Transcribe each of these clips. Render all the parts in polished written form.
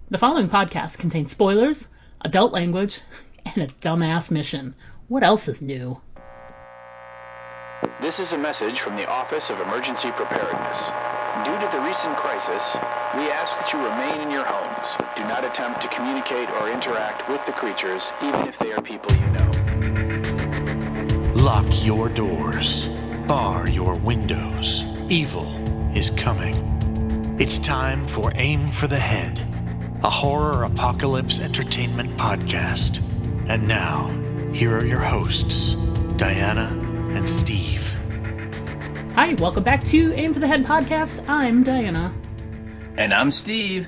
The following podcast contains spoilers, adult language, and a dumbass mission. What else is new? This is a message from the Office of Emergency Preparedness. Due to the recent crisis, we ask that you remain in your homes. Do not attempt to communicate or interact with the creatures, even if they are people you know. Lock your doors. Bar your windows. Evil is coming. It's time for Aim for the Head, a horror apocalypse entertainment podcast. And now, here are your hosts, Diana and Steve. Hi, welcome back to Aim for the Head podcast. I'm Diana. And I'm Steve.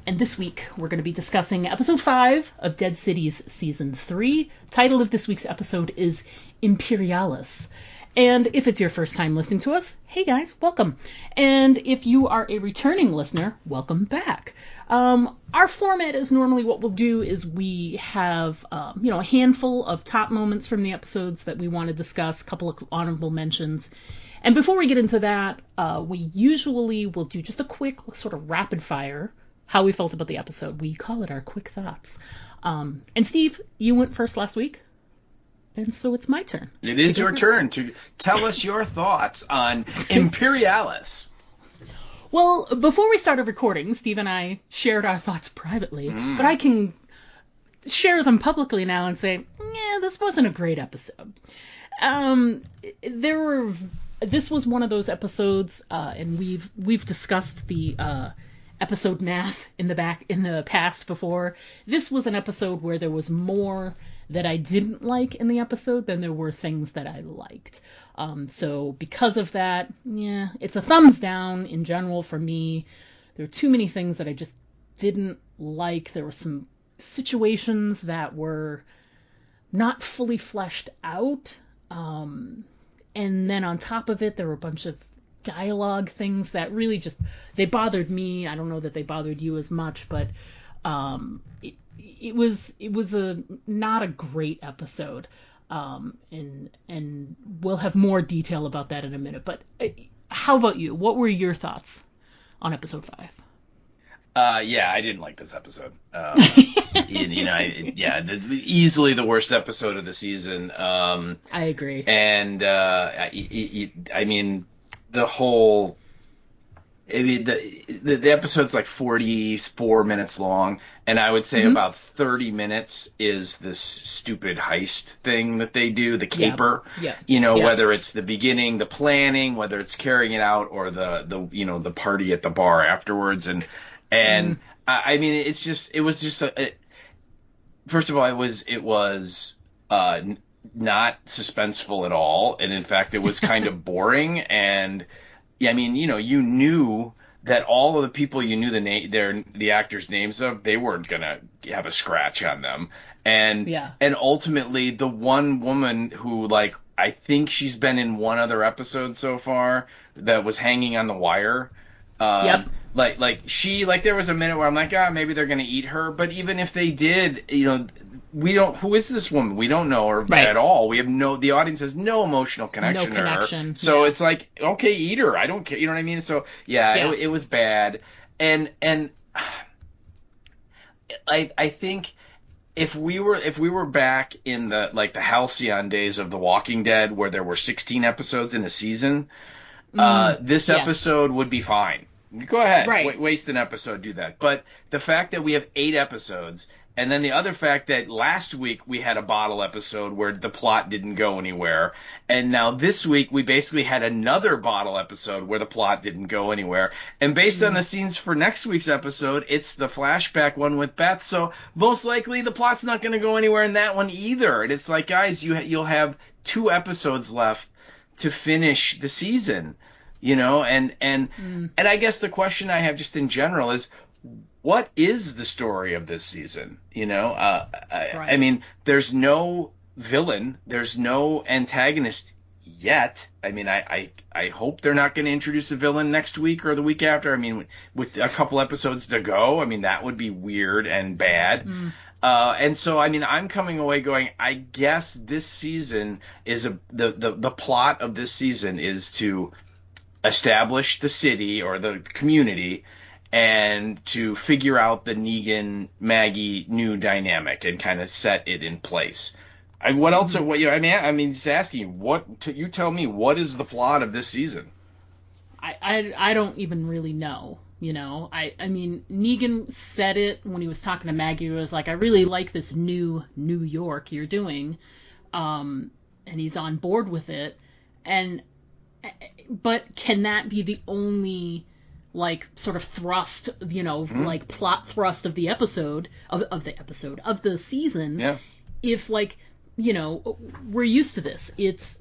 And this week, we're going to be discussing episode 5 of Dead Cities Season 3. Title of this week's episode is Imperialis. And if it's your first time listening to us, hey guys, welcome. And if you are a returning listener, welcome back. Our format is normally what we'll do is we have, a handful of top moments from the episodes that we want to discuss, a couple of honorable mentions. And before we get into that, we usually will do just a quick sort of rapid fire, how we felt about the episode. We call it our quick thoughts. And Steve, you went first last week. And so it's my turn. It is your turn to tell us your thoughts on Imperialis. Well, before we started recording, Steve and I shared our thoughts privately, but I can share them publicly now and say, yeah, this wasn't a great episode. This was one of those episodes, and we've discussed the episode math in the past before. This was an episode where there was more that I didn't like in the episode than there were things that I liked. So because of that, yeah, it's a thumbs down in general for me. There were too many things that I just didn't like. There were some situations that were not fully fleshed out. And then on top of it, there were a bunch of dialogue things that really just, they bothered me. I don't know that they bothered you as much, but it was not a great episode, and we'll have more detail about that in a minute. But how about you? What were your thoughts on episode 5? Yeah, I didn't like this episode. Easily the worst episode of the season. I agree. And I mean, the whole. I mean, the episode's like 44 minutes long, and I would say about 30 minutes is this stupid heist thing that they do, the caper. Yeah. Whether it's the beginning, the planning, whether it's carrying it out, or the party at the bar afterwards, and I mean, it was just first of all, it was not suspenseful at all, and in fact, it was kind of boring. And I mean, you knew that all of the people you knew the actors' names of, they weren't gonna have a scratch on them. And ultimately, the one woman who, like, I think she's been in one other episode so far that was hanging on the wire. Like there was a minute where I'm like, maybe they're gonna eat her. But even if they did, we don't. Who is this woman? We don't know her at all. We have the audience has no emotional connection to her. So it's like, okay, eat her. I don't care. You know what I mean? So it was bad. And I think if we were back in the halcyon days of The Walking Dead, where there were 16 episodes in a season, this episode would be fine. Go ahead, waste an episode, do that. But the fact that we have 8 episodes. And then the other fact that last week we had a bottle episode where the plot didn't go anywhere. And now this week we basically had another bottle episode where the plot didn't go anywhere. And based on the scenes for next week's episode, it's the flashback one with Beth. So most likely the plot's not going to go anywhere in that one either. And it's like, guys, you'll have 2 episodes left to finish the season, And I guess the question I have just in general is, what is the story of this season? I mean, there's no villain, there's no antagonist yet. I mean, I hope they're not going to introduce a villain next week or the week after. I mean, with a couple episodes to go, I mean, that would be weird and bad. And so, I mean, I'm coming away going, I guess this season is the plot of this season is to establish the city or the community and to figure out the Negan-Maggie new dynamic and kind of set it in place. What else? What I mean, just asking you. You tell me, what is the plot of this season? I don't even really know. I mean, Negan said it when he was talking to Maggie. He was like, I really like this new New York you're doing. And he's on board with it. But can that be the only, like, sort of thrust, like, plot thrust of the episode, of the season? Yeah. If, like, we're used to this. It's,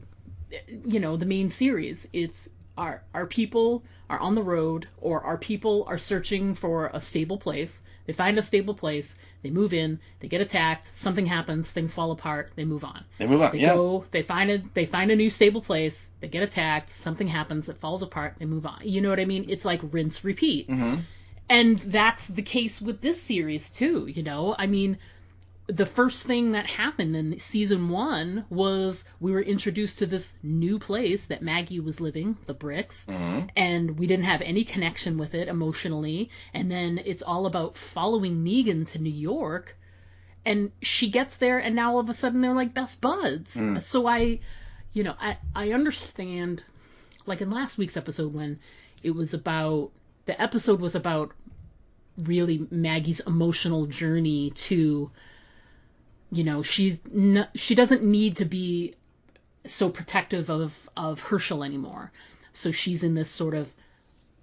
the main series. It's our people are on the road, or our people are searching for a stable place. They find a stable place, they move in, they get attacked, something happens, things fall apart, they move on. They go, they find a new stable place, they get attacked, something happens, it falls apart, they move on. You know what I mean? It's like rinse, repeat. Mm-hmm. And that's the case with this series too, I mean, the first thing that happened in season 1 was we were introduced to this new place that Maggie was living, the Bricks, and we didn't have any connection with it emotionally. And then it's all about following Negan to New York, and she gets there, and now all of a sudden they're like best buds. So I understand, like in last week's episode when the episode was about really Maggie's emotional journey to, she doesn't need to be so protective of Herschel anymore. So she's in this sort of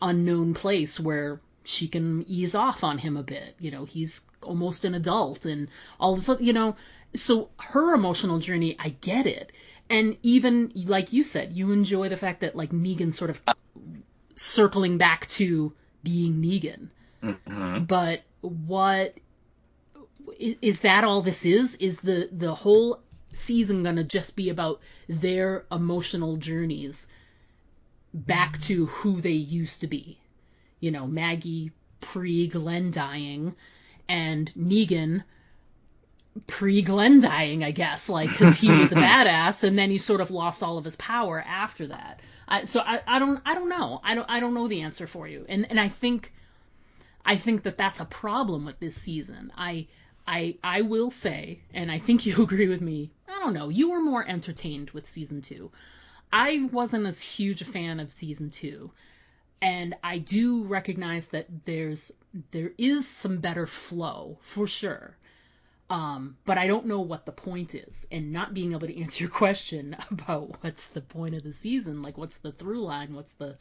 unknown place where she can ease off on him a bit. He's almost an adult and all this, so her emotional journey, I get it. And even, like you said, you enjoy the fact that, like, Negan's sort of circling back to being Negan. Mm-hmm. But what... Is that all this is? Is the whole season going to just be about their emotional journeys back to who they used to be? Maggie pre-Glenn dying and Negan pre-Glenn dying, I guess, like, because he was a badass and then he sort of lost all of his power after that. I don't know. I don't know the answer for you. And I think that's a problem with this season. I will say, and I think you agree with me, I don't know, you were more entertained with season 2. I wasn't as huge a fan of season 2, and I do recognize that there is some better flow, for sure. But I don't know what the point is, and not being able to answer your question about what's the point of the season, like what's the through line, what's the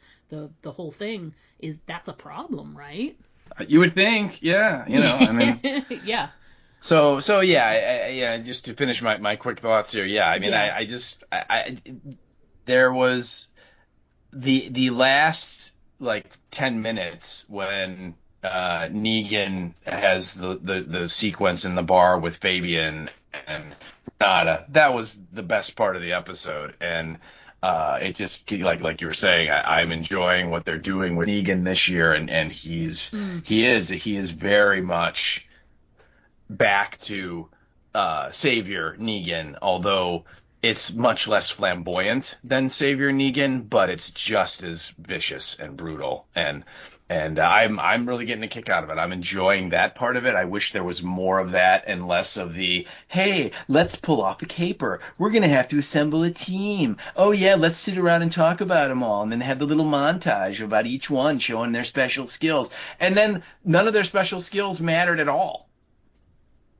whole thing, that's a problem, right? You would think, yeah, I mean... Yeah. So yeah, just to finish my quick thoughts here. Yeah, I mean, yeah. There was the last, like, 10 minutes when Negan has the sequence in the bar with Fabian and Nada. That was the best part of the episode, and it just, like you were saying, I'm enjoying what they're doing with Negan this year, and he is very much back to Savior Negan, although it's much less flamboyant than Savior Negan, but it's just as vicious and brutal, and I'm really getting a kick out of it. I'm enjoying that part of it. I wish there was more of that and less of the, hey, let's pull off a caper. We're going to have to assemble a team. Oh yeah, let's sit around and talk about them all, and then have the little montage about each one showing their special skills. And then none of their special skills mattered at all.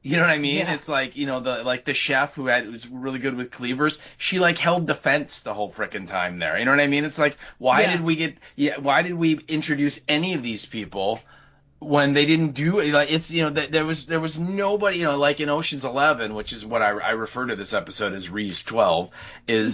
You know what I mean? Yeah. It's like, the chef who was really good with cleavers, she, like, held the fence the whole frickin' time there. You know what I mean? It's like, why did we introduce any of these people when they didn't do it? Like, it's, there was nobody, like in Ocean's 11, which is what I refer to this episode as Reese 12, in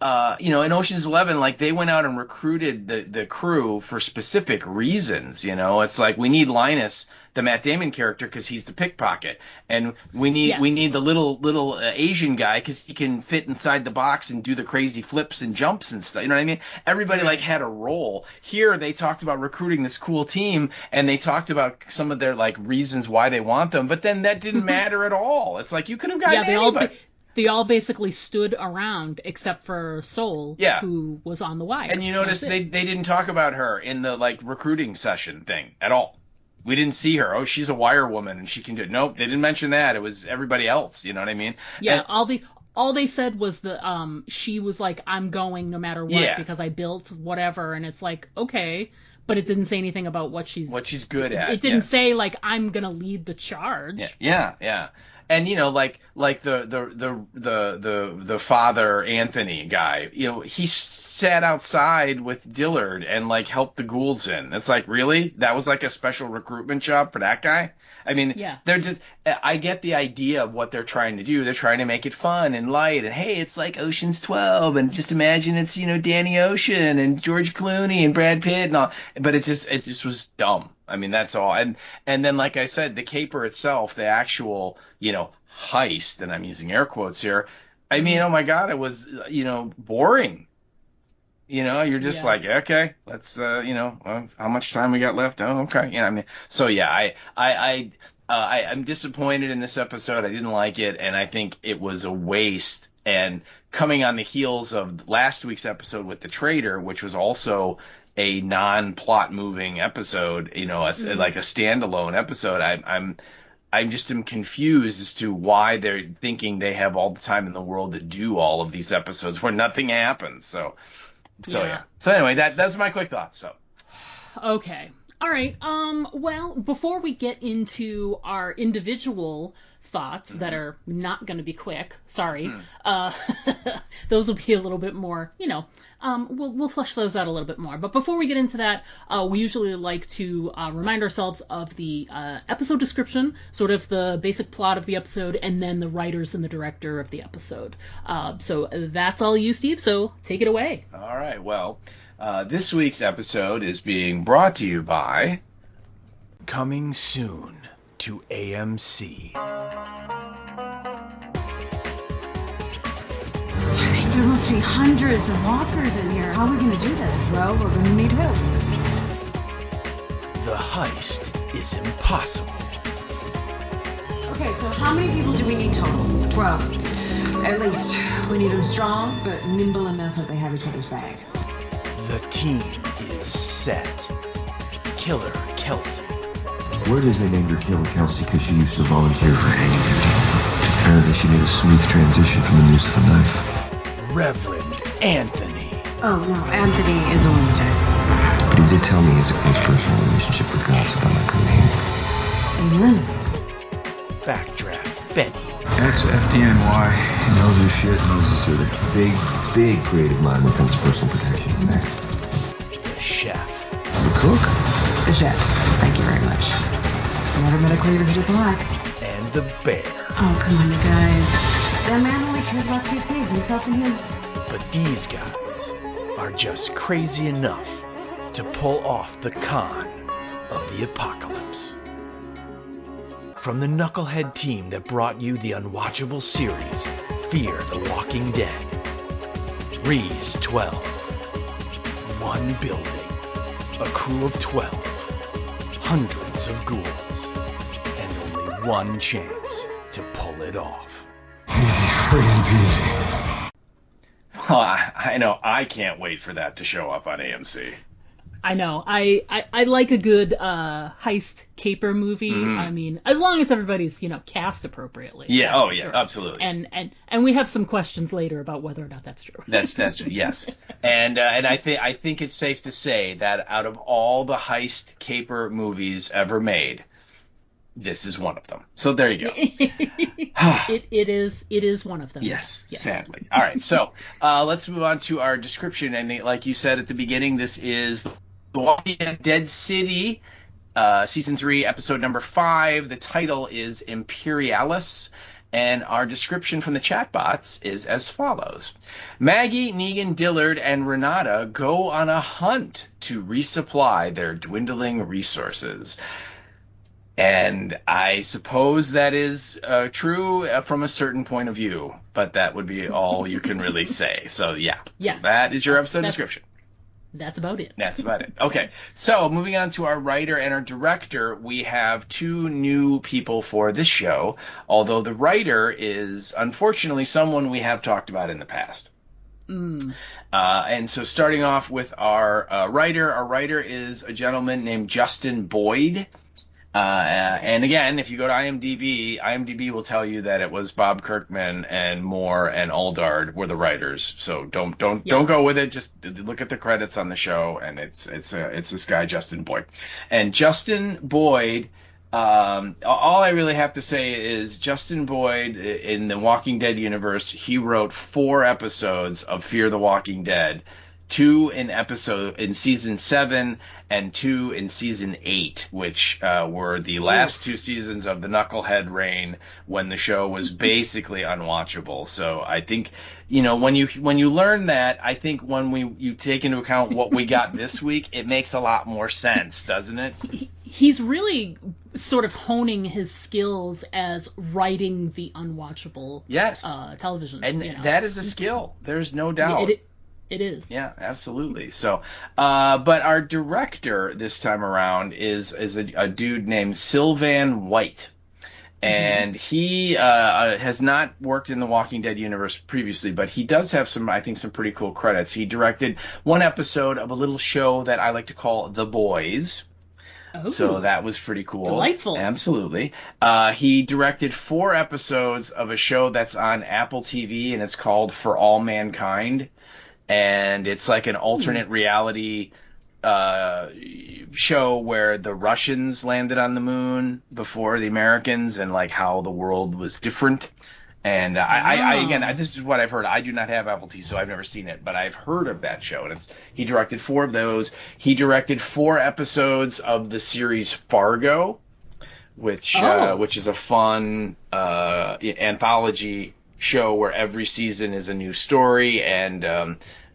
Ocean's 11, like, they went out and recruited the crew for specific reasons. It's like, we need Linus, the Matt Damon character, because he's the pickpocket, and we need the little Asian guy because he can fit inside the box and do the crazy flips and jumps and stuff. You know what I mean? Everybody, like, had a role. Here they talked about recruiting this cool team, and they talked about some of their, like, reasons why they want them, but then that didn't matter at all. It's like, you could have gotten anybody. They all basically stood around except for Soul, Yeah. who was on the wire. And you notice they didn't talk about her in the like recruiting session thing at all. We didn't see her. Oh, she's a wire woman and she can do it. Nope, they didn't mention that. It was everybody else. You know what I mean? Yeah, all they said was she was like, I'm going no matter what because I built whatever, and it's like, okay, but it didn't say anything about what she's good at. It didn't say like, I'm gonna lead the charge. Yeah. And you know, like the father Anthony guy, you know, he sat outside with Dillard and like helped the ghouls in. It's like, really? That was like a special recruitment job for that guy? I mean, they're just. I get the idea of what they're trying to do. They're trying to make it fun and light, and hey, it's like Ocean's 12, and just imagine it's, you know, Danny Ocean and George Clooney and Brad Pitt and all. But it just was dumb. I mean, that's all. And then, like I said, the caper itself, the actual, you know, heist, and I'm using air quotes here. I mean, oh my God, it was, you know, boring. You know, you're just like, okay, let's, you know, how much time we got left? Oh, okay. You know, I mean, so yeah, I'm disappointed in this episode. I didn't like it, and I think it was a waste. And coming on the heels of last week's episode with the Traitor, which was also a non-plot moving episode, you know, like a standalone episode, I'm just confused as to why they're thinking they have all the time in the world to do all of these episodes where nothing happens. So yeah. So anyway, that's my quick thoughts. So. Okay. All right. Well, before we get into our individual thoughts that are not going to be quick, sorry, those will be a little bit more, you know, we'll flesh those out a little bit more. But before we get into that, we usually like to remind ourselves of the episode description, sort of the basic plot of the episode, and then the writers and the director of the episode. So that's all you, Steve. So take it away. All right. Well, this week's episode is being brought to you by... Coming soon to AMC. There must be hundreds of walkers in here. How are we going to do this? Well, we're going to need help. The heist is impossible. Okay, so how many people do we need total? 12. At least. We need them strong, but nimble enough that they have each other's bags. The team is set. Killer Kelsey. Word is they named her Killer Kelsey because she used to volunteer for hanging duty. Apparently she made a smooth transition from the noose to the knife. Reverend Anthony. Oh, no, Anthony is a lunatic. But he did tell me he has a close personal relationship with God, so that might come in handy. Amen. Backdraft Benny. Ex-FDNY. He knows his shit and knows his sort of big creative mind when it comes to personal protection. The chef. The cook? The chef. Thank you very much. Never met a creator who didn't like. And the bear. Oh, come on, you guys. That man only cares about two things, himself and his... But these guys are just crazy enough to pull off the con of the apocalypse. From the knucklehead team that brought you the unwatchable series, Fear the Walking Dead. Reese 12. One building. A crew of 12. Hundreds of ghouls. And only one chance to pull it off. Well, I know. I can't wait for that to show up on AMC. I know. I like a good heist caper movie. I mean, as long as everybody's, you know, cast appropriately. Yeah. Oh, yeah. Sure. Absolutely. And we have some questions later about whether or not that's true. That's true. Yes. And I think it's safe to say that out of all the heist caper movies ever made, this is one of them. So there you go. It is one of them. Yes. Sadly. All right. So let's move on to our description. And like you said at the beginning, this is The Walking Dead City, Season 3, Episode number 5. The title is Imperialis. And our description from the chatbots is as follows. Maggie, Negan, Dillard, and Renata go on a hunt to resupply their dwindling resources. And I suppose that is true from a certain point of view, but that would be all you can really say. So, yeah. Yes. So that is your episode description. that's about it. That's about it. Okay, so moving on to our writer and our director, we have two new people for this show, although the writer is unfortunately someone we have talked about in the past. And so starting off with our writer is a gentleman named Justin Boyd. And again, if you go to IMDb will tell you that it was Bob Kirkman and Moore and Aldard were the writers. So don't go with it. Just look at the credits on the show, and it's this guy Justin Boyd. And Justin Boyd, all I really have to say is Justin Boyd in the Walking Dead universe, he wrote 4 episodes of Fear the Walking Dead. 2 in season 7 and 2 in season 8, which were the last 2 seasons of the Knucklehead reign when the show was basically unwatchable. So I think, when you learn that, I think when you take into account what we got this week, it makes a lot more sense, doesn't it? He's really sort of honing his skills as writing the unwatchable television. And that is a skill. There's no doubt. It is. Yeah, absolutely. So, but our director this time around is a dude named Sylvan White. And he has not worked in the Walking Dead universe previously, but he does have some pretty cool credits. He directed 1 episode of a little show that I like to call The Boys. Oh, so that was pretty cool. Delightful. Absolutely. He directed 4 episodes of a show that's on Apple TV, and it's called For All Mankind. And it's like an alternate reality show where the Russians landed on the moon before the Americans, and like how the world was different. And I this is what I've heard. I do not have Apple TV, so I've never seen it, but I've heard of that show. And he directed 4 of those. He directed 4 episodes of the series Fargo, which is a fun anthology show where every season is a new story, and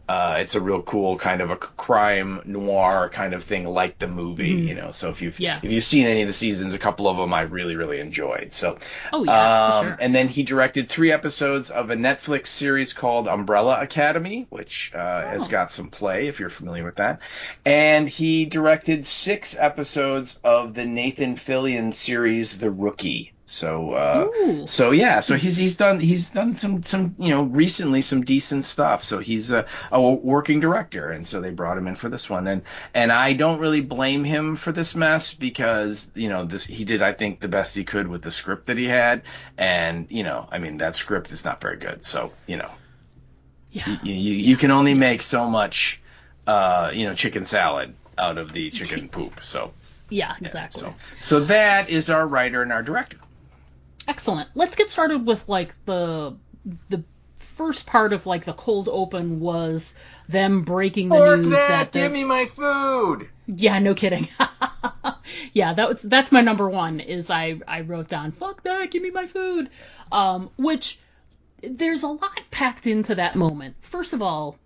it's a real cool kind of a crime noir kind of thing, like the movie, So if you've seen any of the seasons, a couple of them I really, really enjoyed. So, for sure. And then he directed 3 episodes of a Netflix series called Umbrella Academy, which has got some play if you're familiar with that. And he directed 6 episodes of the Nathan Fillion series The Rookie. So he's done some recently some decent stuff. So he's a working director, and so they brought him in for this one. And I don't really blame him for this mess, because he did, I think, the best he could with the script that he had, and that script is not very good. So you can only make so much chicken salad out of the chicken poop. So yeah, exactly. So that is our writer and our director. Excellent. Let's get started with the first part of the cold open was them breaking the news that give me my food. Yeah, no kidding. Yeah, that's my number 1. Is I wrote down, fuck that, give me my food. Which there's a lot packed into that moment. First of all,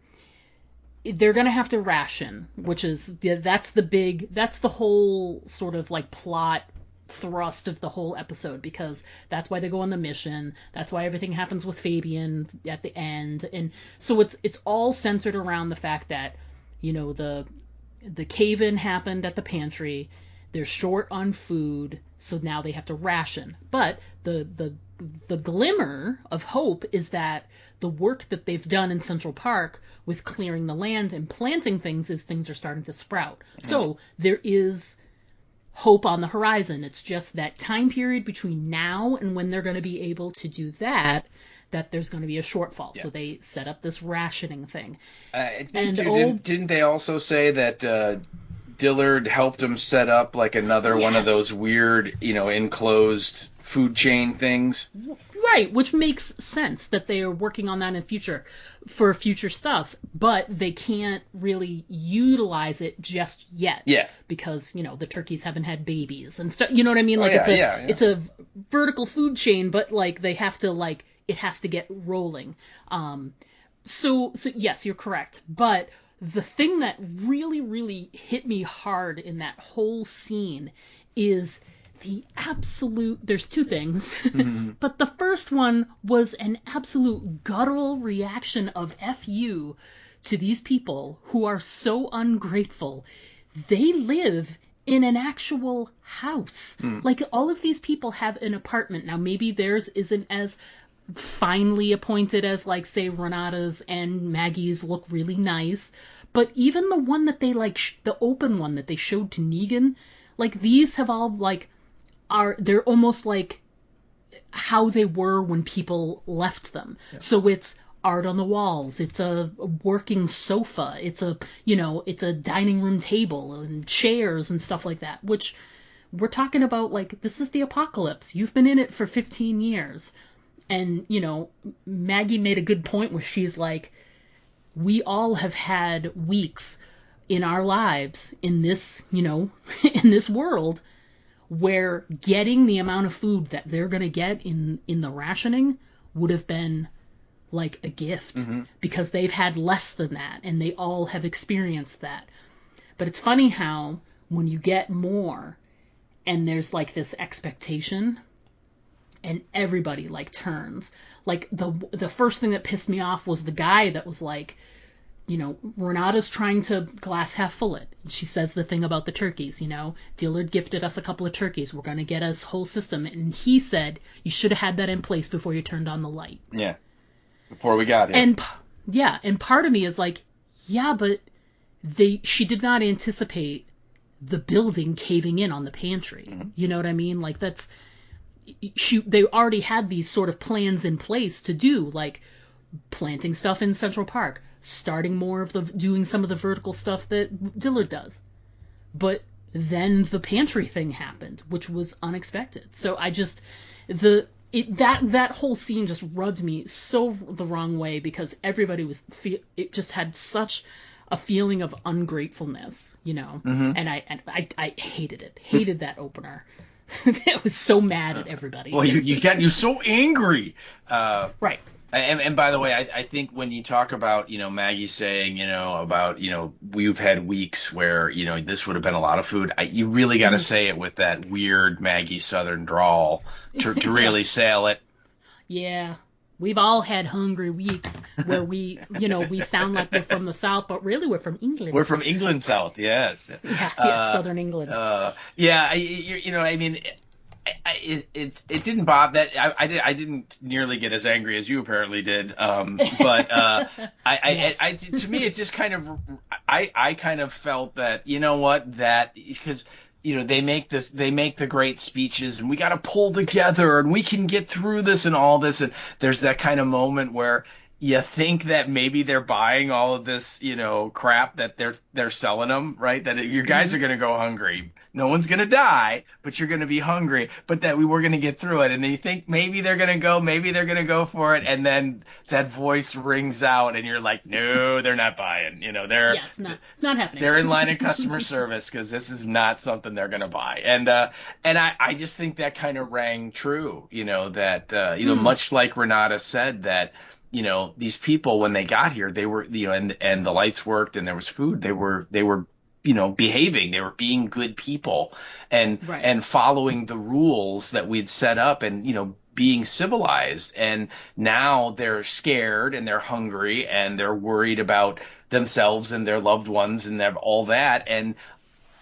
they're gonna have to ration, which is that's the whole sort of plot thrust of the whole episode, because that's why they go on the mission. That's why everything happens with Fabian at the end. And so it's all centered around the fact that, the cave-in happened at the pantry. They're short on food, so now they have to ration. But the glimmer of hope is that the work that they've done in Central Park with clearing the land and planting things are starting to sprout. Mm-hmm. So there is hope on the horizon. It's just that time period between now and when they're going to be able to do that there's going to be a shortfall. Yeah. So they set up this rationing thing. Didn't they also say that Dillard helped them set up another one of those weird, enclosed food chain things? Right, which makes sense that they are working on that in the future for future stuff, but they can't really utilize it just yet. Yeah. Because, the turkeys haven't had babies and stuff. You know what I mean? It's a vertical food chain, but they have to it has to get rolling. So yes, you're correct. But the thing that really, really hit me hard in that whole scene is there's 2 things, but the first one was an absolute guttural reaction of F you to these people who are so ungrateful. They live in an actual house. Like, all of these people have an apartment. Now, maybe theirs isn't as finely appointed as, like, say, Renata's and Maggie's look really nice. But even the one that they, like, the open one that they showed to Negan, like, these have all, like, they're almost like how they were when people left them. Yeah. So it's art on the walls, it's a working sofa, it's a dining room table and chairs and stuff like that, which we're talking about, like, this is the apocalypse. You've been in it for 15 years. And, Maggie made a good point where she's like, we all have had weeks in our lives in this, in this world where getting the amount of food that they're going to get in the rationing would have been like a gift, because they've had less than that, and they all have experienced that. But it's funny how when you get more and there's like this expectation and everybody like turns, like the first thing that pissed me off was the guy that was like, Renata's trying to glass half full it. She says the thing about the turkeys, Dillard gifted us a couple of turkeys. We're going to get us whole system. And he said, you should have had that in place before you turned on the light. Yeah. Before we got here. And part of me is like, yeah, but she did not anticipate the building caving in on the pantry. You know what I mean? Like, they already had these sort of plans in place to do, like planting stuff in Central Park, starting doing some of the vertical stuff that Dillard does. But then the pantry thing happened, which was unexpected. So I just, that whole scene just rubbed me so the wrong way, because everybody it just had such a feeling of ungratefulness, and I hated it. Hated that opener. I was so mad at everybody. Well, you're so angry. Right. And by the way, I think when you talk about, Maggie saying, about, we've had weeks where, this would have been a lot of food. You really got to say it with that weird Maggie Southern drawl to really sell it. Yeah. We've all had hungry weeks where we sound like we're from the South, but really we're from England. We're from England South, yes. Yeah, Southern England. It didn't bother that. I didn't nearly get as angry as you apparently did. But yes. To me, it just kind of, I kind of felt that, because, they make the great speeches, and we got to pull together, and we can get through this and all this. And there's that kind of moment where you think that maybe they're buying all of this, crap that they're selling them, right? That your guys are going to go hungry. No one's going to die, but you're going to be hungry. But that we were going to get through it. And you think maybe they're going to go for it. And then that voice rings out, and you're like, no, they're not buying. It's not happening. They're in line of customer service, because this is not something they're going to buy. And I just think that kind of rang true. Much like Renata said, that these people, when they got here, they were, and the lights worked and there was food, they were behaving, they were being good people and following the rules that we'd set up, and, being civilized. And now they're scared, and they're hungry, and they're worried about themselves and their loved ones and all that. And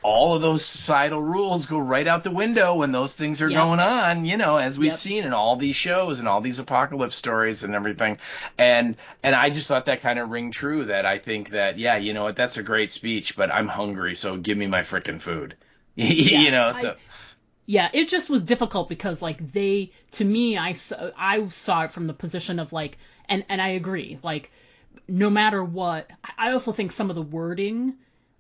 all of those societal rules go right out the window when those things are going on, as we've seen in all these shows and all these apocalypse stories and everything. And I just thought that kind of ring true, that I think that, that's a great speech, but I'm hungry, so give me my frickin' food. It just was difficult because, like, to me, I saw it from the position of, like, and I agree, like, no matter what, I also think some of the wording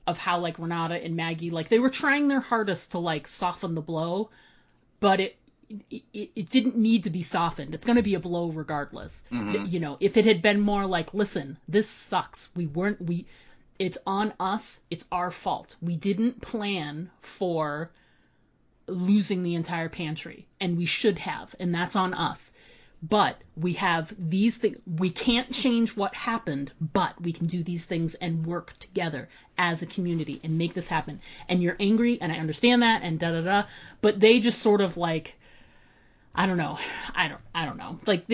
of how, like, Renata and Maggie, like, they were trying their hardest to, like, soften the blow, but it didn't need to be softened. It's going to be a blow regardless. If it had been more like, listen, this sucks. It's on us. It's our fault. We didn't plan for losing the entire pantry, and we should have, and that's on us. But we have these things. We can't change what happened, but we can do these things and work together as a community and make this happen. And you're angry, and I understand that, and da-da-da. But they just sort of, like, I don't know. Like,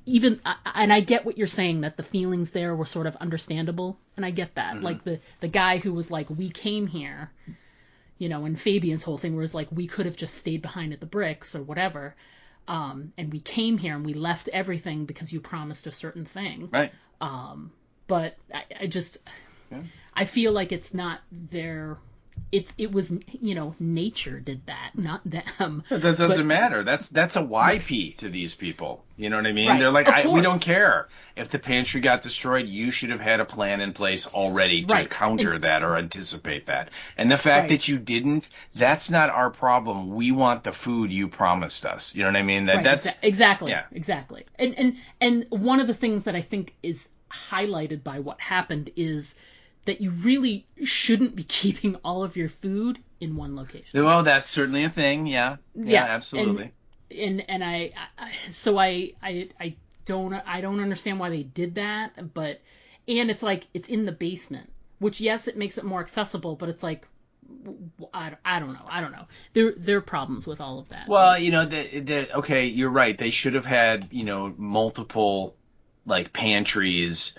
even, and I get what you're saying, that the feelings there were sort of understandable, and I get that. Like the guy who was like, we came here, you know, and Fabian's whole thing was like, we could have just stayed behind at the bricks or whatever, and we came here and we left everything because you promised a certain thing. Right. But I just, I feel like it's not their... It was, you know, nature did that, not them. That doesn't matter. That's a YP to these people. You know what I mean? Right. They're like, Of we course. don't care. If the pantry got destroyed, you should have had a plan in place already to Right. counter that or anticipate that. And the fact that you didn't, that's not our problem. We want the food you promised us. You know what I mean? That's exactly. Yeah. Exactly. And one of the things that I think is highlighted by what happened is that you really shouldn't be keeping all of your food in one location. Well, that's certainly a thing. Yeah. Yeah, absolutely. And I don't understand why they did that, but, and it's like, it's in the basement, which, yes, it makes it more accessible, but it's like, I don't know. There are problems with all of that. Well, you know, okay, you're right. They should have had, you know, multiple, like, pantries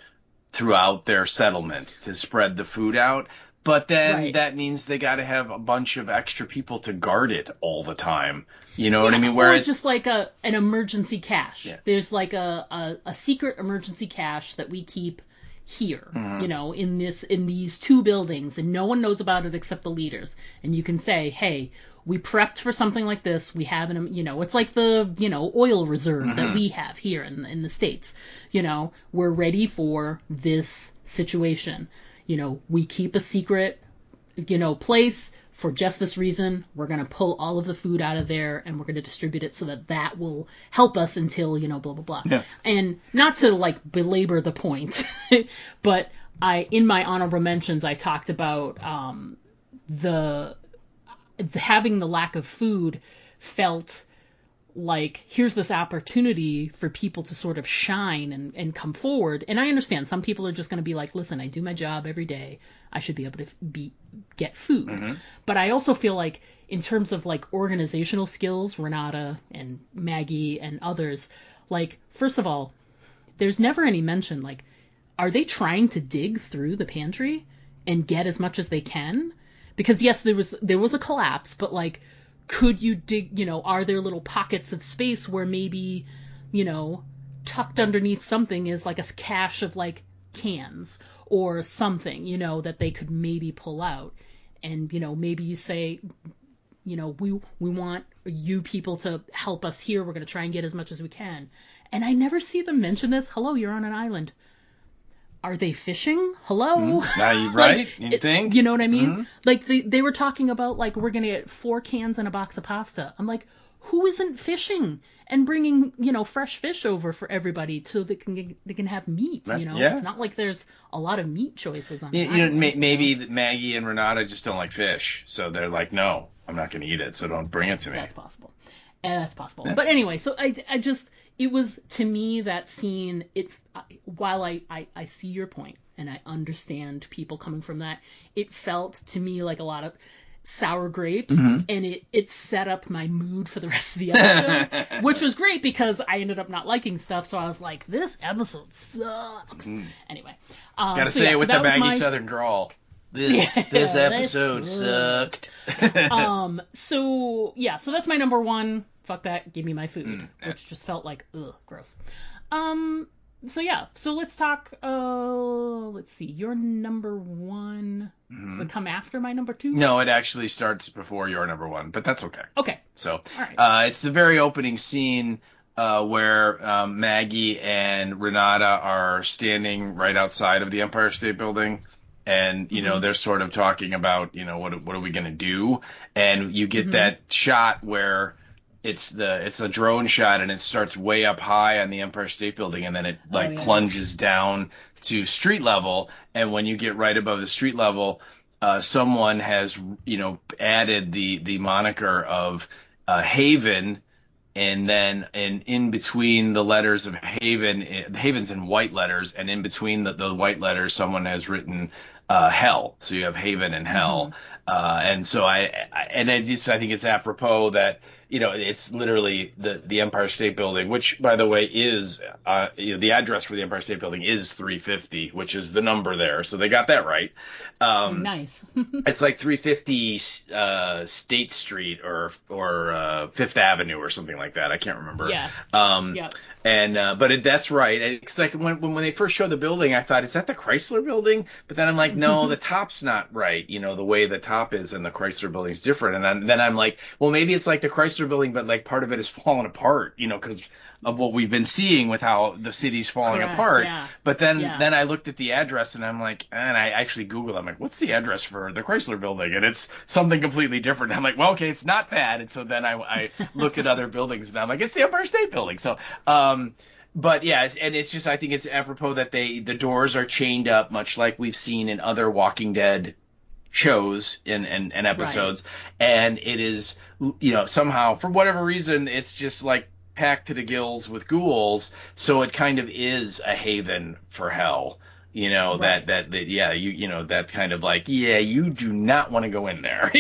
throughout their settlement to spread the food out. But then that means they got to have a bunch of extra people to guard it all the time. You know what I mean? Or just like an emergency cache. Yeah. There's like a secret emergency cache that we keep here, you know, in these two buildings, and no one knows about it except the leaders. And you can say, hey, we prepped for something like this. We have an, you know, it's like the, you know, oil reserve that we have here in the States. You know, we're ready for this situation. You know, we keep a secret, you know, place for just this reason. We're going to pull all of the food out of there and we're going to distribute it so that will help us until, you know, blah, blah, blah. Yeah. And not to like belabor the point, but in my honorable mentions, I talked about having the lack of food felt like, here's this opportunity for people to sort of shine and come forward. And I understand some people are just going to be like, listen, I do my job every day. I should be able to get food. But I also feel like in terms of like organizational skills, Renata and Maggie and others, like, first of all, there's never any mention, like, are they trying to dig through the pantry and get as much as they can? Because yes, there was a collapse, but like, could you dig, you know, are there little pockets of space where maybe, you know, tucked underneath something is like a cache of like cans or something, you know, that they could maybe pull out. And, you know, maybe you say, you know, we want you people to help us here. We're going to try and get as much as we can. And I never see them mention this. Hello, you're on an island. Are they fishing? Hello? Right? Like, You think? You know what I mean? Like, they were talking about, like, we're going to get 4 cans and a box of pasta. I'm like, who isn't fishing and bringing, you know, fresh fish over for everybody so they can have meat, you know? Yeah. It's not like there's a lot of meat choices on You know, maybe Maggie and Renata just don't like fish. So they're like, no, I'm not going to eat it, so don't bring it to me. That's possible. That's possible. But anyway, so I just, it was, to me, that scene, while I see your point and I understand people coming from that, it felt to me like a lot of sour grapes, and it set up my mood for the rest of the episode, which was great because I ended up not liking stuff, so I was like, this episode sucks. Anyway. Gotta say it with the Maggie Southern drawl. This episode sucked. So that's my number one. Fuck that, give me my food, which just felt like, ugh, gross. So let's talk, let's see, your number one, does it come after my number 2? No, it actually starts before your number 1, but that's okay. Okay. So, all right. It's the very opening scene where Maggie and Renata are standing right outside of the Empire State Building. And, you know, they're sort of talking about, you know, what are we going to do? And you get that shot where it's a drone shot and it starts way up high on the Empire State Building and then it plunges down to street level. And when you get right above the street level, someone has, you know, added the moniker of Haven. And then in between the letters of Haven, Haven's in white letters, and in between the white letters, someone has written Hell. So you have Haven and Hell. And so I think it's apropos that, it's literally the Empire State Building, which, by the way, is the address for the Empire State Building is 350, which is the number there. So they got that right. Nice. It's like 350 State Street or Fifth Avenue or something like that. I can't remember. Yeah. Yep. And that's right. It's like when they first showed the building, I thought, is that the Chrysler Building? But then I'm like, no, the top's not right. The way the top is and the Chrysler Building is different. And then I'm like, well, maybe it's like the Chrysler Building, but like part of it is falling apart, because of what we've been seeing with how the city's falling apart. Yeah. But then I looked at the address and I'm like, and I actually Googled, I'm like, what's the address for the Chrysler Building? And it's something completely different. I'm like, well, okay, it's not that. And so then I looked at other buildings and I'm like, it's the Empire State Building. So, but yeah, and it's just, I think it's apropos that the doors are chained up, much like we've seen in other Walking Dead shows and episodes. Right. And it is, somehow, for whatever reason, it's just like packed to the gills with ghouls. So it kind of is a haven for hell. Right. That kind of like, you do not want to go in there,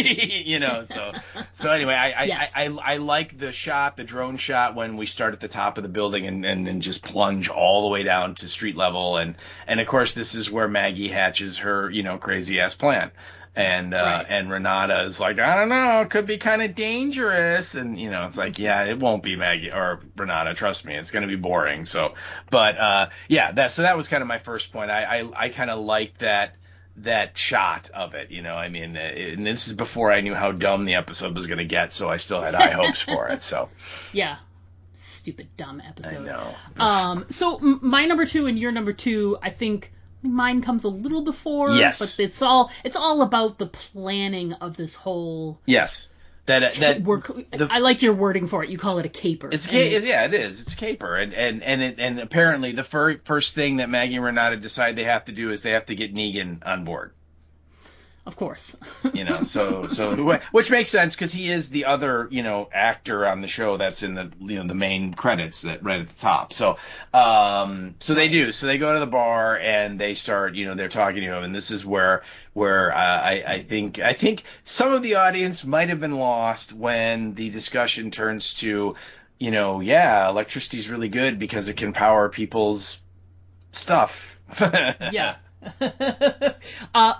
so anyway, I like the shot, the drone shot when we start at the top of the building and just plunge all the way down to street level. And of course, this is where Maggie hatches her, crazy ass plan. And right. And Renata is like, I don't know, it could be kind of dangerous. And, it's like, it won't be Maggie or Renata. Trust me, it's going to be boring. So, but, that was kind of my first point. I kind of liked that shot of it, and this is before I knew how dumb the episode was going to get. So I still had high hopes for it. So, yeah. Stupid, dumb episode. I know. So my number 2 and your number 2, I think mine comes a little before. Yes. But it's all about the planning of this whole. Yes. I like your wording for it. You call it a caper. It is. It's a caper, and apparently the first thing that Maggie and Renata decide they have to do is they have to get Negan on board. Of course. So which makes sense because he is the other, actor on the show that's in the, the main credits that right at the top. So they do. So they go to the bar and they start, they're talking to him, and this is where I think some of the audience might have been lost when the discussion turns to, electricity's really good because it can power people's stuff. Yeah.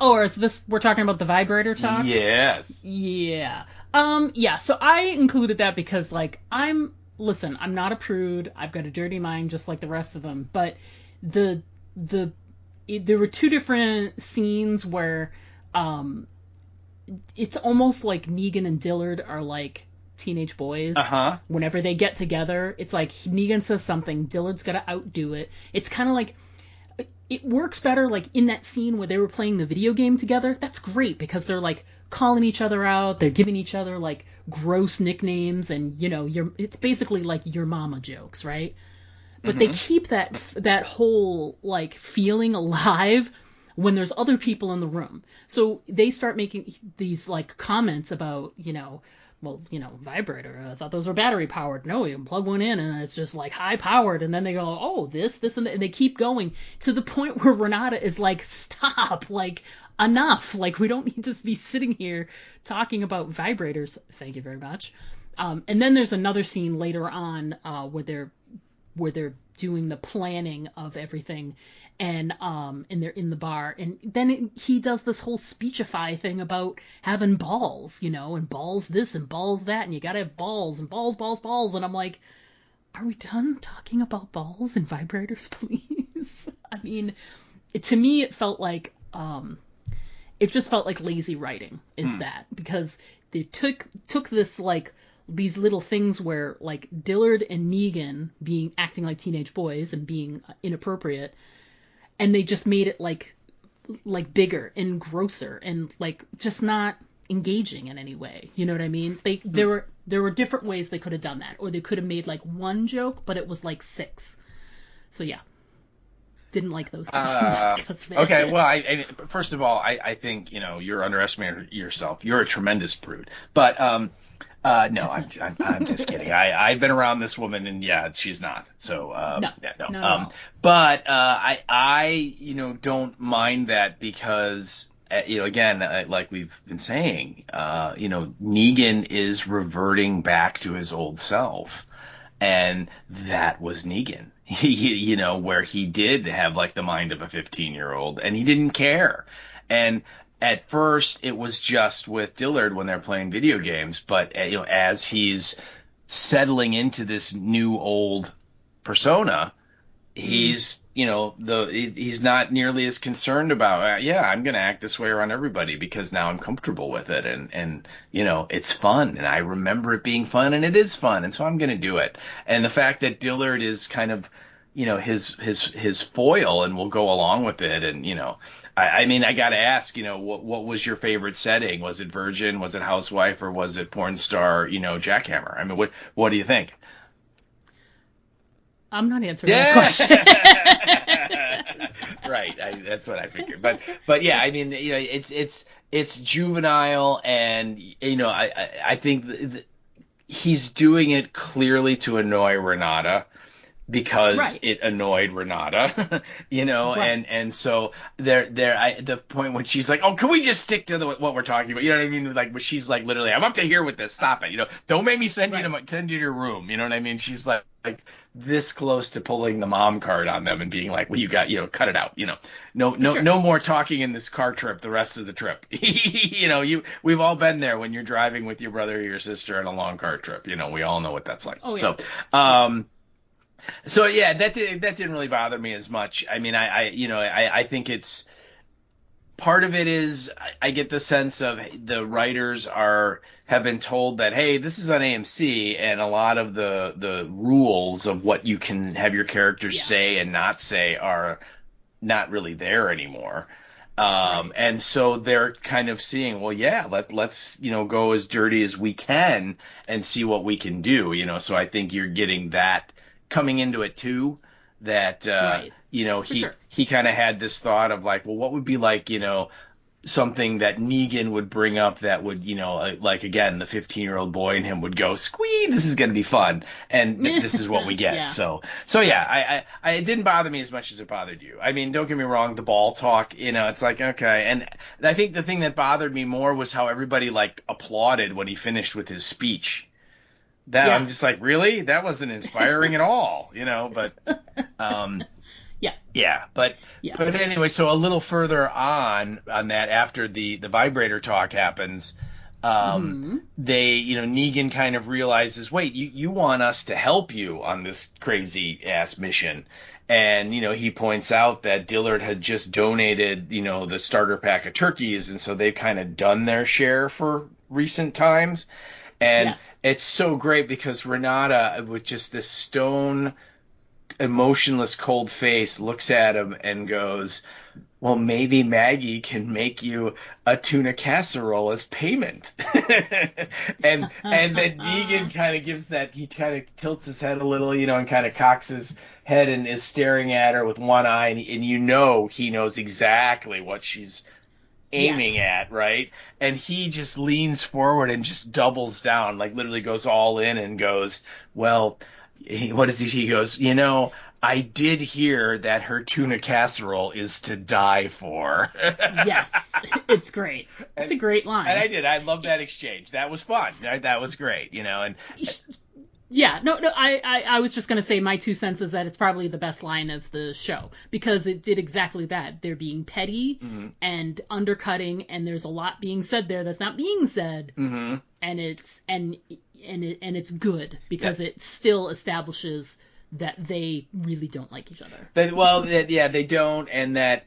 Or is this, we're talking about the vibrator talk? Yes. Yeah. So I included that because, I'm not a prude. I've got a dirty mind just like the rest of them. But there were 2 different scenes where it's almost like Negan and Dillard are like teenage boys. Uh-huh. Whenever they get together, it's like Negan says something, Dillard's got to outdo it. It's kind of like, it works better like in that scene where they were playing the video game together. That's great because they're like calling each other out. They're giving each other like gross nicknames and it's basically like your mama jokes, right? But they keep that whole like feeling alive when there's other people in the room. So they start making these like comments about, vibrator. I thought those were battery powered. No, you can plug one in and it's just like high powered. And then they go, oh, this, and they keep going to the point where Renata is like, stop, like enough. Like we don't need to be sitting here talking about vibrators. Thank you very much. And then there's another scene later on where they're doing the planning of everything. And they're in the bar, and then he does this whole speechify thing about having balls, and balls this and balls that, and you gotta have balls and balls, and I'm like, are we done talking about balls and vibrators, please? I mean, to me, it felt like, it just felt like lazy writing, that, because they took this, like, these little things where, like, Dillard and Negan acting like teenage boys and being inappropriate, and they just made it like bigger and grosser and like just not engaging in any way. You know what I mean? There were different ways they could have done that, or they could have made like one joke, but it was like 6. So yeah, didn't like those scenes. Okay, well, I first of all, I think you're underestimating yourself. You're a tremendous prude, but no, I'm just kidding. I've been around this woman, and she's not. So no. But I don't mind that because again, like we've been saying, Negan is reverting back to his old self. And that was Negan, where he did have like the mind of a 15-year-old and he didn't care. And at first it was just with Dillard when they're playing video games. But, as he's settling into this new old persona, he's he's not nearly as concerned about I'm going to act this way around everybody because now I'm comfortable with it and it's fun and I remember it being fun and it is fun and so I'm going to do it. And the fact that Dillard is kind of his foil and will go along with it. And I got to ask, what was your favorite setting? Was it Virgin, was it Housewife, or was it porn star Jackhammer? I mean, what do you think? I'm not answering that question. Right, that's what I figured. But yeah, I mean, it's juvenile, and I think he's doing it clearly to annoy Renata because it annoyed Renata, right. and so the point when she's like, oh, can we just stick to what we're talking about? You know what I mean? Like, when she's like, literally, I'm up to here with this. Stop it. Don't make me send you to your room. You know what I mean? She's like this close to pulling the mom card on them and being like, well, you got, cut it out. No more talking in this car trip the rest of the trip. We've all been there when you're driving with your brother or your sister on a long car trip. We all know what that's like. Oh, yeah. So yeah, that didn't really bother me as much. I mean, I think it's part of it is I get the sense of the writers have been told that, hey, this is on AMC, and a lot of the rules of what you can have your characters say and not say are not really there anymore. And so they're kind of seeing, well, yeah, let's go as dirty as we can and see what we can do. So I think you're getting that coming into it too, that he kind of had this thought of like, well, what would be like, something that Negan would bring up that would, like, again, the 15-year-old boy in him would go, squee, this is going to be fun, and this is what we get. Yeah. So yeah, it didn't bother me as much as it bothered you. I mean, don't get me wrong, the ball talk, it's like, okay. And I think the thing that bothered me more was how everybody like applauded when he finished with his speech. I'm just like, really? That wasn't inspiring at all, but, but anyway, so a little further on that, after the vibrator talk happens, Negan kind of realizes, wait, you want us to help you on this crazy ass mission. And, he points out that Dillard had just donated, the starter pack of turkeys. And so they've kind of done their share for recent times. And it's so great because Renata, with just this stone, emotionless, cold face, looks at him and goes, well, maybe Maggie can make you a tuna casserole as payment. and then Negan kind of gives that, he kind of tilts his head a little, and kind of cocks his head and is staring at her with one eye. And he knows exactly what she's aiming at, right? And he just leans forward and just doubles down, like literally goes all in and goes, well, what is he? He goes, I did hear that her tuna casserole is to die for. Yes, it's great. It's a great line. And I love that exchange. That was fun. That was great, and... Yeah, no, I was just going to say my 2 cents is that it's probably the best line of the show because it did exactly that. They're being petty and undercutting, and there's a lot being said there that's not being said, and it's good because it still establishes that they really don't like each other. They don't, and that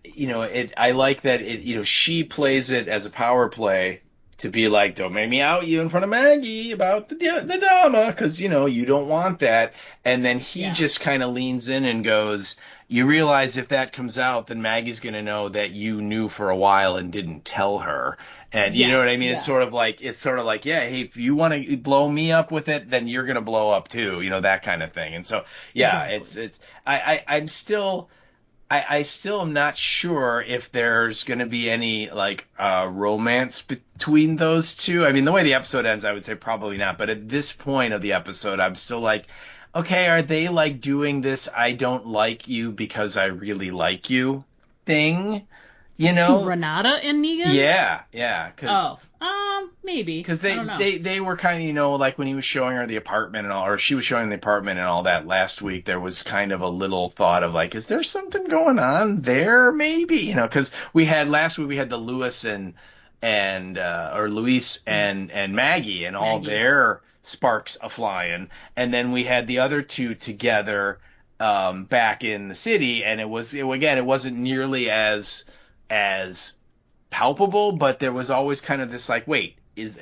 I like that she plays it as a power play. To be like, don't make me out you in front of Maggie about the drama, because, you don't want that. And then he just kind of leans in and goes, you realize if that comes out, then Maggie's going to know that you knew for a while and didn't tell her. And you know what I mean? Yeah. It's sort of like, hey, if you want to blow me up with it, then you're going to blow up too, that kind of thing. And so, exactly. I'm still... I still am not sure if there's going to be any romance between those two. I mean, the way the episode ends, I would say probably not. But at this point of the episode, I'm still like, okay, are they doing this I don't like you because I really like you thing? You know, Renata and Negan? Yeah. Maybe. Because I don't know. they were kind of, you know, like when he was showing her the apartment and all, or she was showing him the apartment and all that last week, there was kind of a little thought of like, is there something going on there? Maybe, you know, because last week we had the Luis and Maggie and all their sparks a flying, and then we had the other two together back in the city, and it wasn't nearly as palpable, but there was always kind of this like, wait, is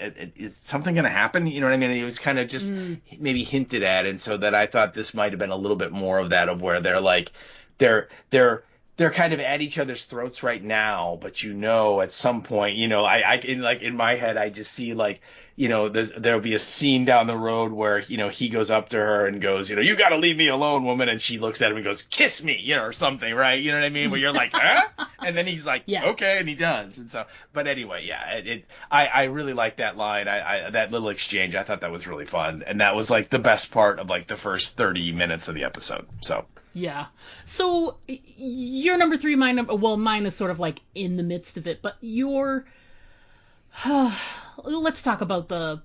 something going to happen? You know what I mean? It was kind of just maybe hinted at, and so that I thought this might have been a little bit more of that, of where they're like they're kind of at each other's throats right now, but you know, at some point, you know, in my head, I just see like, you know, there'll be a scene down the road where, you know, he goes up to her and goes, you know, you got to leave me alone, woman. And she looks at him and goes, kiss me, you know, or something, right? You know what I mean? Where you're like, huh? And then he's like, okay. And he does. And so, but anyway, yeah, I really like that line. That little exchange, I thought that was really fun. And that was like the best part of like the first 30 minutes of the episode. So. Yeah. So your number 3, mine is sort of like in the midst of it, but let's talk about the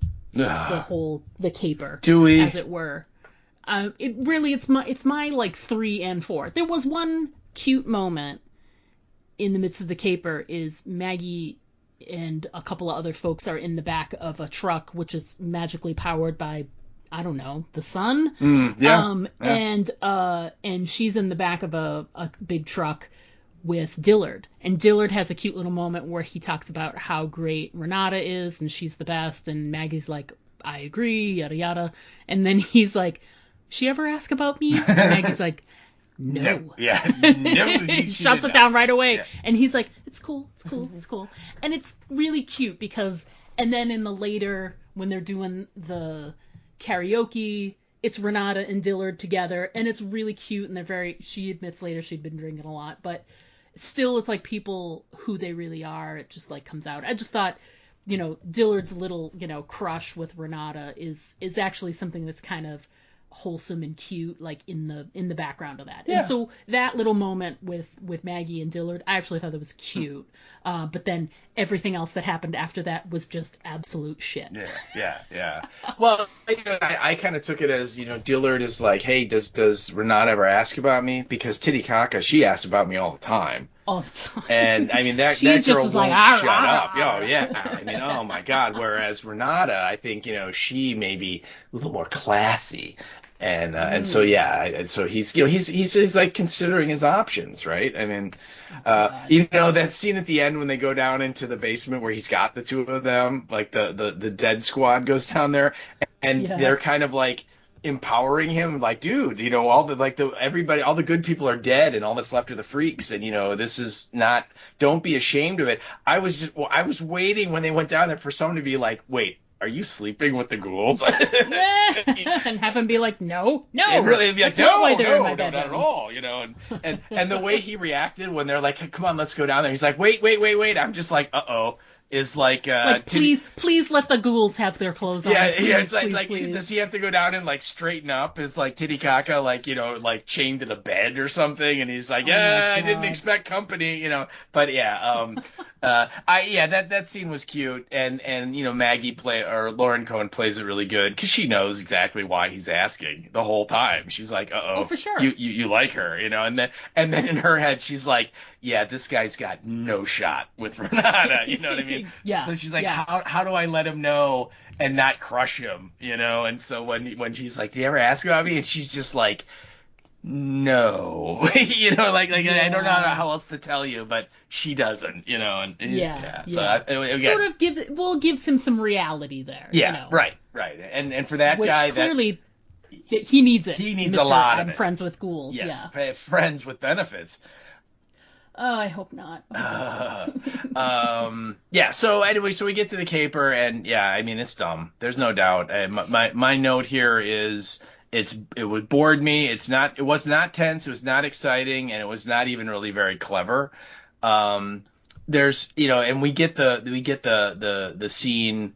caper, do we? As it were. It's my like 3 and 4. There was one cute moment in the midst of the caper is Maggie and a couple of other folks are in the back of a truck, which is magically powered by, I don't know, the sun. And she's in the back of a big truck with Dillard. And Dillard has a cute little moment where he talks about how great Renata is and she's the best. And Maggie's like, I agree, yada yada. And then he's like, she ever ask about me? And Maggie's like, no. Yeah. No. He shuts it down right away. Yeah. And he's like, it's cool. And it's really cute because, and then in the later, when they're doing the karaoke, it's Renata and Dillard together, and it's really cute, and she admits later she'd been drinking a lot, but still it's like people who they really are. It just like comes out. I just thought, you know, Dillard's little, you know, crush with Renata is actually something that's kind of wholesome and cute, like in the background of that. Yeah. And so that little moment with Maggie and Dillard, I actually thought that was cute. But then everything else that happened after that was just absolute shit. Yeah. Well, you know, I kind of took it as, you know, Dillard is like, hey, does Renata ever ask about me? Because Titicaca, she asks about me all the time. All the time. And I mean, that girl won't shut up. Oh, yeah. I mean, oh my God. Whereas Renata, I think, you know, she may be a little more classy. And so, yeah, and so he's, you know, he's like considering his options, right? I mean, you know, that scene at the end when they go down into the basement where he's got the two of them, like the dead squad goes down there, and they're kind of like empowering him, like, dude, you know, all the good people are dead, and all that's left are the freaks, and you know, this is not. Don't be ashamed of it. I was waiting when they went down there for someone to be like, wait, are you sleeping with the ghouls? And have him be like, no. It really be like, no, not at all, you know. And the way he reacted when they're like, come on, let's go down there. He's like, wait. I'm just like, uh-oh. Is like please let the ghouls have their clothes on. It's like does he have to go down and like straighten up? Is like Titicaca like, you know, like chained to the bed or something? And he's like, I didn't expect company, you know. But that scene was cute, and you know, Lauren Cohen plays it really good because she knows exactly why he's asking the whole time. She's like, oh, for sure, you like her, you know, and then in her head she's like, yeah, this guy's got no shot with Renata, you know what I mean? Yeah. So she's like, how do I let him know and not crush him, you know? And so when she's like, do you ever ask about me? And she's just like, no, you know, like I don't know how else to tell you, but she doesn't, you know? And So gives him some reality there. Yeah, you know? Right. And for that guy, clearly he needs it. He needs a lot of it. I'm friends with ghouls. Yes, friends with benefits. Oh, I hope not. So anyway, so we get to the caper, and I mean, it's dumb. There's no doubt. My note here is it would bored me. It was not tense. It was not exciting, and it was not even really very clever. There's, you know, and we get the scene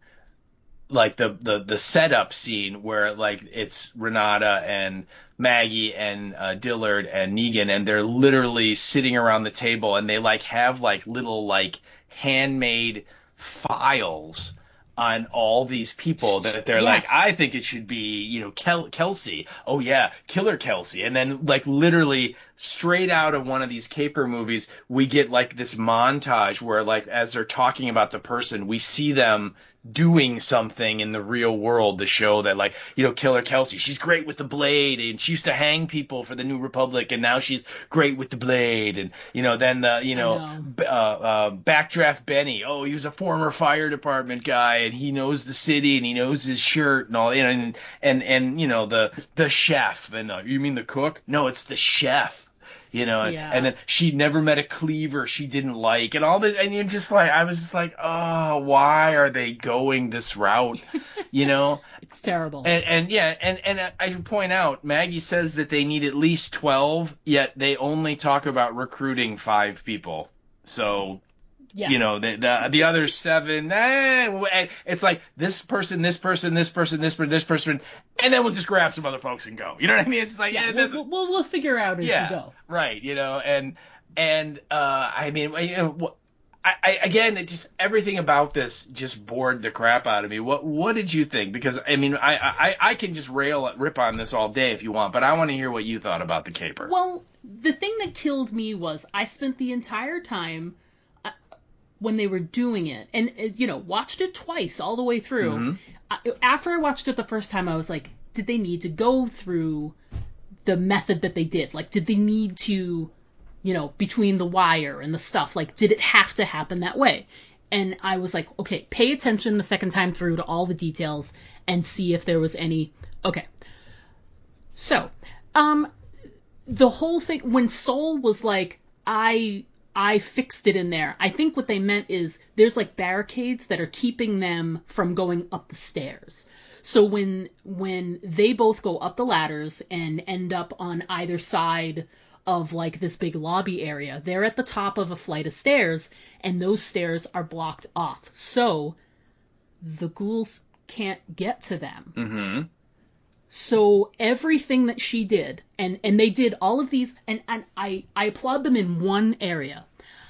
like the setup scene where like it's Renata and Maggie and Dillard and Negan, and they're literally sitting around the table, and they like have like little like handmade files on all these people that they're like, I think it should be, you know, Kelsey. Oh yeah, Killer Kelsey. And then like literally straight out of one of these caper movies, we get like this montage where like as they're talking about the person, we see them doing something in the real world to show that, like, you know, Killer Kelsey, she's great with the blade, and she used to hang people for the New Republic, and now she's great with the blade. And, you know, then the, you know, Backdraft Benny, oh, he was a former fire department guy, and he knows the city, and he knows his shirt, and all, you know, and you know, the chef, and you mean the cook? No, it's the chef. You know, and then she never met a cleaver she didn't like, and all this, and you're just like, I was just like, oh, why are they going this route? You know, it's terrible. And I should point out, Maggie says that they need at least 12, yet they only talk about recruiting 5 people. So, you know, the other 7, it's like this person, this person, this person, this person, this person, and then we'll just grab some other folks and go. You know what I mean? It's like, we'll figure out as we go. Right. You know, and I mean, you know, I again, it just, everything about this just bored the crap out of me. What did you think? Because I mean, I can just rip on this all day if you want, but I want to hear what you thought about the caper. Well, the thing that killed me was I spent the entire time when they were doing it, and, you know, watched it twice all the way through. Mm-hmm. After I watched it the first time, I was like, did they need to go through the method that they did? Like, did they need to, you know, between the wire and the stuff, like, did it have to happen that way? And I was like, okay, pay attention the second time through to all the details and see if there was any. Okay. So, the whole thing, when Soul was like, I fixed it in there, I think what they meant is there's like barricades that are keeping them from going up the stairs. So when they both go up the ladders and end up on either side of like this big lobby area, they're at the top of a flight of stairs, and those stairs are blocked off. So the ghouls can't get to them. Mm-hmm. So everything that she did, and they did all of these, and I applaud them in one area.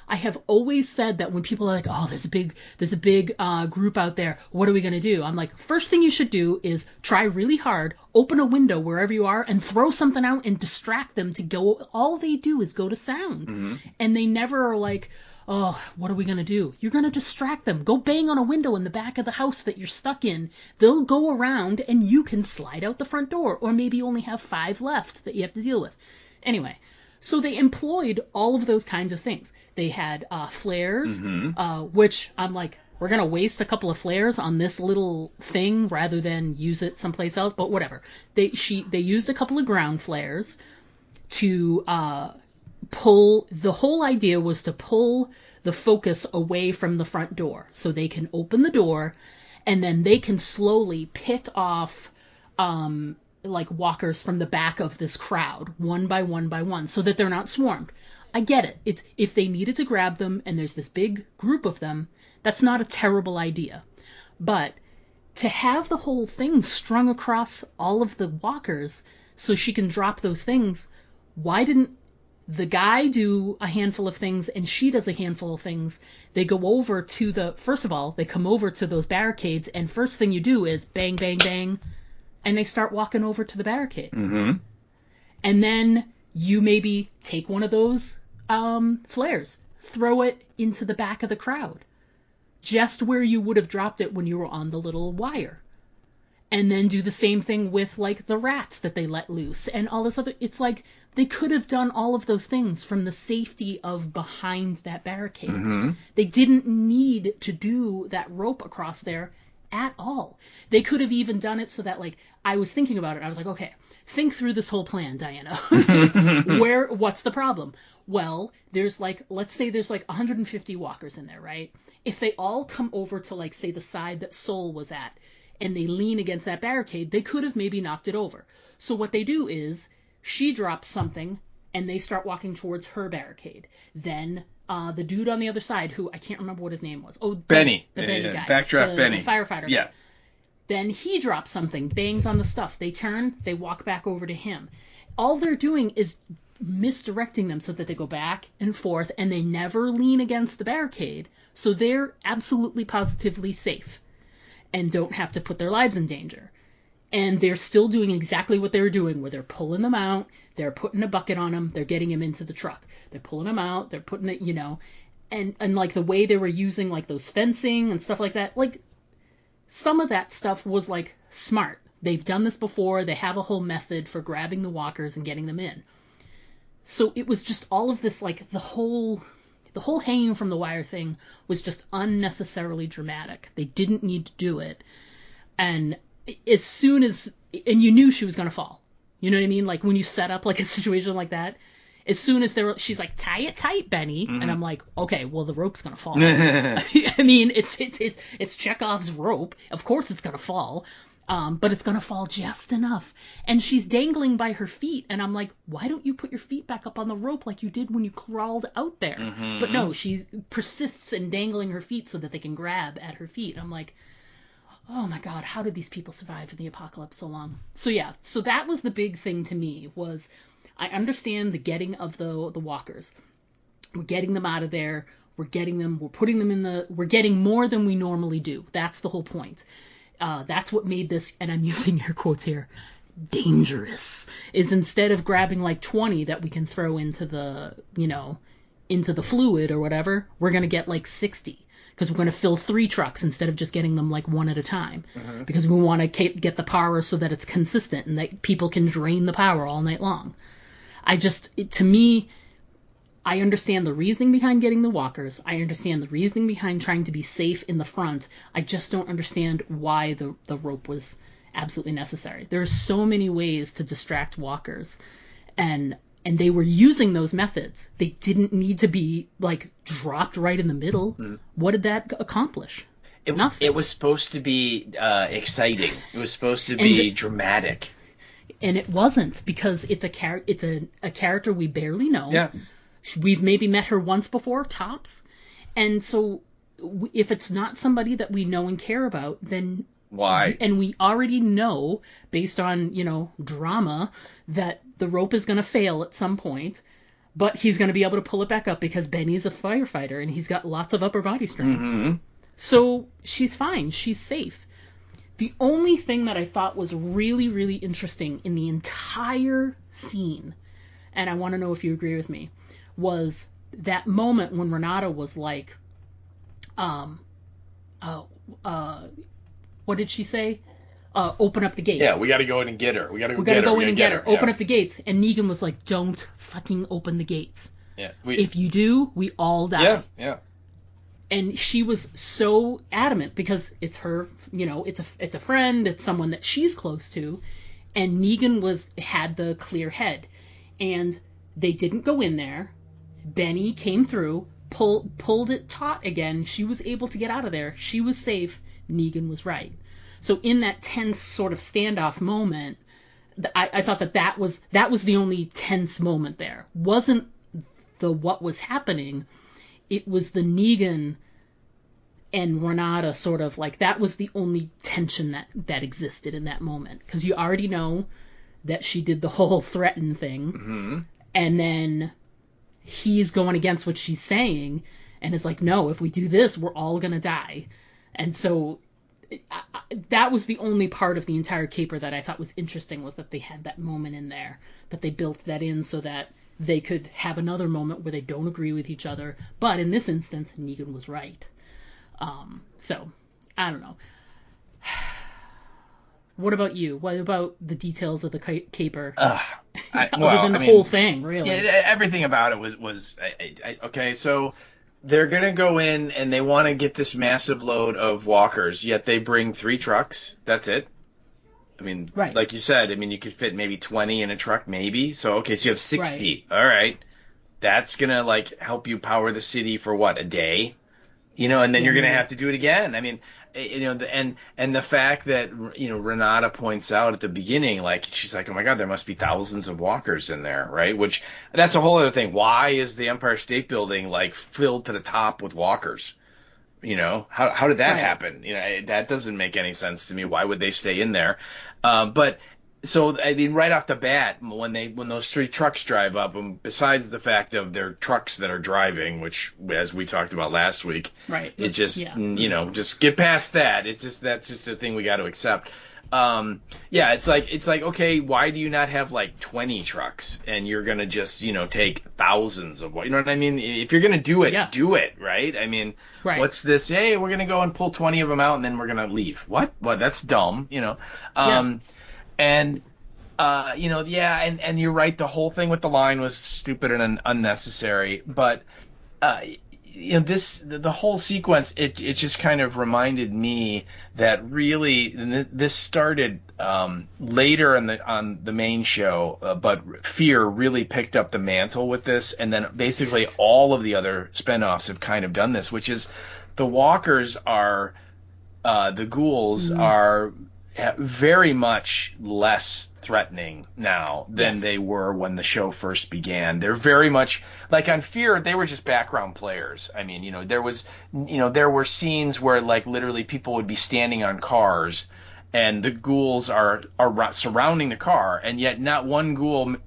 I have always said that when people are like, oh, there's a big group out there, what are we going to do? I'm like, first thing you should do is try really hard, open a window wherever you are, and throw something out and distract them to go. All they do is go to sound. Mm-hmm. And they never are like, oh, what are we going to do? You're going to distract them. Go bang on a window in the back of the house that you're stuck in. They'll go around and you can slide out the front door, or maybe only have 5 left that you have to deal with. Anyway, so they employed all of those kinds of things. They had flares, which I'm like, we're going to waste a couple of flares on this little thing rather than use it someplace else, but whatever. They used a couple of ground flares to pull. The whole idea was to pull the focus away from the front door so they can open the door, and then they can slowly pick off like walkers from the back of this crowd one by one so that they're not swarmed. I get it. It's, if they needed to grab them and there's this big group of them, that's not a terrible idea. But to have the whole thing strung across all of the walkers so she can drop those things, why didn't the guy do a handful of things and she does a handful of things? They go over to first of all, they come over to those barricades, and first thing you do is bang, bang, bang, and they start walking over to the barricades. Mm-hmm. And then you maybe take one of those flares, throw it into the back of the crowd, just where you would have dropped it when you were on the little wire. And then do the same thing with like the rats that they let loose and all this other. It's like they could have done all of those things from the safety of behind that barricade. Mm-hmm. They didn't need to do that rope across there at all. They could have even done it so that, like, I was thinking about it. I was like, okay, think through this whole plan, Diana. What's the problem? Well, there's like, let's say there's like 150 walkers in there, right? If they all come over to, like, say the side that Soul was at, and they lean against that barricade, they could have maybe knocked it over. So what they do is she drops something and they start walking towards her barricade. Then the dude on the other side, who I can't remember what his name was. Oh, Benny. The Benny guy. Backdraft Benny. The firefighter yeah. guy. Then he drops something, bangs on the stuff. They turn, they walk back over to him. All they're doing is misdirecting them so that they go back and forth, and they never lean against the barricade. So they're absolutely positively safe and don't have to put their lives in danger. And they're still doing exactly what they were doing, where they're pulling them out, they're putting a bucket on them, they're getting him into the truck. They're pulling them out, they're putting it, and like the way they were using like those fencing and stuff like that, like some of that stuff was like smart. They've done this before. They have a whole method for grabbing the walkers and getting them in. So it was just all of this, like the whole hanging from the wire thing was just unnecessarily dramatic. They didn't need to do it. And as soon as, and you knew she was going to fall. You know what I mean? Like when you set up like a situation like that, as soon as she's like, tie it tight, Benny. Mm-hmm. And I'm like, okay, well, the rope's going to fall. I mean, it's Chekhov's rope. Of course it's going to fall. But it's going to fall just enough. And she's dangling by her feet. And I'm like, why don't you put your feet back up on the rope like you did when you crawled out there? Mm-hmm. But no, she persists in dangling her feet so that they can grab at her feet. I'm like, oh my God, how did these people survive in the apocalypse so long? So yeah, so that was the big thing to me was I understand the getting of the walkers. We're getting them out of there. We're getting them, we're getting more than we normally do. That's the whole point. That's what made this, and I'm using air quotes here, dangerous, is instead of grabbing like 20 that we can throw into the, into the fluid or whatever, we're going to get like 60. Because we're going to fill 3 trucks instead of just getting them like one at a time. Mm-hmm. Because we want to get the power so that it's consistent and that people can drain the power all night long. To me, I understand the reasoning behind getting the walkers. I understand the reasoning behind trying to be safe in the front. I just don't understand why the rope was absolutely necessary. There are so many ways to distract walkers. And they were using those methods. They didn't need to be, like, dropped right in the middle. Mm. What did that accomplish? Nothing. It was supposed to be exciting. It was supposed to be dramatic. And it wasn't, because it's a character we barely know. Yeah. We've maybe met her once before, tops. And so if it's not somebody that we know and care about, then... Why? And we already know, based on, drama, that the rope is going to fail at some point, but he's going to be able to pull it back up because Benny's a firefighter and he's got lots of upper body strength. Mm-hmm. So she's fine. She's safe. The only thing that I thought was really, really interesting in the entire scene, and I want to know if you agree with me, was that moment when Renata was like, what did she say? Open up the gates. Yeah, we got to go in and get her. We got to go in and get her. Open up the gates. And Negan was like, don't fucking open the gates. Yeah. If you do, we all die. Yeah, yeah. And she was so adamant because it's her, it's a friend, it's someone that she's close to. And Negan had the clear head. And they didn't go in there. Benny came through, pulled it taut again. She was able to get out of there. She was safe. Negan was right. So in that tense sort of standoff moment, I thought that was the only tense moment there. Wasn't the what was happening, it was the Negan and Renata sort of like, that was the only tension that existed in that moment. Because you already know that she did the whole threaten thing. Mm-hmm. And then he's going against what she's saying and is like, no, if we do this, we're all going to die. And so that was the only part of the entire caper that I thought was interesting, was that they had that moment in there, that they built that in so that they could have another moment where they don't agree with each other. But in this instance, Negan was right. So, I don't know. What about you? What about the details of the caper? Other than the whole thing, really. Yeah, everything about it was okay, so... They're going to go in and they want to get this massive load of walkers, yet they bring 3 trucks. That's it. I mean, right. Like you said, you could fit maybe 20 in a truck, maybe. So, okay, so you have 60. Right. All right. That's going to, help you power the city for, what, a day? And then you're going to have to do it again. And the fact that, Renata points out at the beginning, she's like, oh my God, there must be thousands of walkers in there, right? Which, that's a whole other thing. Why is the Empire State Building, filled to the top with walkers? You know, how did that Right. happen? You know, that doesn't make any sense to me. Why would they stay in there? But so I mean, right off the bat, when those three trucks drive up, and besides the fact of their trucks that are driving, which as we talked about last week, Right. it just Yeah. you know, just get past that. That's just a thing we got to accept. Yeah, it's like okay, why do you not have like 20 trucks and you're gonna just, you know, take thousands of what, you know what I mean? If you're gonna do it, Yeah. do it, right? I mean, Right. what's this? Hey, we're gonna go and pull 20 of them out and then we're gonna leave. What? That's dumb, you know. And you know, yeah, and you're right. The whole thing with the line was stupid and unnecessary, but you know, the whole sequence, it just kind of reminded me that really this started later on the main show, but Fear really picked up the mantle with this, and then basically all of the other spinoffs have kind of done this, which is the walkers are the ghouls are very much less threatening now than they were when the show first began. They're very much like on Fear, they were just background players. I mean, you know, there were scenes where like literally people would be standing on cars and the ghouls are surrounding the car, and yet not one ghoul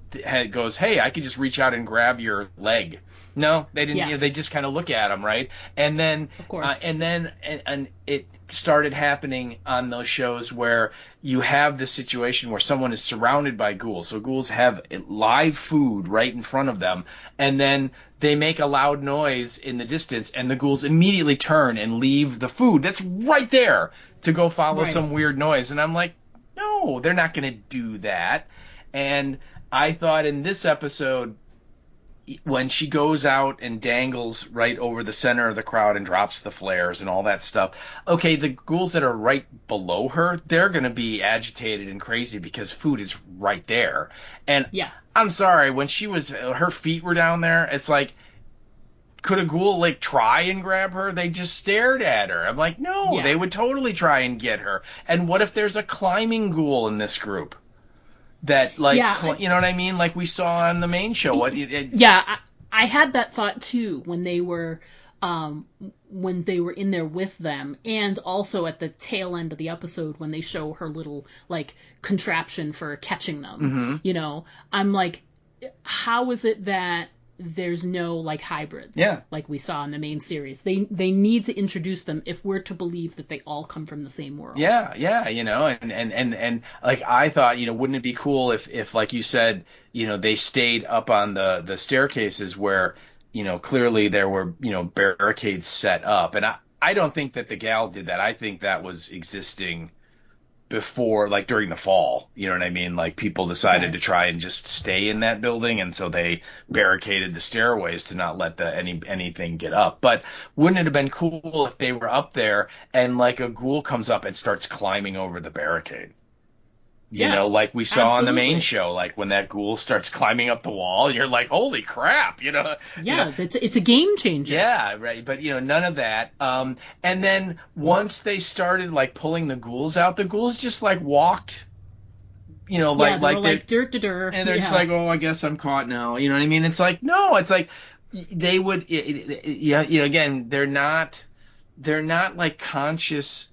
goes, "Hey, I could just reach out and grab your leg." No, they didn't. You know, they just kind of look at them, right? And then, Of course. And it started happening on those shows where you have this situation where someone is surrounded by ghouls. So ghouls have live food right in front of them, and then they make a loud noise in the distance, and the ghouls immediately turn and leave the food that's right there to go follow some weird noise. And I'm like, no, they're not going to do that. And I thought in this episode, when she goes out and dangles right over the center of the crowd and drops the flares and all that stuff, okay, the ghouls that are right below her, they're going to be agitated and crazy because food is right there. And I'm sorry, when her feet were down there, it's like, could a ghoul like try and grab her? They just stared at her. I'm like, no, they would totally try and get her. And what if there's a climbing ghoul in this group? That like you know what I mean, like we saw on the main show. I had that thought too when they were in there with them, and also at the tail end of the episode when they show her little like contraption for catching them. You know, I'm like, how is it that there's no like hybrids like we saw in the main series? They need to introduce them if we're to believe that they all come from the same world. You know, and like I thought, you know, wouldn't it be cool if like you said, you know, they stayed up on the staircases where, you know, clearly there were, you know, barricades set up. And I don't think that the gal did that. I think that was existing before, like during the fall, you know what I mean? Like people decided to try and just stay in that building, and so they barricaded the stairways to not let anything get up. But wouldn't it have been cool if they were up there and like a ghoul comes up and starts climbing over the barricade? You know, like we saw on the main show, like when that ghoul starts climbing up the wall, you're like, holy crap, you know? Yeah, it's a game changer. Yeah, right. But, you know, none of that. And then once they started, like, pulling the ghouls out, the ghouls just, like, walked, you know, like dirt. And they're just like, oh, I guess I'm caught now. You know what I mean? It's like, no, it's like they would, again, they're not like conscious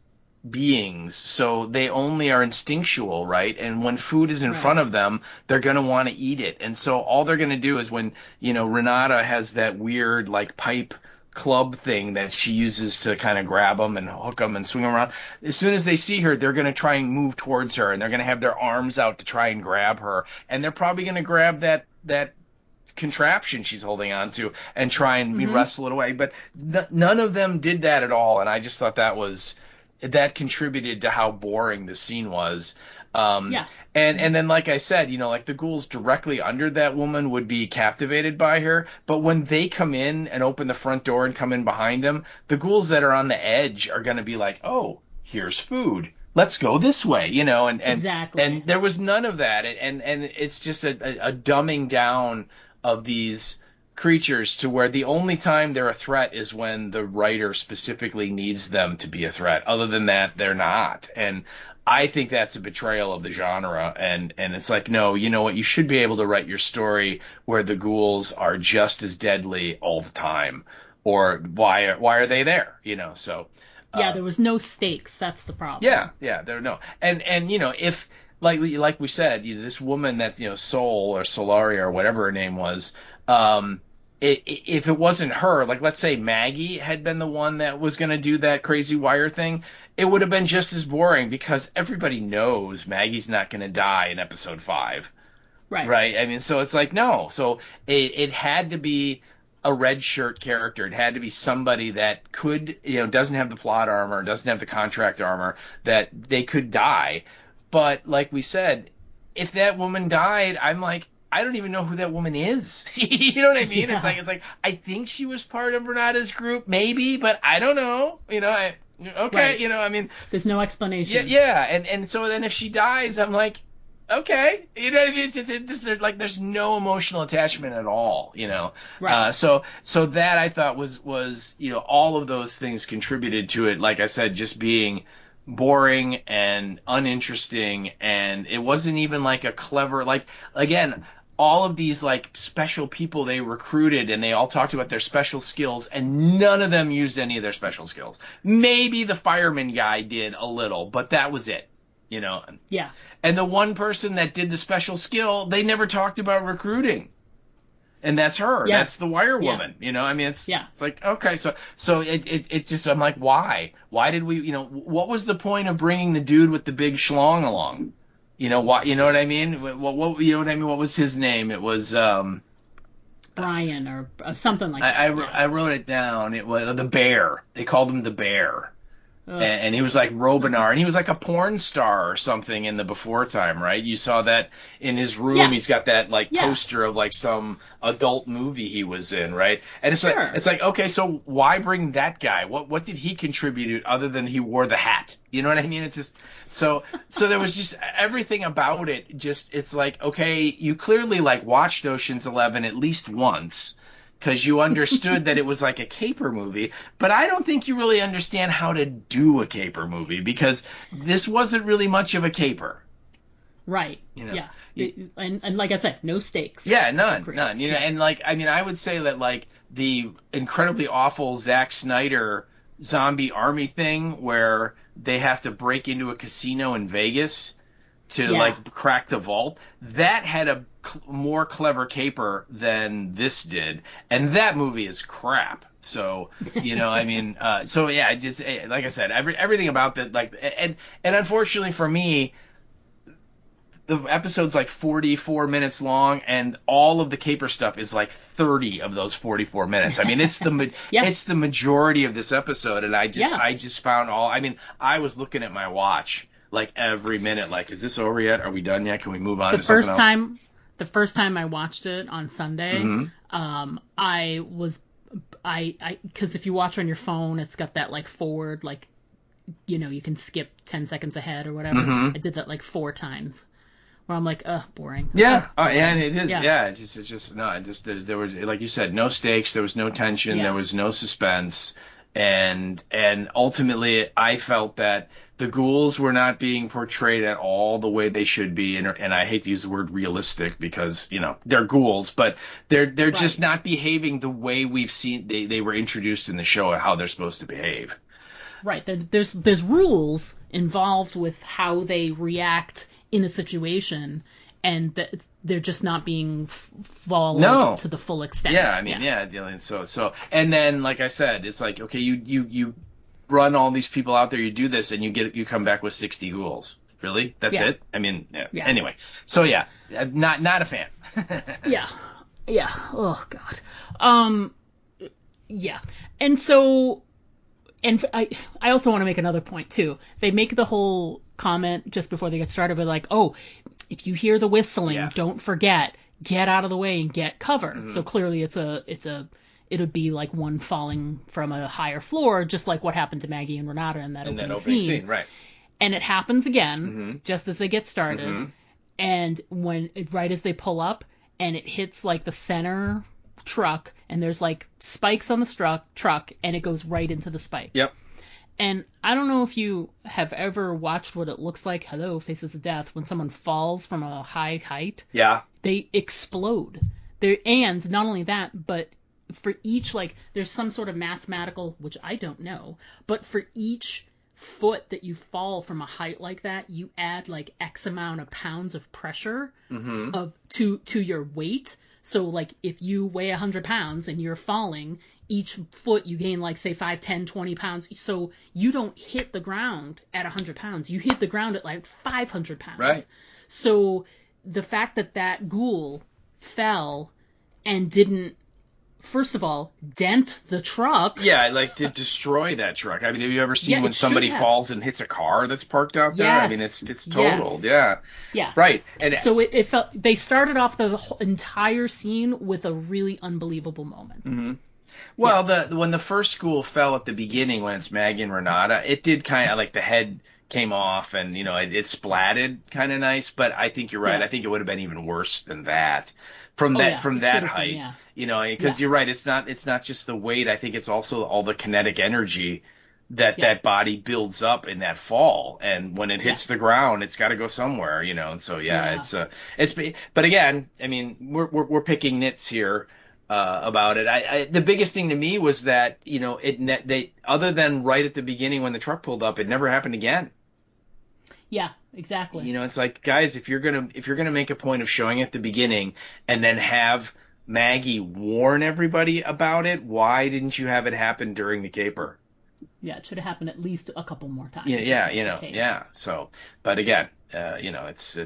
beings, so they only are instinctual, right? And when food is in front of them, they're going to want to eat it. And so all they're going to do is when, you know, Renata has that weird like pipe club thing that she uses to kind of grab them and hook them and swing them around, as soon as they see her, they're going to try and move towards her, and they're going to have their arms out to try and grab her, and they're probably going to grab that contraption she's holding on to and try and wrestle it away. But none of them did that at all, and I just thought that contributed to how boring the scene was. And then, like I said, you know, like the ghouls directly under that woman would be captivated by her, but when they come in and open the front door and come in behind them, the ghouls that are on the edge are going to be like, oh, here's food, let's go this way, you know, and there was none of that, and it's just a dumbing down of these creatures to where the only time they're a threat is when the writer specifically needs them to be a threat. Other than that, they're not. And I think that's a betrayal of the genre. And it's like, no, you know what? You should be able to write your story where the ghouls are just as deadly all the time. or why are they there? So. Yeah, there was no stakes. That's the problem. Yeah, there no. And if like we said, this woman that Sol or Solaria or whatever her name was, if it wasn't her, like let's say Maggie had been the one that was going to do that crazy wire thing, it would have been just as boring because everybody knows Maggie's not going to die in episode 5. Right. I mean, so it's like no. So it had to be a red shirt character. It had to be somebody that could, doesn't have the plot armor, doesn't have the contract armor, that they could die. But like we said, if that woman died, I'm like, I don't even know who that woman is. You know what I mean? Yeah. It's like I think she was part of Renata's group, maybe, but I don't know. Okay, right. I mean, there's no explanation. Yeah, and so then if she dies, I'm like, okay, you know what I mean? It's there's no emotional attachment at all, Right. So that I thought was all of those things contributed to it. Like I said, just being boring and uninteresting, and it wasn't even like a clever, like, again, all of these like special people they recruited, and they all talked about their special skills, and none of them used any of their special skills. Maybe the fireman guy did a little, but that was it. Yeah. And the one person that did the special skill, they never talked about recruiting. And that's her. Yeah. That's the wire woman. I mean, it's like, okay, so it just, I'm like, why? Why did we, what was the point of bringing the dude with the big schlong along? Why, you know what I mean? What you know what I mean? What was his name? It was, Brian or something like that. I wrote it down. It was the Bear. They called him the Bear. And he was like Robinar, and he was like a porn star or something in the before time, right? You saw that in his room. Yeah. He's got that like poster of like some adult movie he was in, right? And it's like okay, so why bring that guy? What did he contribute other than he wore the hat? You know what I mean? It's just so there was just everything about it. Just it's like, okay, you clearly like watched Ocean's 11 at least once, because you understood that it was like a caper movie, but I don't think you really understand how to do a caper movie, because this wasn't really much of a caper. Right. Yeah. And like I said, no stakes. Yeah, none. And like, I mean, I would say that like the incredibly awful Zack Snyder zombie army thing where they have to break into a casino in Vegas to like crack the vault, that had a more clever caper than this did, and that movie is crap. So I mean, so yeah, just like I said, everything about that, like, and unfortunately for me, the episode's like 44 minutes long, and all of the caper stuff is like 30 of those 44 minutes. I mean, it's the it's the majority of this episode, and I just found I mean, I was looking at my watch like every minute, like, is this over yet? Are we done yet? Can we move on to something else? The first time I watched it on Sunday, because if you watch on your phone, it's got that like forward, like, you can skip 10 seconds ahead or whatever. I did that like 4 times, where I'm like, boring. Yeah. Boring. And it is. Yeah. There was, like you said, no stakes. There was no tension. There was no suspense. And ultimately, I felt that the ghouls were not being portrayed at all the way they should be, and I hate to use the word realistic because they're ghouls, but they're just not behaving the way we've seen they were introduced in the show and how they're supposed to behave. Right. There's rules involved with how they react in a situation, and they're just not being followed to the full extent. Yeah, I mean, so, and then, like I said, it's like, okay, you run all these people out there, you do this, and you come back with 60 ghouls. Really? That's it? I mean, anyway. So, not a fan. Yeah. Oh, God. Yeah. And so, and I also want to make another point, too. They make the whole comment just before they get started, but like, oh, if you hear the whistling, don't forget, get out of the way and get cover. So clearly it would be like one falling from a higher floor, just like what happened to Maggie and Renata in that opening scene. Right. And it happens again, just as they get started. And right as they pull up, and it hits like the center truck, and there's like spikes on the truck, and it goes right into the spike. Yep. And I don't know if you have ever watched what it looks like, hello, Faces of Death, when someone falls from a high height. Yeah. They explode. And not only that, but for each, like, there's some sort of mathematical, which I don't know, but for each foot that you fall from a height like that, you add like X amount of pounds of pressure to your weight. So like if you weigh 100 pounds and you're falling, each foot you gain like say 5, 10, 20 pounds. So you don't hit the ground at 100 pounds. You hit the ground at like 500 pounds. Right. So the fact that that ghoul fell and didn't, first of all, dent the truck. Yeah, like to destroy that truck. I mean, have you ever seen when somebody falls and hits a car that's parked out there? I mean, it's totaled. Yeah. Yes. Right. And so it felt, they started off the whole entire scene with a really unbelievable moment. Mm-hmm. Well, when the first school fell at the beginning, when it's Maggie and Renata, it did kind of like the head came off and, you know, it splatted kind of nice. But I think you're right. I think it would have been even worse than that. From that height, you know, because you're right. It's not just the weight. I think it's also all the kinetic energy that body builds up in that fall. And when it hits the ground, it's got to go somewhere, you know. And so, but again, I mean, we're picking nits here about it. The biggest thing to me was that, you know, they other than right at the beginning when the truck pulled up, it never happened again. Yeah, exactly. You know, it's like, guys, if you're gonna make a point of showing at the beginning and then have Maggie warn everybody about it, why didn't you have it happen during the caper? Yeah, it should have happened at least a couple more times. Yeah. So, but again, you know, it's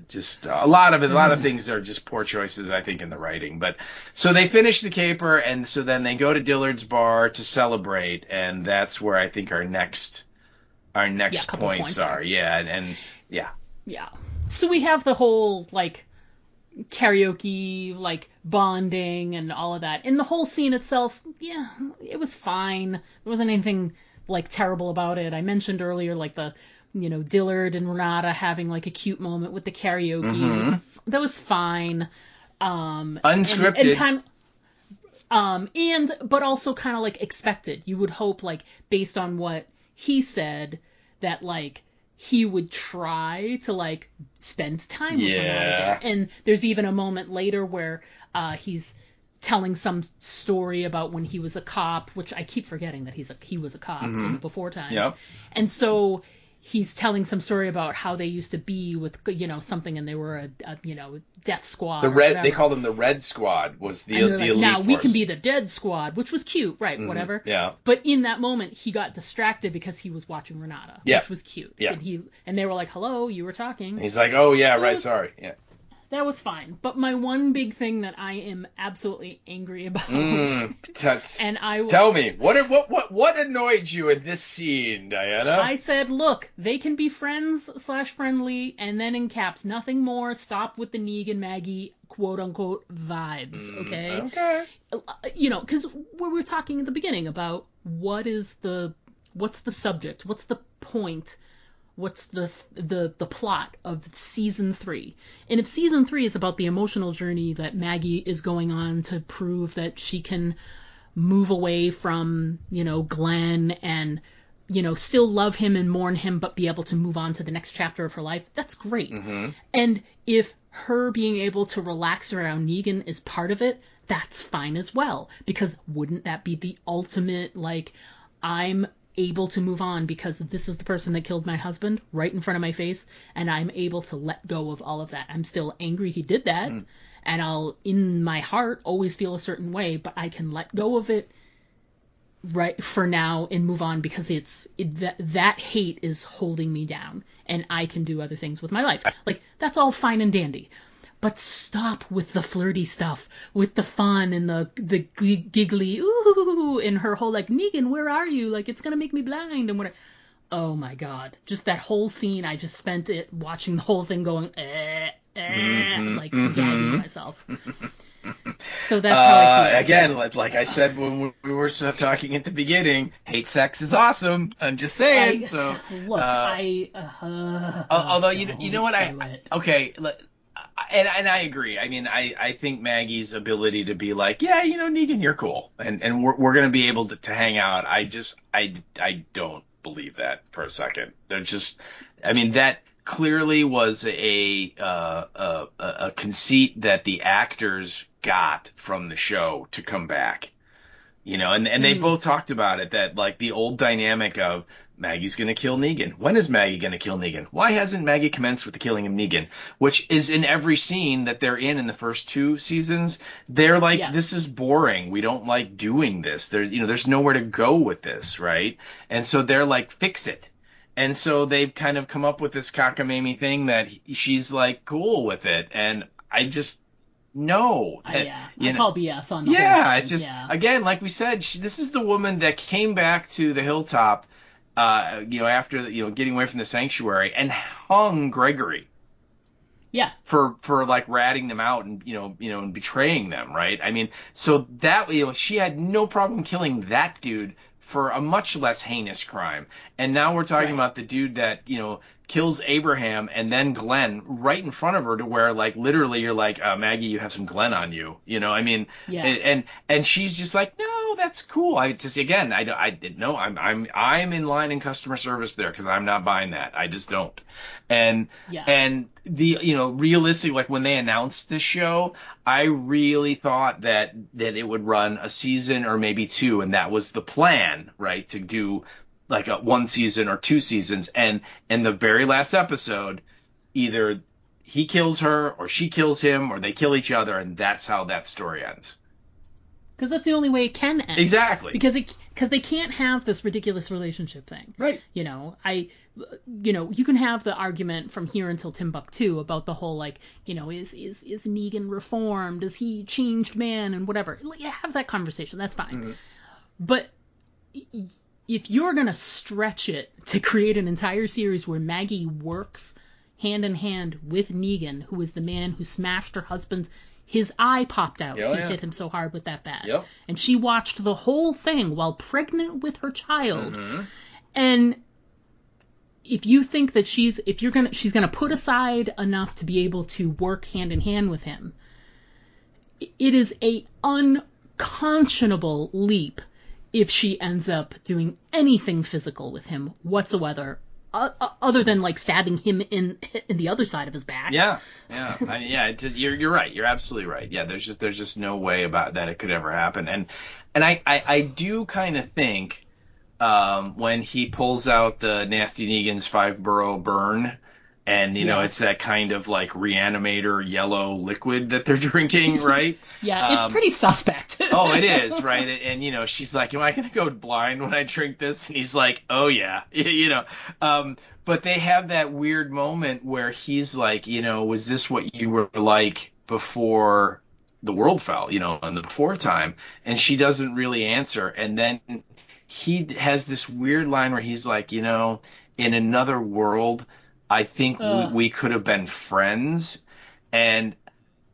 just a lot of things are just poor choices, I think, in the writing. But so they finish the caper, and so then they go to Dillard's bar to celebrate, and that's where I think our next points are. Yeah. So we have the whole like karaoke, like bonding and all of that. And the whole scene itself, yeah, it was fine. There wasn't anything like terrible about it. I mentioned earlier like the, you know, Dillard and Renata having like a cute moment with the karaoke. That was fine. Unscripted. But also kind of like expected. You would hope, like, based on what he said, that like he would try to like spend time with Renata again. And there's even a moment later where he's telling some story about when he was a cop, which I keep forgetting that he was a cop in before times. Yep. And so he's telling some story about how they used to be with, you know, something, and they were a you know, death squad. They called them the Red Squad, was the elite now force. We can be the dead squad, which was cute, right? Whatever. Yeah. But in that moment, he got distracted because he was watching Renata, which was cute. Yeah. And they were like, "Hello, you were talking." And he's like, "Oh yeah, right, sorry." Yeah. That was fine. But my one big thing that I am absolutely angry about. Tell me, what annoyed you in this scene, Diana? I said, look, they can be friends/friendly, and then in caps, nothing more. Stop with the Negan Maggie quote unquote vibes, okay? Okay. You know, because we were talking at the beginning about what's the subject, what's the point. What's the plot of season 3? And if season 3 is about the emotional journey that Maggie is going on to prove that she can move away from, you know, Glenn and, you know, still love him and mourn him, but be able to move on to the next chapter of her life, that's great. And if her being able to relax around Negan is part of it, that's fine as well. Because wouldn't that be the ultimate, like, I'm able to move on because this is the person that killed my husband right in front of my face, and I'm able to let go of all of that. I'm still angry he did that, and I'll, in my heart, always feel a certain way, but I can let go of it right for now and move on because that hate is holding me down, and I can do other things with my life. Like, that's all fine and dandy. But stop with the flirty stuff, with the fun and the giggly, ooh, and her whole, like, Negan, where are you? Like, it's going to make me blind and whatever. Oh, my God. Just that whole scene, I just spent it watching the whole thing going, gagging myself. So that's how I feel. Again, like I said when we were talking at the begining, hate sex is awesome. I'm just saying. Although, you know what, And I agree. I mean, I think Maggie's ability to be like, yeah, you know, Negan, you're cool, and we're going to be able to hang out. I don't believe that for a second. They're just, I mean, that clearly was a conceit that the actors got from the show to come back. And they both talked about it, that like the old dynamic of Maggie's going to kill Negan. When is Maggie going to kill Negan? Why hasn't Maggie commenced with the killing of Negan? Which is in every scene that they're in the first 2 seasons. They're like, this is boring. We don't like doing this. There's nowhere to go with this, right? And so they're like, fix it. And so they've kind of come up with this cockamamie thing that she's like cool with it. And I just, no. I call BS on the whole Yeah, thing. it's just, again, like we said, this is the woman that came back to the hilltop, after, getting away from the sanctuary and hung Gregory. Yeah. For like ratting them out and, and betraying them, right? I mean, so that, she had no problem killing that dude for a much less heinous crime. And now we're talking about the dude that, kills Abraham and then Glenn right in front of her, to where like literally you're like, Maggie, you have some Glenn on you, I mean, and she's just like, no, that's cool. I'm in line in customer service there, because I'm not buying that. I just don't. And the, realistically, like when they announced this show, I really thought that it would run a season or maybe 2, and that was the plan, right? To do like a 1 season or 2 seasons, and in the very last episode, either he kills her or she kills him, or they kill each other, and that's how that story ends. Because that's the only way it can end. Exactly. Because they can't have this ridiculous relationship thing. Right. You can have the argument from here until Timbuktu about the whole, like, is Negan reformed? Is he changed man and whatever? Have that conversation. That's fine. Mm-hmm. But if you're going to stretch it to create an entire series where Maggie works hand in hand with Negan, who is the man who smashed her husband's, his eye popped out. He hit him so hard with that bat. Yep. And she watched the whole thing while pregnant with her child. Mm-hmm. And if you think that she's going to put aside enough to be able to work hand in hand with him, it is a unconscionable leap if she ends up doing anything physical with him whatsoever, other than like stabbing him in the other side of his back. Yeah. You're right. You're absolutely right. Yeah, there's just no way about that it could ever happen. And I do kind of think when he pulls out the Nasty Negan's 5-borough burn, and it's that kind of like reanimator yellow liquid that they're drinking, right? It's pretty suspect. Oh, it is, right? And she's like, am I going to go blind when I drink this? And he's like, oh yeah, but they have that weird moment where he's like, was this what you were like before the world fell, in the before time? And she doesn't really answer. And then he has this weird line where he's like, in another world, I think we could have been friends. And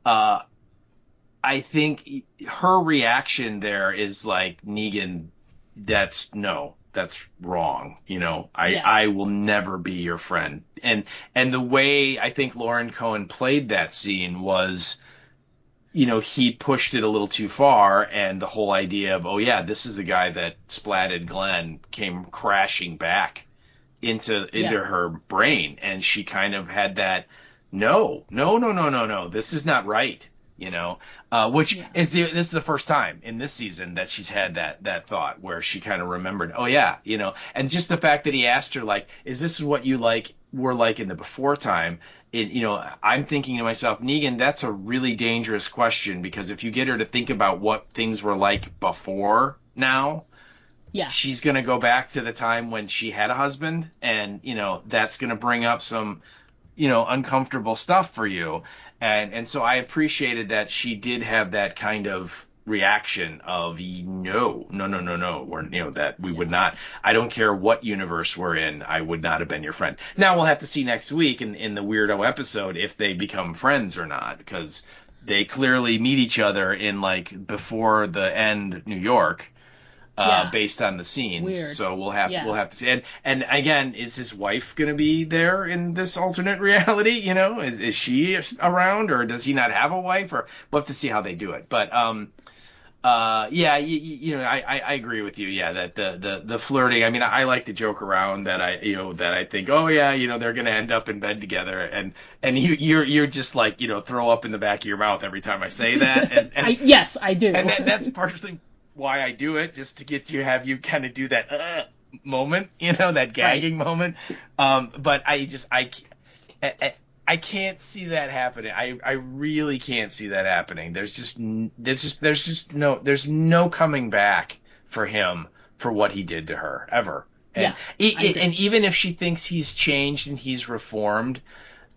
I think her reaction there is like, Negan, that's wrong. I will never be your friend. And the way I think Lauren Cohen played that scene was, he pushed it a little too far, and the whole idea of, oh yeah, this is the guy that splatted Glenn came crashing back into her brain, and she kind of had that, no, this is not right, this is the first time in this season that she's had that thought where she kind of remembered, oh yeah, and just the fact that he asked her, like, is this what you were like in the before time? I'm thinking to myself, Negan, that's a really dangerous question, because if you get her to think about what things were like before now, she's going to go back to the time when she had a husband, and, that's going to bring up some, uncomfortable stuff for you. And so I appreciated that she did have that kind of reaction of, no, we're, that we would not, I don't care what universe we're in, I would not have been your friend. Now we'll have to see next week in the Weirdo episode if they become friends or not, because they clearly meet each other in like before the end New York. Based on the scenes. Weird. So we'll have to see. And again, is his wife going to be there in this alternate reality? Is she around, or does he not have a wife? Or we'll have to see how they do it. But I agree with you. Yeah, that the flirting. I mean, I like to joke around that I think, oh yeah, they're gonna end up in bed together, and you're just like, throw up in the back of your mouth every time I say that, yes, I do, and that's partially why I do it, just to have you kind of do that moment, that gagging moment. But I can't see that happening. I really can't see that happening. There's no coming back for him for what he did to her ever. And, and even if she thinks he's changed and he's reformed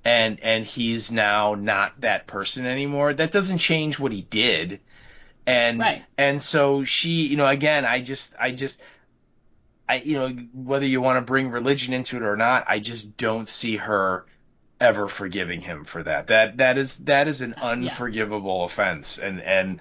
and he's now not that person anymore, that doesn't change what he did. And so she, again, whether you want to bring religion into it or not, I just don't see her ever forgiving him for that. That is an unforgivable offense, and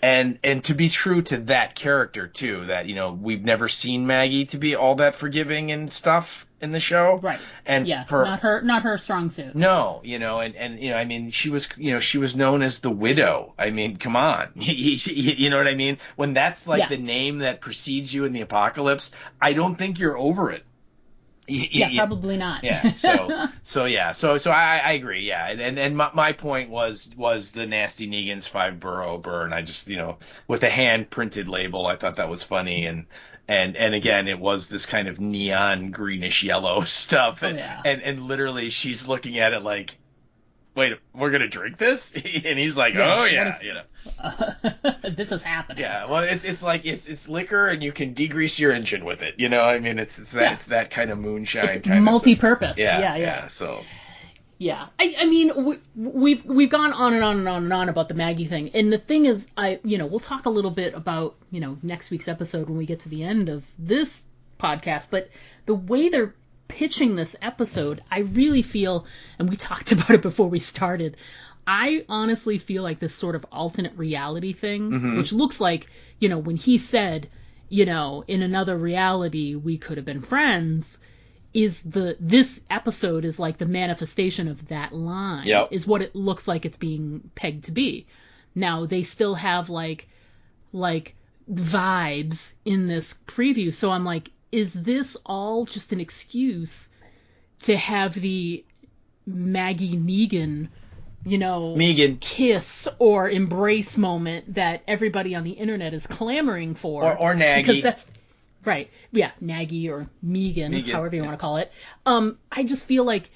to be true to that character too, that we've never seen Maggie to be all that forgiving and stuff in the show, right? And not her strong suit. No, I mean, she was known as the widow. I mean, come on, you know what I mean? When that's like the name that precedes you in the apocalypse, I don't think you're over it. Probably not. Yeah. So I agree. Yeah. And my point was the Nasty Negan's 5-borough burn. I just, with the hand printed label, I thought that was funny. And again, it was this kind of neon greenish yellow stuff. And literally she's looking at it like, wait, we're going to drink this? And he's like, this is happening. Yeah, well, it's like it's liquor and you can degrease your engine with it. I mean, it's that kind of moonshine. It's kind multi-purpose. Of yeah. So. Yeah, I mean, we've gone on and on and on and on about the Maggie thing, and the thing is, we'll talk a little bit about next week's episode when we get to the end of this podcast, but the way they're pitching this episode, I really feel, and we talked about it before we started, I honestly feel like this sort of alternate reality thing, which looks like, when he said, in another reality we could have been friends, this episode is like the manifestation of that line, is what it looks like it's being pegged to be. Now, they still have like vibes in this preview, so I'm like, is this all just an excuse to have the Maggie Negan, Megan kiss or embrace moment that everybody on the internet is clamoring for? Or Nagy. Because that's right. Yeah, Nagy or Megan, however you want to call it. I just feel like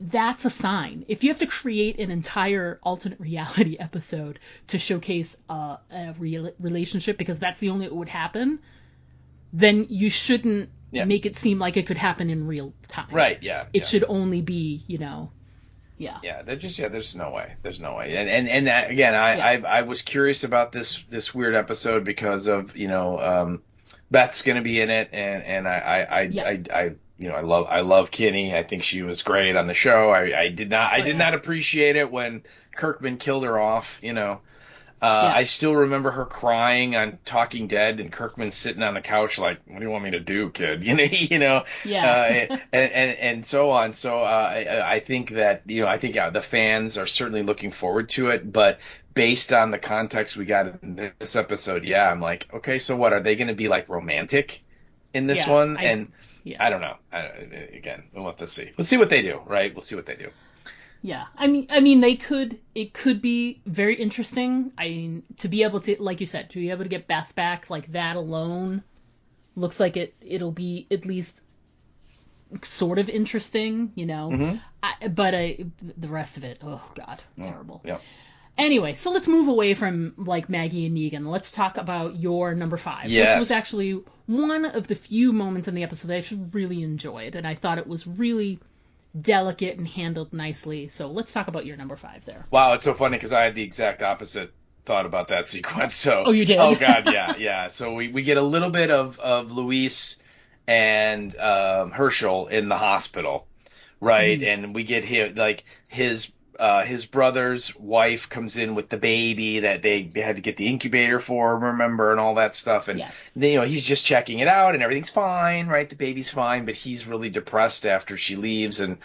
that's a sign. If you have to create an entire alternate reality episode to showcase a relationship, because that's the only way it would happen, then you shouldn't make it seem like it could happen in real time. Right, yeah. It should only be, Yeah, there's no way. There's no way. And that, again, I was curious about this weird episode because of, Beth's going to be in it, and I love Kinney. I think she was great on the show. I did not appreciate it when Kirkman killed her off, I still remember her crying on Talking Dead, and Kirkman sitting on the couch like, "What do you want me to do, kid?" And so on. So I think that the fans are certainly looking forward to it, but based on the context we got in this episode, I'm like, okay, so what, are they going to be like romantic in this one? I don't know. Again, we'll have to see. We'll see what they do, right? We'll see what they do. Yeah, I mean, it could be very interesting. I mean, to be able to, like you said, to be able to get Beth back like that alone, looks like it'll be at least sort of interesting, but the rest of it, oh God, terrible. Yeah. Anyway, so let's move away from like Maggie and Negan. Let's talk about your number 5, which was actually one of the few moments in the episode that I actually really enjoyed, and I thought it was really delicate and handled nicely. So let's talk about your number 5 there. Wow, it's so funny because I had the exact opposite thought about that sequence. So, oh, you did? Oh God, yeah. So we get a little bit of Luis and Herschel in the hospital, right? Mm-hmm. And we get his brother's wife comes in with the baby that they had to get the incubator for, remember, and all that stuff. And he's just checking it out, and everything's fine, right? The baby's fine, but he's really depressed after she leaves, and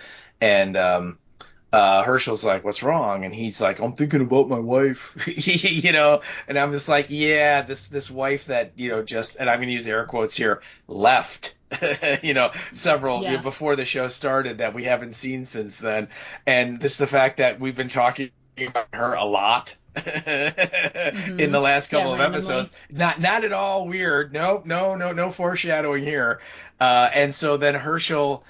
Herschel's like, what's wrong? And he's like, I'm thinking about my wife, you know, and I'm just like, yeah, this wife that, you know, just, and I'm going to use air quotes here, left, you know, several, you know, before the show started that we haven't seen since then. And this the fact that we've been talking about her a lot in the last couple of episodes. Not at all weird. Nope, no foreshadowing here. And so then Herschel,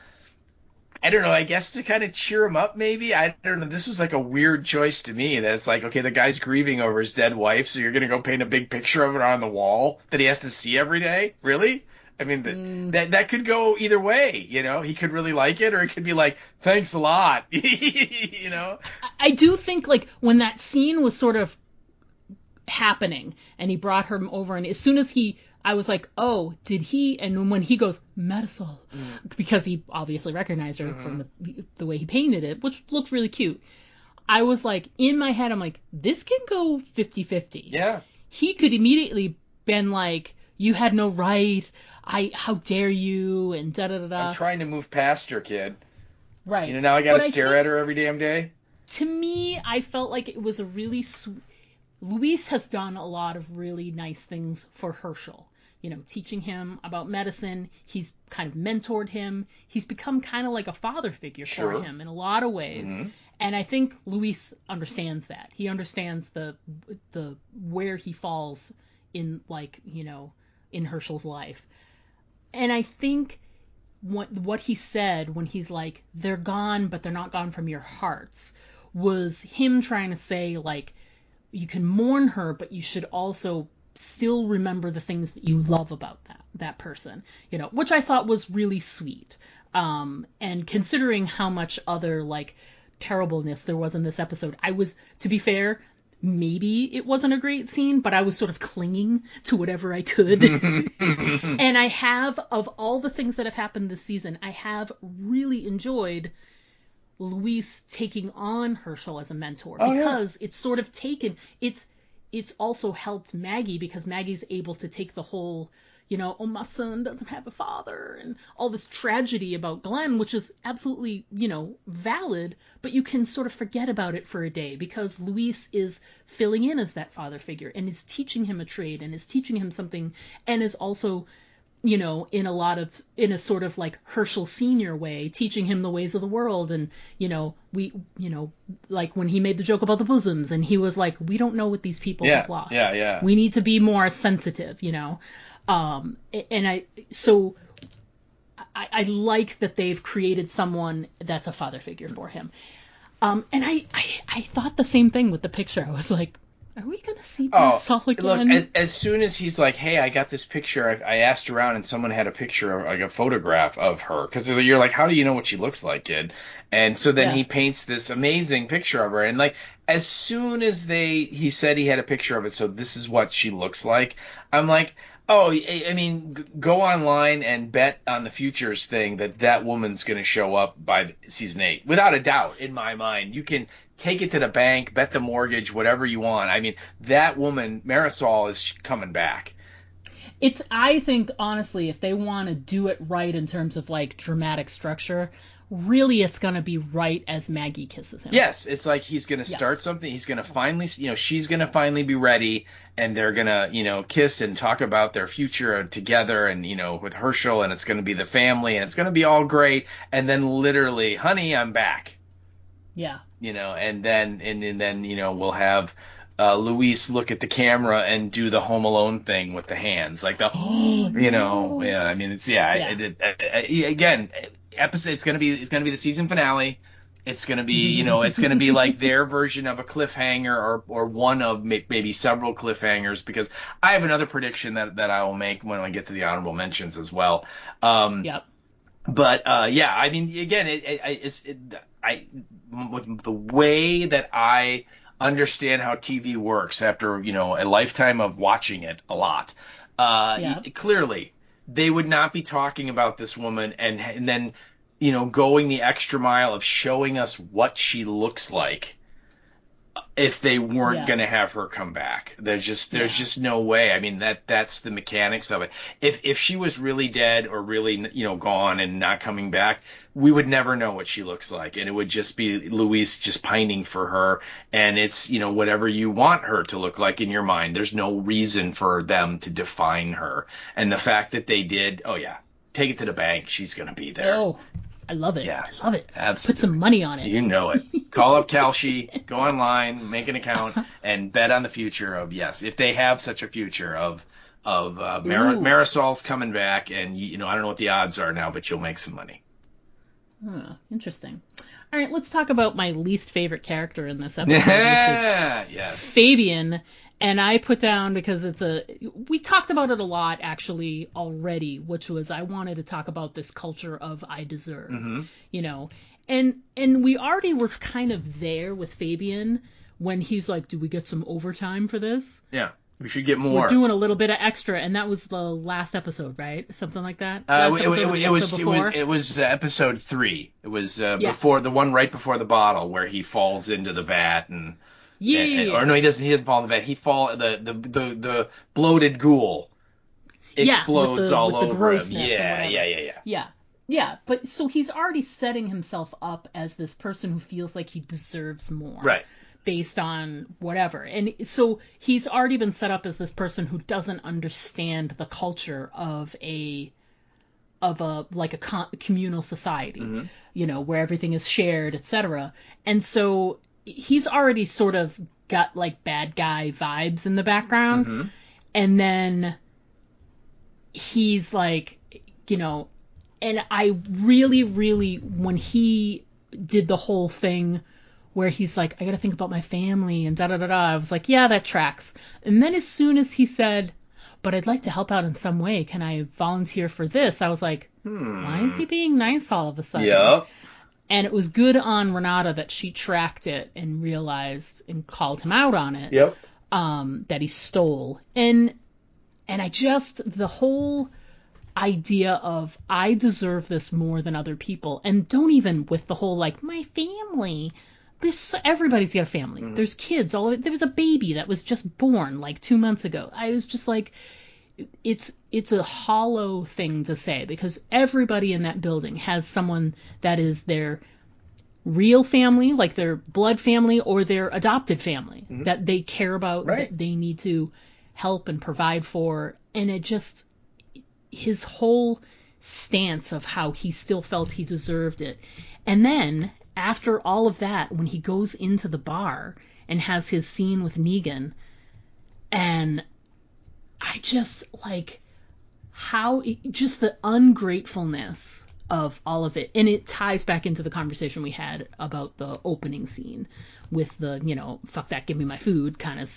I don't know, I guess to kind of cheer him up, maybe. I don't know. This was like a weird choice to me. That's like, okay, the guy's grieving over his dead wife, so you're going to go paint a big picture of it on the wall that he has to see every day? Really? I mean, that could go either way, you know? He could really like it, or he could be like, thanks a lot, you know? I do think, like, when that scene was sort of happening, and he brought her over, and as soon as I was like, oh, did he? And when he goes, Marisol, because he obviously recognized her from the way he painted it, which looked really cute. I was like, in my head, I'm like, this can go 50-50. Yeah. He could immediately been like, you had no right. How dare you? And da-da-da-da. I'm trying to move past her, kid. Right. You know, now I got to stare at her every damn day. To me, I felt like it was a really sweet... Luis has done a lot of really nice things for Herschel. You know, teaching him about medicine. He's kind of mentored him. He's become kind of like a father figure for him in a lot of ways. And I think Luis understands that. He understands the where he falls in, like, you know, in Herschel's life. And I think what he said when he's like, they're gone, but they're not gone from your hearts, was him trying to say, like, you can mourn her, but you should also still remember the things that you love about that person, you know, which I thought was really sweet. And considering how much other, like, terribleness there was in this episode, I was, to be fair, maybe it wasn't a great scene, but I was sort of clinging to whatever I could. And I have, of all the things that have happened this season, I have really enjoyed Luis taking on Herschel as a mentor, because it's sort of taken, it's also helped Maggie, because Maggie's able to take the whole, you know, oh, my son doesn't have a father, and all this tragedy about Glenn, which is absolutely, you know, valid, but you can sort of forget about it for a day, because Luis is filling in as that father figure, and is teaching him a trade, and is teaching him something, and is also, you know, in a sort of like Herschel Senior way, teaching him the ways of the world. And, you know, like when he made the joke about the bosoms, and he was like, we don't know what these people have lost. Yeah. We need to be more sensitive, you know? And I like that they've created someone that's a father figure for him. And I thought the same thing with the picture. I was like, are we going to see Marisol again? Look, as soon as he's like, hey, I got this picture, I asked around and someone had a picture, like a photograph of her. Because you're like, how do you know what she looks like, kid? And so then he paints this amazing picture of her. And like, as soon as he said he had a picture of it, so this is what she looks like, I'm like, oh, I mean, go online and bet on the futures thing that woman's going to show up by season 8. Without a doubt, in my mind. You can take it to the bank, bet the mortgage, whatever you want. I mean, that woman, Marisol, is coming back. I think, honestly, if they want to do it right in terms of, like, dramatic structure, really it's going to be right as Maggie kisses him. Yes, it's like he's going to start something. He's going to finally, you know, she's going to finally be ready, and they're going to, you know, kiss and talk about their future together, and, you know, with Herschel, and it's going to be the family, and it's going to be all great. And then literally, honey, I'm back. Yeah. You know, and then, you know, we'll have Luis look at the camera and do the Home Alone thing with the hands, like the, you know, yeah. I mean, it's again, episode. It's gonna be the season finale. It's gonna be, you know, it's gonna be like their version of a cliffhanger, or one of maybe several cliffhangers. Because I have another prediction that I will make when I get to the honorable mentions as well. Yep. But yeah, I mean, again, with the way that I understand how TV works after, you know, a lifetime of watching it a lot, clearly they would not be talking about this woman and then, you know, going the extra mile of showing us what she looks like if they weren't going to have her come back. There's just no way. I mean, that's the mechanics of it. If she was really dead or really, gone and not coming back, we would never know what she looks like. And it would just be Luis just pining for her. And it's, whatever you want her to look like in your mind. There's no reason for them to define her. And the fact that they did, take it to the bank. She's going to be there. Oh, I love it. Yeah, I love it. Absolutely. Put some money on it. You know it. Call up Kalshi, go online, make an account, and bet on the future of, yes, if they have such a future of Marisol's coming back, and, I don't know what the odds are now, but you'll make some money. Interesting. All right, let's talk about my least favorite character in this episode, which is Fabian. And I put down, because we talked about it a lot actually already, which was I wanted to talk about this culture of I deserve, and we already were kind of there with Fabian when he's like, do we get some overtime for this? Yeah, we should get more. We're doing a little bit of extra, and that was the last episode, right? Something like that? It was episode 3. It was before the one right before the bottle where he falls into the vat and... Or no, he doesn't fall in the vat. The bloated ghoul explodes all over him. Yeah. But so he's already setting himself up as this person who feels like he deserves more. Right. Based on whatever. And so he's already been set up as this person who doesn't understand the culture of a communal society, where everything is shared, etc. And so he's already sort of got like bad guy vibes in the background. And then he's like, and I really, really, when he did the whole thing where he's like, I got to think about my family and da-da-da-da, I was like, yeah, that tracks. And then as soon as he said, but I'd like to help out in some way, can I volunteer for this? I was like, why is he being nice all of a sudden? Yep. And it was good on Renata that she tracked it and realized and called him out on it. Yep. That he stole. And the whole idea of I deserve this more than other people, and don't even with the whole like my family. Everybody's got a family. There's kids. There was a baby that was just born like 2 months ago. I was just like, it's a hollow thing to say, because everybody in that building has someone that is their real family, like their blood family or their adopted family that they care about, that they need to help and provide for. And his whole stance of how he still felt he deserved it. And then after all of that, when he goes into the bar and has his scene with Negan, and I just like just the ungratefulness of all of it. And it ties back into the conversation we had about the opening scene with the, fuck that, give me my food kind of,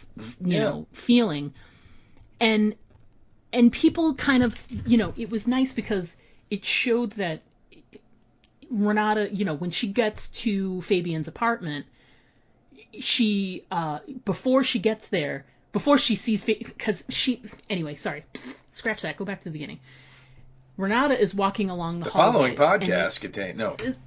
feeling. And people kind of, it was nice because it showed that Renata, when she gets to Fabian's apartment, she, before she gets there, before she sees, because anyway, sorry, scratch that, go back to the beginning. Renata is walking along the hallways. The following podcast contains,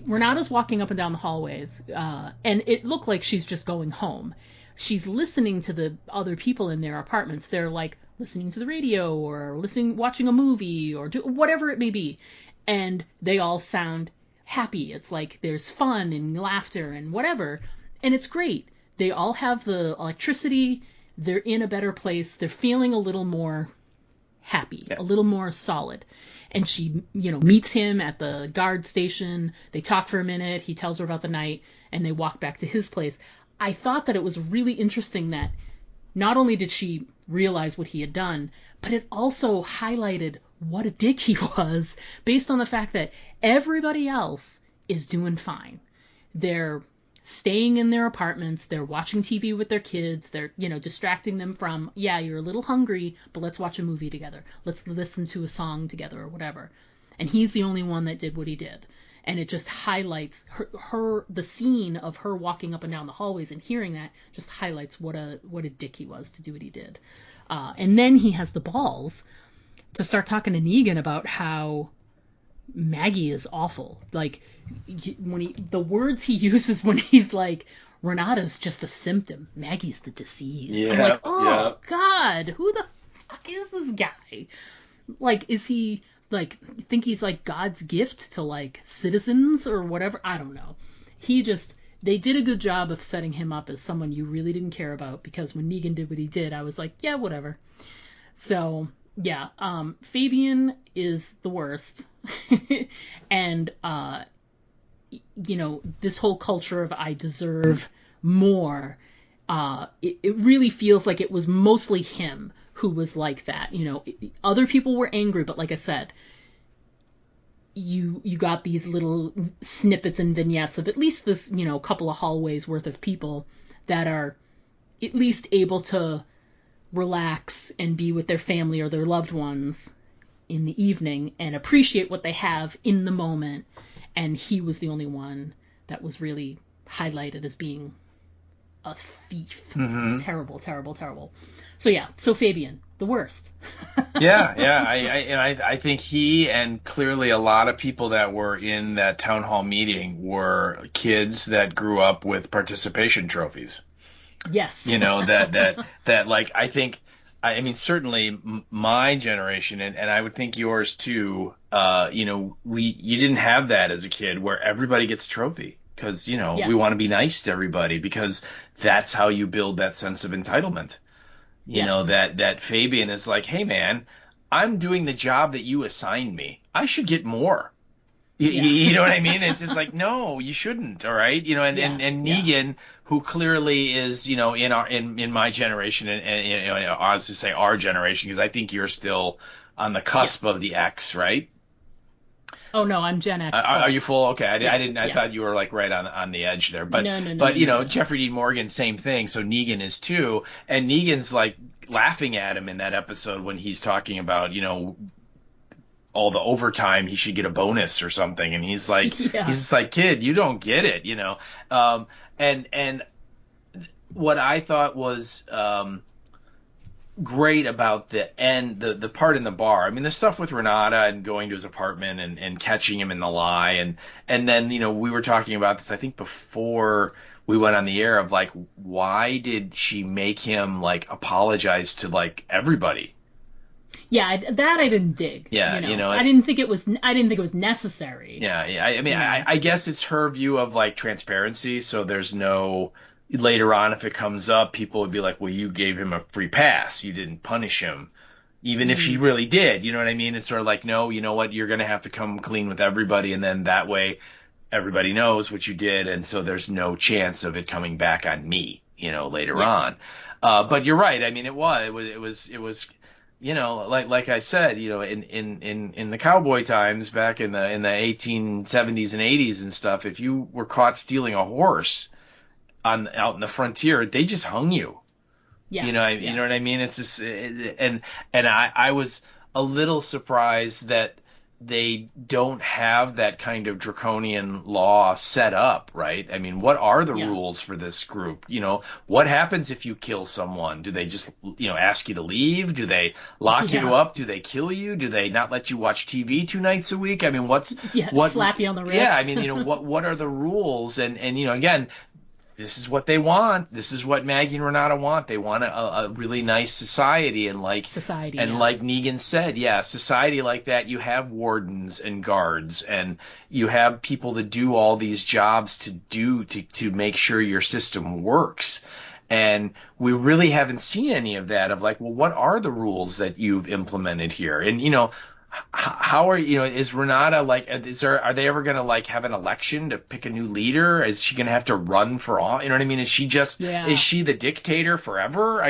Renata's walking up and down the hallways, and it looked like she's just going home. She's listening to the other people in their apartments. They're like listening to the radio or watching a movie or whatever it may be. And they all sound happy. It's like there's fun and laughter and whatever. And it's great. They all have the electricity. They're in a better place. They're feeling a little more happy, a little more solid. And she, meets him at the guard station. They talk for a minute. He tells her about the night and they walk back to his place. I thought that it was really interesting that not only did she realize what he had done, but it also highlighted what a dick he was based on the fact that everybody else is doing fine. They're staying in their apartments. They're watching TV with their kids. They're, distracting them from, you're a little hungry, but let's watch a movie together. Let's listen to a song together or whatever. And he's the only one that did what he did. And it just highlights the scene of her walking up and down the hallways and hearing that just highlights what a dick he was to do what he did. And then he has the balls to start talking to Negan about how Maggie is awful. Like, the words he uses when he's like, Renata's just a symptom, Maggie's the disease. I'm like, oh God, who the fuck is this guy? Like, is he like, think he's like God's gift to like citizens or whatever? I don't know. They did a good job of setting him up as someone you really didn't care about, because when Negan did what he did, I was like, yeah, whatever. So yeah, Fabian is the worst. And this whole culture of I deserve more, it really feels like it was mostly him who was like that. Other people were angry, but like I said, you got these little snippets and vignettes of at least this, couple of hallways worth of people that are at least able to relax and be with their family or their loved ones in the evening and appreciate what they have in the moment. And he was the only one that was really highlighted as being a thief. Mm-hmm. Terrible, terrible, terrible. So Fabian, the worst. I think he, and clearly a lot of people that were in that town hall meeting, were kids that grew up with participation trophies. Yes. that like, I mean, certainly my generation, and I would think yours too, you didn't have that as a kid where everybody gets a trophy because, we want to be nice to everybody because that's how you build that sense of entitlement. That Fabian is like, hey man, I'm doing the job that you assigned me. I should get more. You know what I mean? It's just like, no, you shouldn't. All right. And Negan, who clearly is, in my generation, and I was to say our generation, because I think you're still on the cusp of the X, right? Oh no, I'm Gen X. Are you full? Okay, I didn't. I thought you were like right on the edge there. But no. Jeffrey Dean Morgan, same thing. So Negan is too, and Negan's like laughing at him in that episode when he's talking about all the overtime, he should get a bonus or something, and he's like, he's just like, kid, you don't get it, and what I thought was great about the end, the part in the bar. I mean, the stuff with Renata and going to his apartment and catching him in the lie, and then we were talking about this, I think, before we went on the air, of like, why did she make him like apologize to like everybody? Yeah, that I didn't dig. Yeah, I didn't think it was necessary. Yeah. I mean, I guess it's her view of like transparency. So there's no, later on, if it comes up, people would be like, well, you gave him a free pass. You didn't punish him, even if she really did. You know what I mean? It's sort of like, no, you know what? You're going to have to come clean with everybody, and then that way everybody knows what you did, and so there's no chance of it coming back on me, later on. But you're right. I mean, it was. Like I said, in the cowboy times back in the 1870s and 80s and stuff, if you were caught stealing a horse out in the frontier, they just hung you. Yeah. You know what I mean? It's just, and I was a little surprised that they don't have that kind of draconian law set up, right? I mean, what are the rules for this group? What happens if you kill someone? Do they just, ask you to leave? Do they lock you up? Do they kill you? Do they not let you watch TV 2 nights a week? I mean, slap you on the wrist. Yeah, I mean, what are the rules? And again, this is what they want. This is what Maggie and Renata want. They want a really nice society, and like society, and like Negan said, society like that. You have wardens and guards, and you have people to do all these jobs to make sure your system works. And we really haven't seen any of that. Of like, well, what are the rules that you've implemented here? And how are is Renata like? Are they ever gonna like have an election to pick a new leader? Is she gonna have to run for all? You know what I mean? Is she just is she the dictator forever?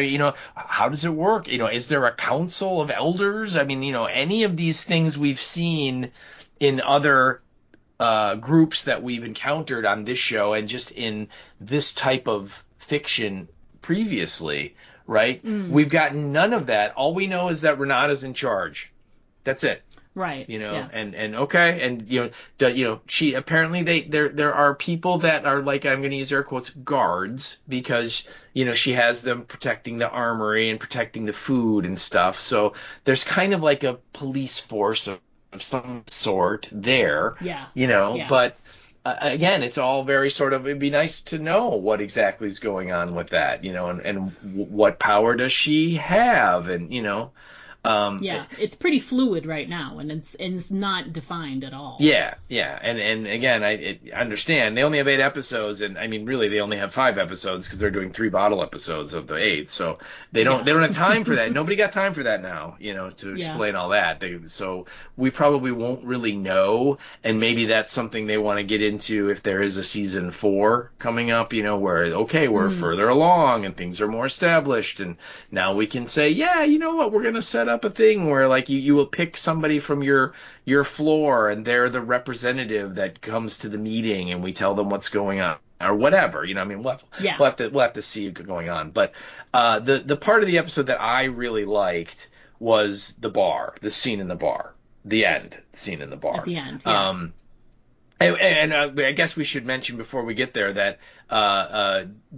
How does it work? Is there a council of elders? I mean, any of these things we've seen in other groups that we've encountered on this show and just in this type of fiction previously, right? We've gotten none of that. All we know is that Renata's in charge. That's it. Right. And okay. And, she apparently there are people that are like, I'm going to use air quotes, guards, because, she has them protecting the armory and protecting the food and stuff. So there's kind of like a police force of some sort there. Yeah. But again, it's all very sort of, it'd be nice to know what exactly is going on with that, and what power does she have, and, it's pretty fluid right now, and it's not defined at all. Yeah, and again, I understand they only have 8 episodes, and I mean, really, they only have 5 episodes because they're doing 3 bottle episodes of the 8, so they don't have time for that. Nobody got time for that now, to explain all that. So we probably won't really know, and maybe that's something they want to get into if there is a season 4 coming up, where we're further along and things are more established, and now we can say, yeah, you know what, we're gonna set up a thing where like you will pick somebody from your floor and they're the representative that comes to the meeting and we tell them what's going on or whatever, I mean, we'll have to see what's going on. But the part of the episode that I really liked was the scene in the bar, the scene in the bar. At the end, yeah. And I guess we should mention before we get there that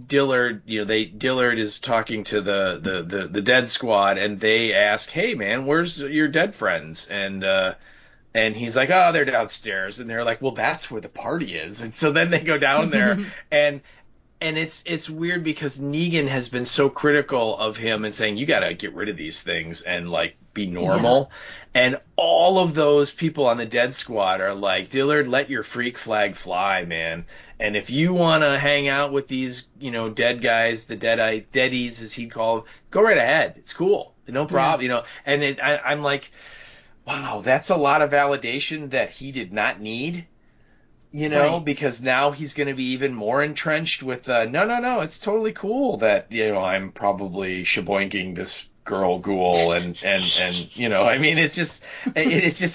Dillard, Dillard is talking to the dead squad, and they ask, "Hey, man, where's your dead friends?" And he's like, "Oh, they're downstairs." And they're like, "Well, that's where the party is." And so then they go down there, and it's weird because Negan has been so critical of him and saying, "You got to get rid of these things and like be normal." Yeah. And all of those people on the dead squad are like, "Dillard, let your freak flag fly, man. And if you want to hang out with these, dead guys, the deadies, as he'd call them, go right ahead. It's cool. No problem." Yeah. And I'm like, wow, that's a lot of validation that he did not need. Right. Because now he's going to be even more entrenched with, no, it's totally cool that, I'm probably shaboinking this girl ghoul and I mean, it's just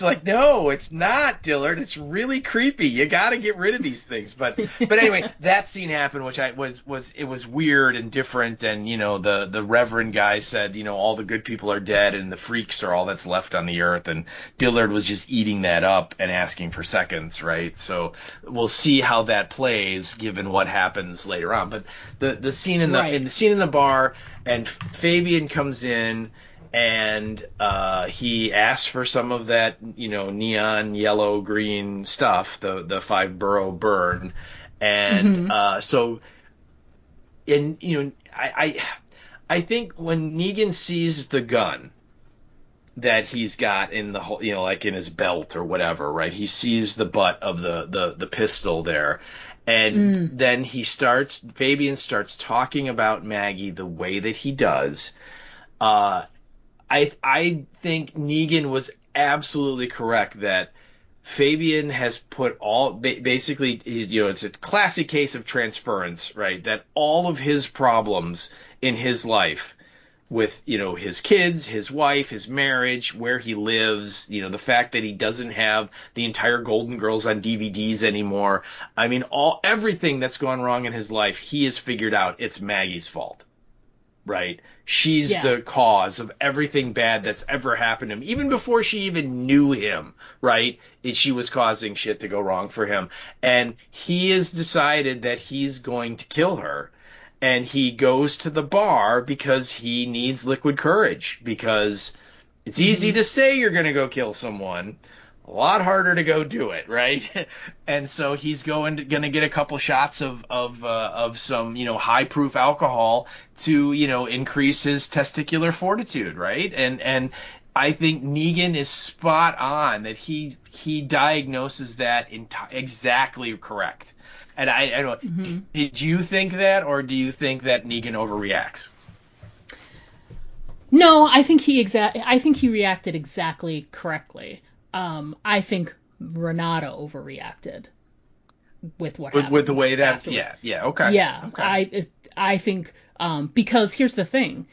like, no, it's not, Dillard. It's really creepy. You got to get rid of these things. But anyway, that scene happened, which it was weird and different. And, the Reverend guy said, all the good people are dead and the freaks are all that's left on the earth. And Dillard was just eating that up and asking for seconds. Right. So we'll see how that plays given what happens later on. But the scene in the bar, and Fabian comes in and he asks for some of that, neon yellow green stuff, the 5-borough burn. And so I think when Negan sees the gun that he's got in the whole, like in his belt or whatever, right? He sees the butt of the pistol there. And then Fabian starts talking about Maggie the way that he does. I think Negan was absolutely correct that Fabian has put basically, it's a classic case of transference, right? That all of his problems in his life with, his kids, his wife, his marriage, where he lives, the fact that he doesn't have the entire Golden Girls on DVDs anymore. I mean, everything that's gone wrong in his life, he has figured out it's Maggie's fault, right? She's the cause of everything bad that's ever happened to him. Even before she even knew him, right? She was causing shit to go wrong for him. And he has decided that he's going to kill her. And he goes to the bar because he needs liquid courage, because it's easy to say you're going to go kill someone, a lot harder to go do it, right? And so he's going to get a couple shots of some, high proof alcohol to, increase his testicular fortitude, right? And I think Negan is spot on that he diagnoses that exactly correct. And I don't know, did you think that, or do you think that Negan overreacts? No, I think he reacted exactly correctly. I think Renata overreacted with what happened. With the way that's okay. Yeah, okay. I think because here's the thing.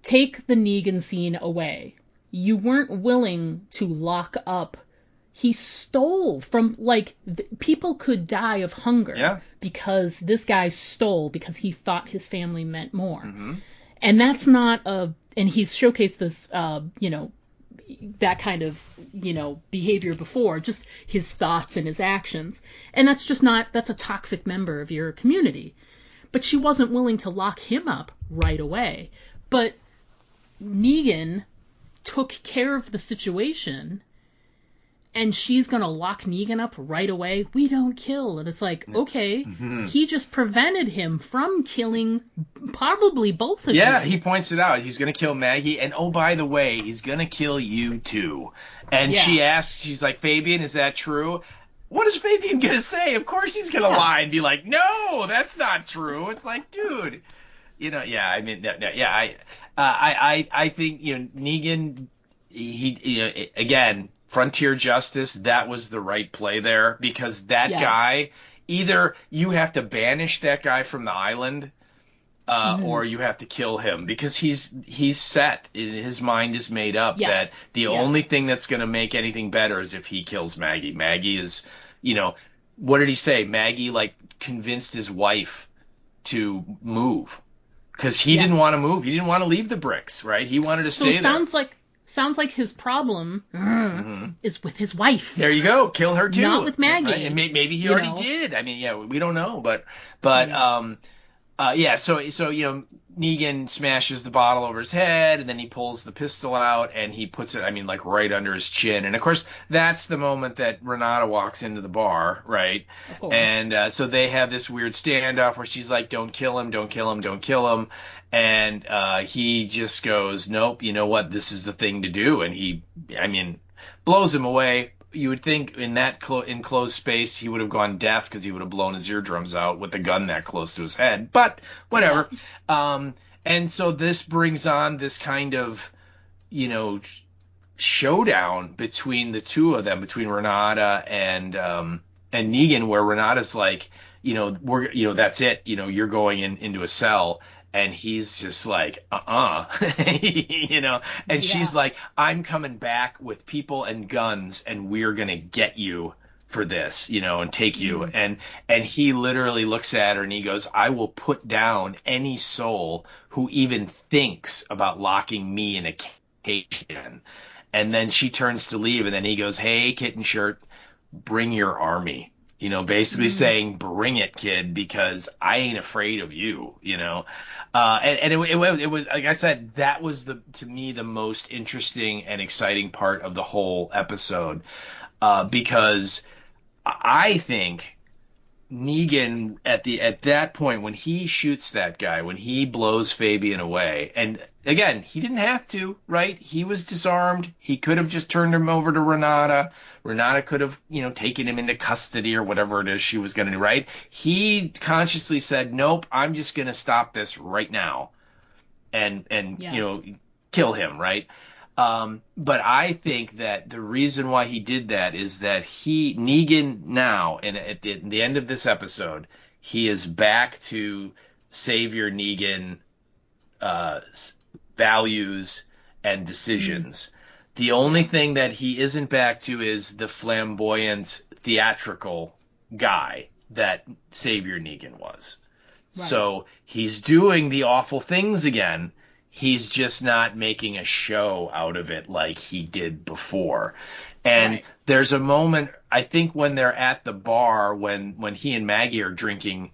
Take the Negan scene away. You weren't willing to lock up. He stole from, people could die of hunger because this guy stole because he thought his family meant more. Mm-hmm. And that's not and he's showcased this, that kind of, behavior before, just his thoughts and his actions. And that's a toxic member of your community. But she wasn't willing to lock him up right away. But Negan took care of the situation and she's going to lock Negan up right away. We don't kill. And it's like, okay, he just prevented him from killing probably both of you. Yeah, he points it out. He's going to kill Maggie. And, oh, by the way, he's going to kill you, too. And she asks, she's like, Fabian, is that true? What is Fabian going to say? Of course he's going to lie and be like, no, that's not true. It's like, dude. I think, Negan, he again, frontier justice, that was the right play there, because that guy, either you have to banish that guy from the island, or you have to kill him, because he's set. His mind is made up that the only thing that's going to make anything better is if he kills Maggie. Maggie is, what did he say? Maggie, convinced his wife to move. Because he didn't want to move. He didn't want to leave the bricks, right? He wanted to stay there. Sounds like his problem is with his wife. There you go. Kill her too. Not with Maggie. Right? And maybe he already did. I mean, we don't know. But So Negan smashes the bottle over his head, and then he pulls the pistol out, and he puts it, right under his chin. And, of course, that's the moment that Renata walks into the bar, right? Of course. And so they have this weird standoff where she's like, don't kill him, don't kill him, don't kill him. And he just goes, nope, you know what, this is the thing to do. And he, blows him away. You would think in that enclosed space he would have gone deaf, because he would have blown his eardrums out with a gun that close to his head. But whatever. And so this brings on this kind of, showdown between the two of them, between Renata and Negan, where Renata's like, that's it. You're going into a cell. And he's just like, and she's like, I'm coming back with people and guns, and we're going to get you for this, and take you. And he literally looks at her and he goes, I will put down any soul who even thinks about locking me in a cage again. And then she turns to leave, and then he goes, hey, kitten shirt, bring your army. Basically saying, bring it, kid, because I ain't afraid of you, And it was, like I said, that was to me the most interesting and exciting part of the whole episode, because I think Negan at that point, when he shoots that guy, when he blows Fabian away, and again, he didn't have to, right? He was disarmed. He could have just turned him over to Renata. Renata could have, taken him into custody or whatever it is she was going to do, right? He consciously said, nope, I'm just going to stop this right now and kill him, right? But I think that the reason why he did that is that Negan now, and at the end of this episode, he is back to Savior Negan values and decisions. The only thing that he isn't back to is the flamboyant, theatrical guy that Savior Negan was. Right. So he's doing the awful things again. He's just not making a show out of it like he did before. And there's a moment, I think, when they're at the bar, when he and Maggie are drinking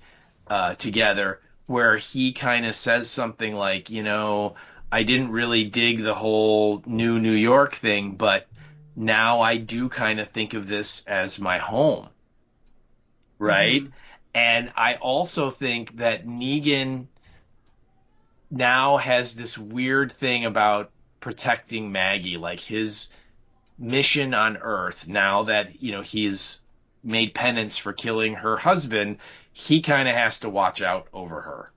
together, where he kind of says something like, I didn't really dig the whole New York thing, but now I do kind of think of this as my home. Right? Mm-hmm. And I also think that Negan now has this weird thing about protecting Maggie, like his mission on Earth, now that, he's made penance for killing her husband, he kind of has to watch out over her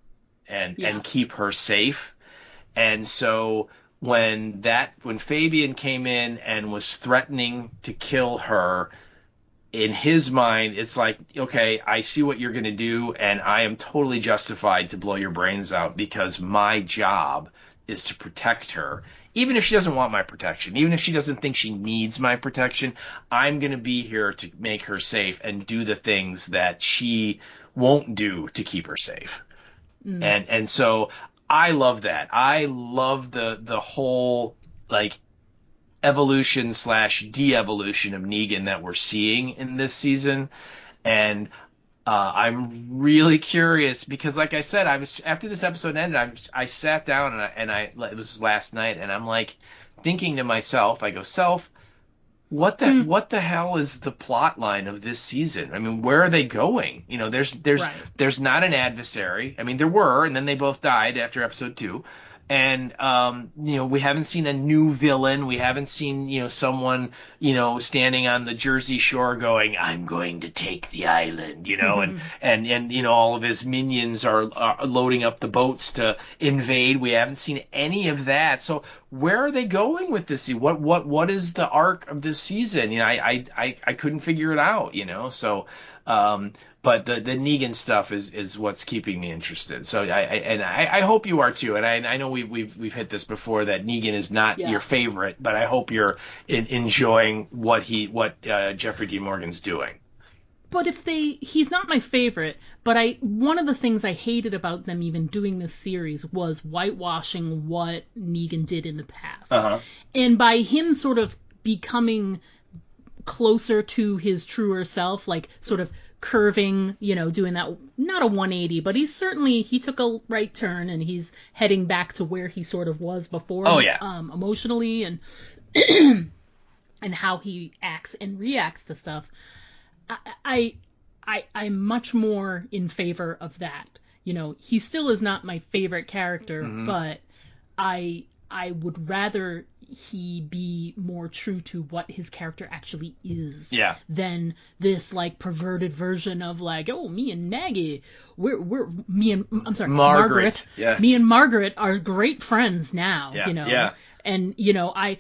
and keep her safe. And so when Fabian came in and was threatening to kill her, in his mind, it's like, okay, I see what you're going to do, and I am totally justified to blow your brains out, because my job is to protect her. Even if she doesn't want my protection, even if she doesn't think she needs my protection, I'm going to be here to make her safe and do the things that she won't do to keep her safe. And so I love that. I love the whole, evolution / de-evolution of Negan that we're seeing in this season. And I'm really curious, because like I said, after this episode ended, I sat down and it was last night, and I'm thinking to myself, I go, Self, what the hell is the plot line of this season? I mean, where are they going? You know, there's not an adversary. I mean, there were, and then they both died after episode 2. And, you know, we haven't seen a new villain. We haven't seen, you know, someone, you know, standing on the Jersey Shore going, I'm going to take the island, you know, and, you know, all of his minions are loading up the boats to invade. We haven't seen any of that. So where are they going with this? What is the arc of this season? You know, I couldn't figure it out, you know, so, but the Negan stuff is what's keeping me interested. So I hope you are too. And I know we've hit this before, that Negan is not your favorite, but I hope you're enjoying what Jeffrey D. Morgan's doing. But he's not my favorite, but one of the things I hated about them even doing this series was whitewashing what Negan did in the past. Uh-huh. And by him sort of becoming closer to his truer self, like sort of curving, you know, doing that, not a 180, but he took a right turn and he's heading back to where he sort of was before. Oh, yeah. Emotionally and and how he acts and reacts to stuff. I'm much more in favor of that. You know, he still is not my favorite character, but I would rather he be more true to what his character actually is than this like perverted version of like, oh, me and Maggie, Margaret. Yes. Me and Margaret are great friends now, you know. Yeah. And, you know, I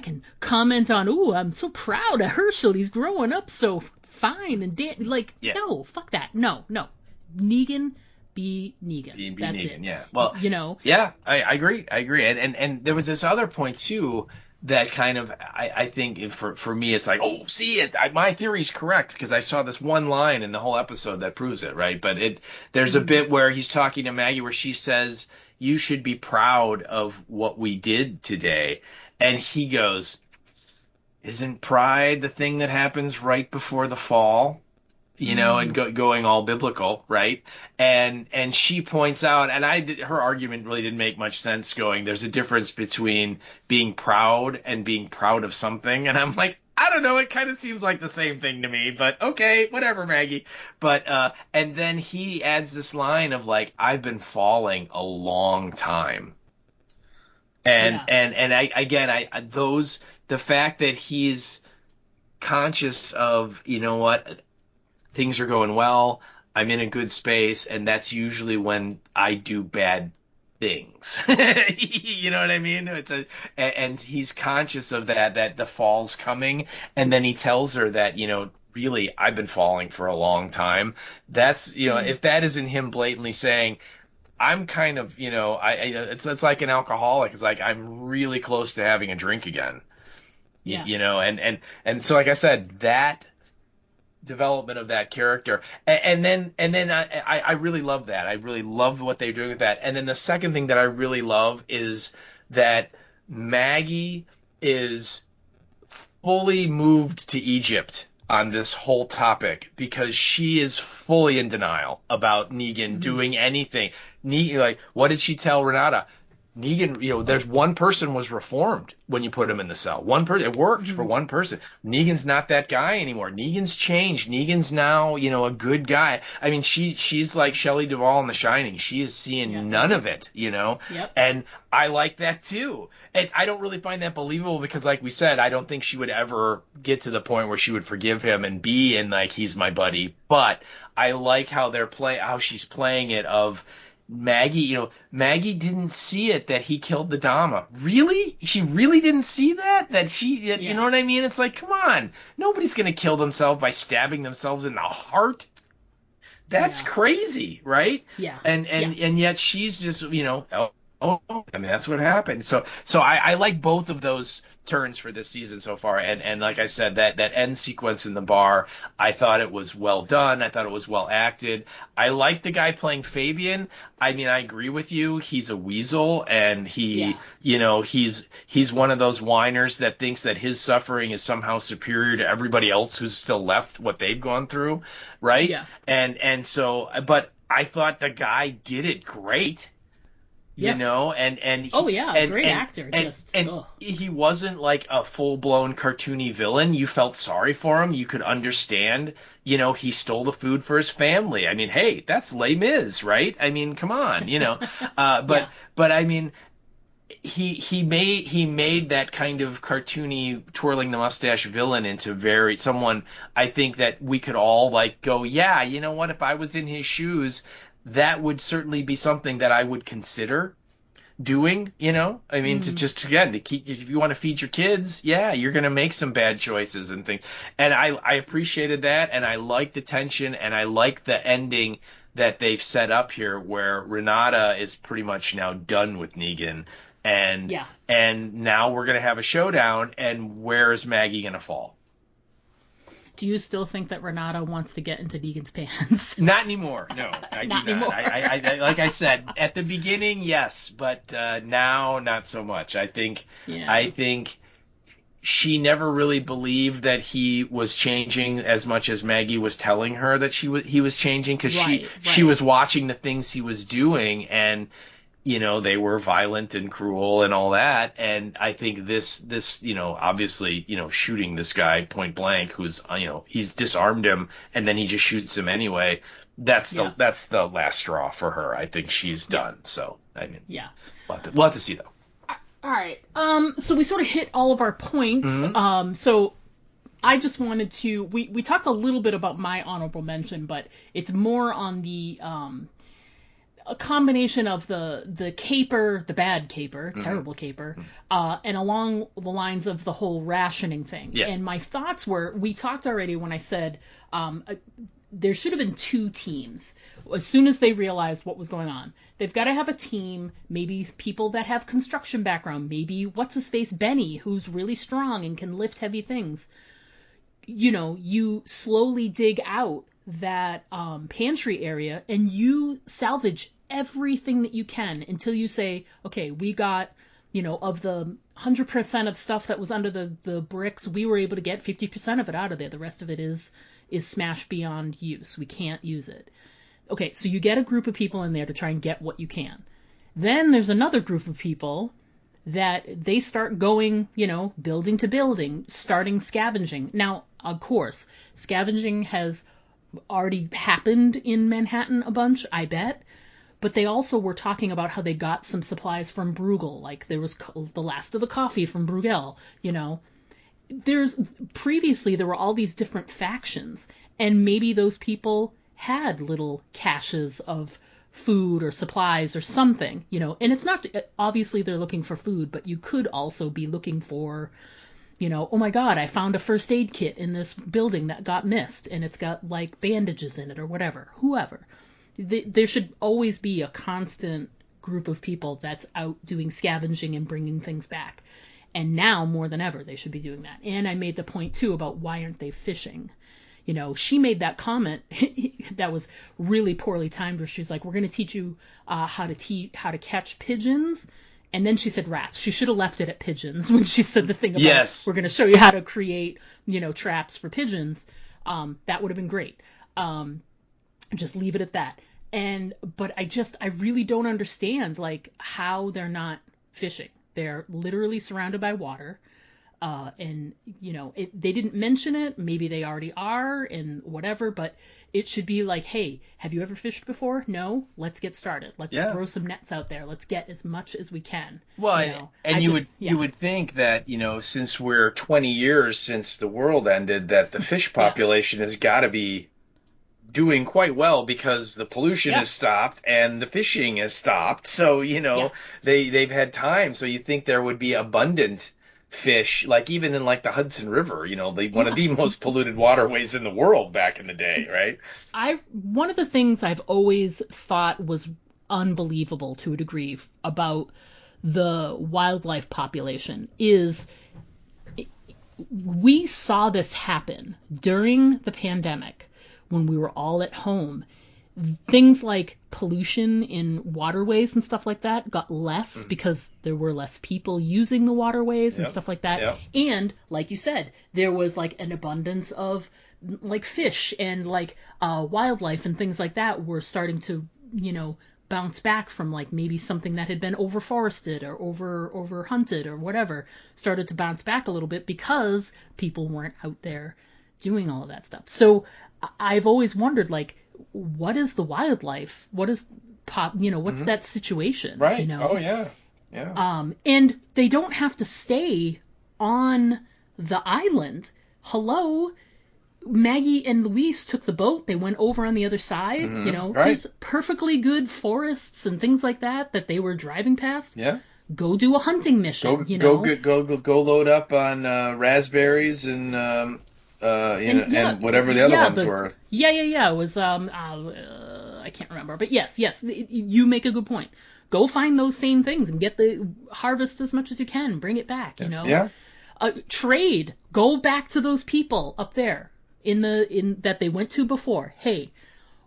can comment on, ooh, I'm so proud of Herschel. He's growing up so fine and no, fuck that. No. Negan, be Negan. That's Negan, it. Yeah. Well, you know. Yeah, I agree. And there was this other point too that kind of I think for me it's like, oh, see it. My theory's correct because I saw this one line in the whole episode that proves it, right? But there's a bit where he's talking to Maggie where she says, you should be proud of what we did today. And he goes, isn't pride the thing that happens right before the fall? You know, and going all biblical, right? And she points out, and her argument really didn't make much sense going, there's a difference between being proud and being proud of something. And I'm like, I don't know, it kind of seems like the same thing to me, but okay, whatever, Maggie. But, and then he adds this line of like, I've been falling a long time. And the fact that he's conscious of, you know what, things are going well, I'm in a good space, and that's usually when I do bad things. You know what I mean? And he's conscious of that the fall's coming, and then he tells her that, you know, really, I've been falling for a long time. That's, you know, if that isn't him blatantly saying, I'm kind of, you know, it's like an alcoholic. It's like, I'm really close to having a drink again. Yeah. You know, and so, like I said, that development of that character, and then I really love that. I really love what they're doing with that. And then the second thing that I really love is that Maggie is fully moved to Egypt on this whole topic because she is fully in denial about Negan doing anything. Like, what did she tell Renata? Negan, you know, there's one person was reformed when you put him in the cell. One person, it worked for one person. Negan's not that guy anymore. Negan's changed. Negan's now, you know, a good guy. I mean, she's like Shelley Duvall in The Shining. She is seeing none of it, you know? Yep. And I like that too. And I don't really find that believable because, like we said, I don't think she would ever get to the point where she would forgive him and be in like, he's my buddy. But I like how how she's playing it of Maggie, you know, Maggie didn't see it that he killed the Dama. Really? She really didn't see that? You know what I mean? It's like, come on. Nobody's going to kill themselves by stabbing themselves in the heart. That's crazy, right? Yeah. And yet she's just, you know, I mean, that's what happened. So I like both of those turns for this season so far, and like I said, that end sequence in the bar, I thought it was well done. I thought it was well acted. I like the guy playing Fabian. I mean, I agree with you. He's a weasel, and he, you know, he's one of those whiners that thinks that his suffering is somehow superior to everybody else who's still left what they've gone through, right? Yeah. And so, but I thought the guy did it great. you know, and he, great actor. And he wasn't like a full-blown cartoony villain. You felt sorry for him. You could understand, you know, he stole the food for his family. I mean, hey, that's Les Mis, right? I mean, come on, you know. But I mean, he made that kind of cartoony twirling the mustache villain into someone I think that we could all like go, yeah, you know what, if I was in his shoes, that would certainly be something that I would consider doing, you know. I mean, to keep, if you want to feed your kids, yeah, you're going to make some bad choices and things. And I appreciated that, and I like the tension, and I like the ending that they've set up here where Renata is pretty much now done with Negan. And now we're going to have a showdown, and where is Maggie going to fall? Do you still think that Renata wants to get into Negan's pants? Not anymore. No, I not do not. I like I said at the beginning, yes, but now not so much. I think she never really believed that he was changing as much as Maggie was telling her that he was changing, because she was watching the things he was doing, and you know, they were violent and cruel and all that. And I think this, you know, obviously, you know, shooting this guy point blank, who's, you know, he's disarmed him and then he just shoots him anyway. That's the last straw for her. I think she's done. So, I mean, we'll have to see though. All right. So we sort of hit all of our points. So I just wanted to, we talked a little bit about my honorable mention, but it's more on the, a combination of the caper, the bad caper, terrible caper, and along the lines of the whole rationing thing. Yeah. And my thoughts were, we talked already when I said there should have been two teams. As soon as they realized what was going on, they've got to have a team, maybe people that have construction background, maybe what's-his-face Benny, who's really strong and can lift heavy things. You know, you slowly dig out that pantry area and you salvage everything that you can until you say, okay, we got, you know, of the 100% of stuff that was under the bricks, we were able to get 50% of it out of there. The rest of it is smashed beyond use. We can't use it. Okay, so you get a group of people in there to try and get what you can. Then there's another group of people that they start going, you know, building to building, starting scavenging. Now, of course, scavenging has already happened in Manhattan a bunch, I bet. But they also were talking about how they got some supplies from Bruegel, like there was the last of the coffee from Bruegel, you know. Previously there were all these different factions, and maybe those people had little caches of food or supplies or something, you know. And it's not, obviously they're looking for food, but you could also be looking for, you know, oh my God, I found a first aid kit in this building that got missed, and it's got like bandages in it or whatever, whoever. There should always be a constant group of people that's out doing scavenging and bringing things back. And now, more than ever, they should be doing that. And I made the point, too, about why aren't they fishing? You know, she made that comment that was really poorly timed, where she's like, we're going to teach you how to catch pigeons. And then she said rats. She should have left it at pigeons when she said the thing about, we're going to show you how to create, you know, traps for pigeons. That would have been great. Just leave it at that. But I really don't understand, like, how they're not fishing. They're literally surrounded by water. And, you know, they didn't mention it. Maybe they already are and whatever, but it should be like, hey, have you ever fished before? No? Let's get started. Let's throw some nets out there. Let's get as much as we can. Well, you know? And you would think that, you know, since we're 20 years since the world ended, that the fish population has got to be doing quite well, because the pollution has stopped and the fishing has stopped. So, you know, they've had time. So you think there would be abundant fish, like even in like the Hudson River, you know, one of the most polluted waterways in the world back in the day, right? One of the things I've always thought was unbelievable to a degree about the wildlife population is we saw this happen during the pandemic. When we were all at home, things like pollution in waterways and stuff like that got less because there were less people using the waterways and stuff like that. And like you said, there was like an abundance of like fish and like wildlife and things like that were starting to, you know, bounce back from like maybe something that had been overforested or over hunted or whatever, started to bounce back a little bit because people weren't out there doing all of that stuff. So I've always wondered, like, what is the wildlife? What is what's that situation? Right. You know? Oh yeah. Yeah. And they don't have to stay on the island. Hello, Maggie and Luis took the boat. They went over on the other side. Right. There's perfectly good forests and things like that they were driving past. Yeah. Go do a hunting mission. Go load up on raspberries and whatever the other ones were. Yeah. It was I can't remember, but yes, you make a good point. Go find those same things and harvest as much as you can. Bring it back. Yeah. Trade. Go back to those people up there in that they went to before. Hey,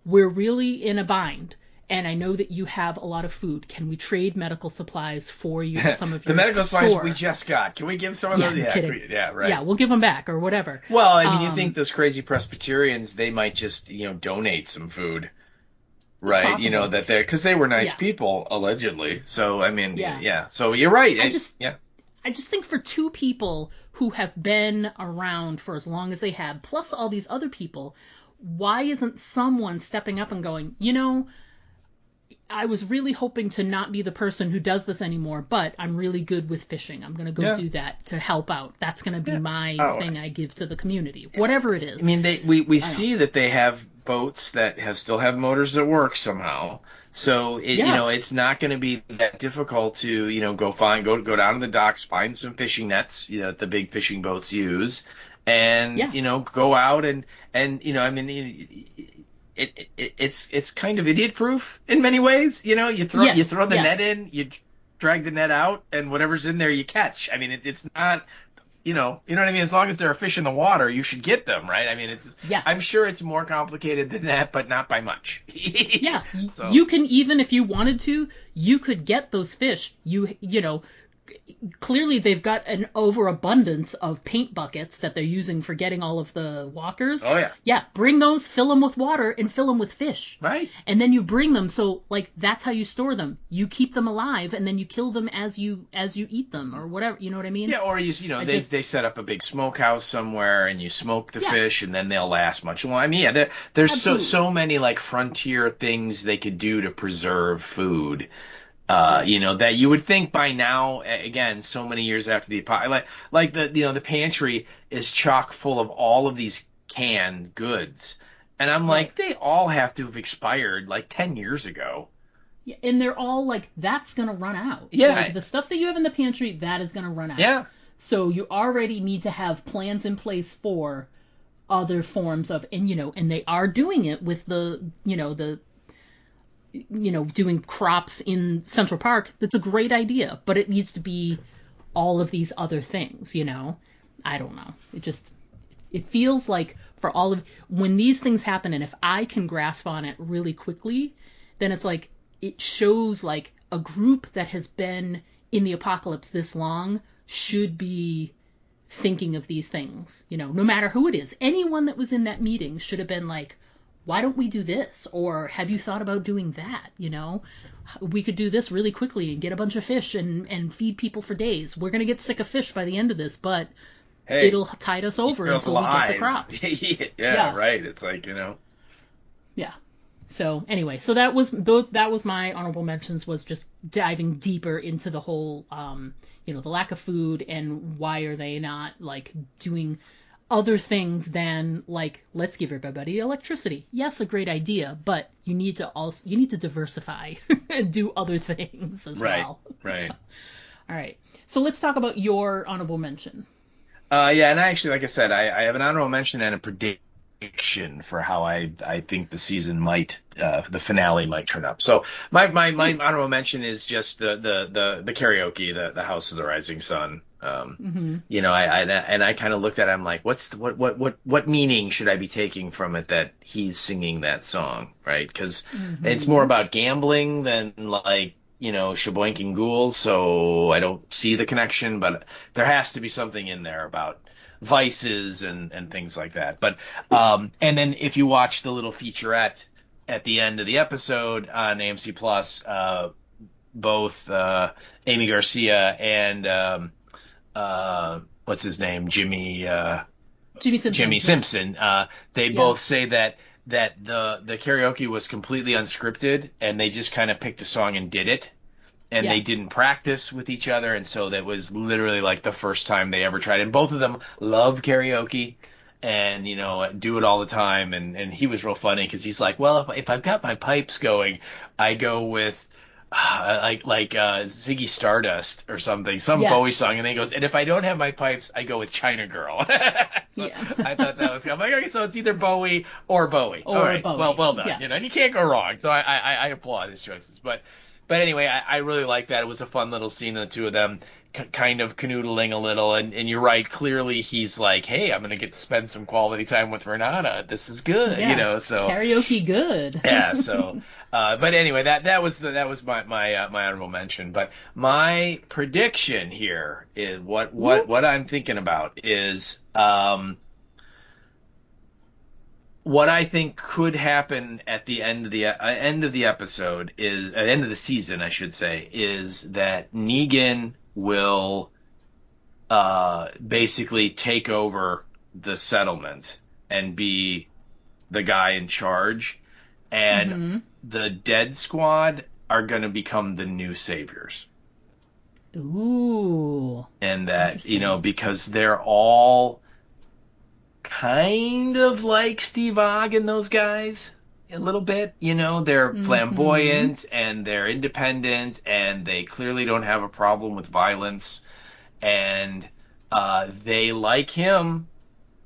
we're really in a bind, and I know that you have a lot of food. Can we trade medical supplies for you? Some of the your medical supplies store? we just got. Can we give some of those? Yeah, right. Yeah, we'll give them back or whatever. Well, I mean, you think those crazy Presbyterians, they might just donate some food. Right, that because they were nice people, allegedly. So, I mean, yeah. So, you're right. I just think for two people who have been around for as long as they have, plus all these other people, why isn't someone stepping up and going, I was really hoping to not be the person who does this anymore, but I'm really good with fishing. I'm going to go do that to help out. That's going to be my thing I give to the community, whatever it is. I mean, we see that they have boats that still have motors that work somehow. So it's not going to be that difficult to go down to the docks, find some fishing nets that the big fishing boats use, and go out and I mean it's kind of idiot proof in many ways. You throw the net in, you drag the net out, and whatever's in there you catch. I mean it's not. You know what I mean? As long as there are fish in the water, you should get them, right? I mean, I'm sure it's more complicated than that, but not by much. Yeah. So. You can, even if you wanted to, you could get those fish. Clearly they've got an overabundance of paint buckets that they're using for getting all of the walkers. Oh, yeah. Yeah, bring those, fill them with water, and fill them with fish. Right. And then you bring them, so, that's how you store them. You keep them alive, and then you kill them as you eat them, or whatever, you know what I mean? Yeah, or they set up a big smokehouse somewhere, and you smoke the fish, and then they'll last much longer. I mean, there's so many, frontier things they could do to preserve food. That you would think by now, again, so many years after the apocalypse, the pantry is chock full of all of these canned goods. And I'm like, they all have to have expired 10 years ago. Yeah, and they're all that's going to run out. Yeah. The stuff that you have in the pantry, that is going to run out. Yeah. So you already need to have plans in place for other forms of, and they are doing it with doing crops in Central Park. That's a great idea, but it needs to be all of these other things, I don't know. It feels like when these things happen, and if I can grasp on it really quickly, then it's it shows a group that has been in the apocalypse this long should be thinking of these things, no matter who it is. Anyone that was in that meeting should have been why don't we do this? Or have you thought about doing that? We could do this really quickly and get a bunch of fish and feed people for days. We're going to get sick of fish by the end of this, but it'll tide us over until we get the crops. Yeah, right. It's Yeah. So anyway, that was my honorable mentions, was just diving deeper into the whole, the lack of food and why are they not doing other things than let's give everybody electricity. Yes, a great idea, but you need to diversify and do other things as well. Right. All right. So let's talk about your honorable mention. And actually, like I said, I have an honorable mention and a prediction for how I think the season the finale might turn up. So my honorable mention is just the karaoke, the House of the Rising Sun. I kind of looked at it, I'm like, what meaning should I be taking from it that he's singing that song, right? Because it's more about gambling than sheboinking ghouls, so I don't see the connection, but there has to be something in there about vices and things like that. But and then if you watch the little featurette at the end of the episode on AMC Plus, both Amy Garcia and what's his name, Jimmy Simpson. They both say that the karaoke was completely unscripted, and they just kind of picked a song and did it. And they didn't practice with each other, and so that was literally like the first time they ever tried. And both of them love karaoke, and do it all the time. And he was real funny because he's like, well, if I've got my pipes going, I go with Ziggy Stardust or something, some Bowie song, and then he goes, and if I don't have my pipes, I go with China Girl. So I thought that was, I'm like, okay, so it's either Bowie or Bowie. All right, Bowie. Well done. Yeah. He can't go wrong. So I applaud his choices, but anyway, I really like that. It was a fun little scene of the two of them kind of canoodling a little. And you're right. Clearly, he's like, hey, I'm going to get to spend some quality time with Renata. This is good, so. Karaoke good. Yeah, so. But anyway, that was my honorable mention. But my prediction here is what I'm thinking about is what I think could happen at the end of the episode is at the end of the season, I should say, is that Negan will basically take over the settlement and be the guy in charge, and the Dead Squad are going to become the new saviors. Ooh. And that, because they're all kind of like Steve Ogg and those guys a little bit, they're flamboyant and they're independent and they clearly don't have a problem with violence, and they like him,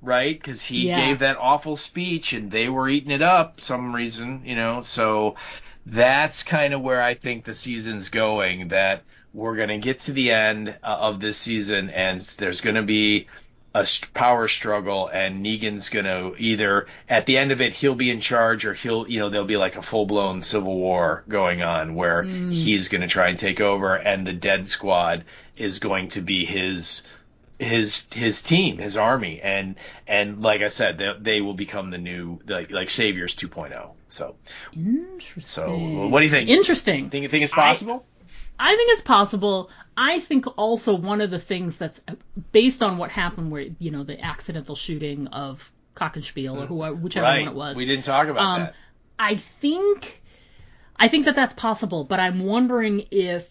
right? Because he gave that awful speech and they were eating it up some reason, so that's kind of where I think the season's going, that we're going to get to the end of this season and there's going to be a power struggle, and Negan's going to either, at the end of it, he'll be in charge, or there'll be like a full-blown civil war going on where he's going to try and take over, and the Dead Squad is going to be his team, his army, and like I said, they will become the new like Saviors 2.0. So interesting. So what do you think? Interesting. Think it's possible? I think it's possible. I think also one of the things that's based on what happened where, the accidental shooting of Cockenspiel or whichever one it was. We didn't talk about that. I think that's possible, but I'm wondering if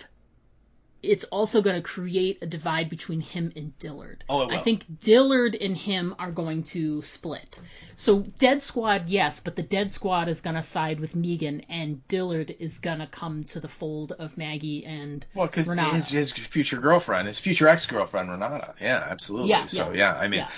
it's also going to create a divide between him and Dillard. Oh, it will. I think Dillard and him are going to split. So Dead Squad, yes, but the Dead Squad is going to side with Negan, and Dillard is going to come to the fold of Maggie and Renata. His future girlfriend, his future ex-girlfriend, Renata. Yeah, absolutely. Yeah, so, I mean, yeah.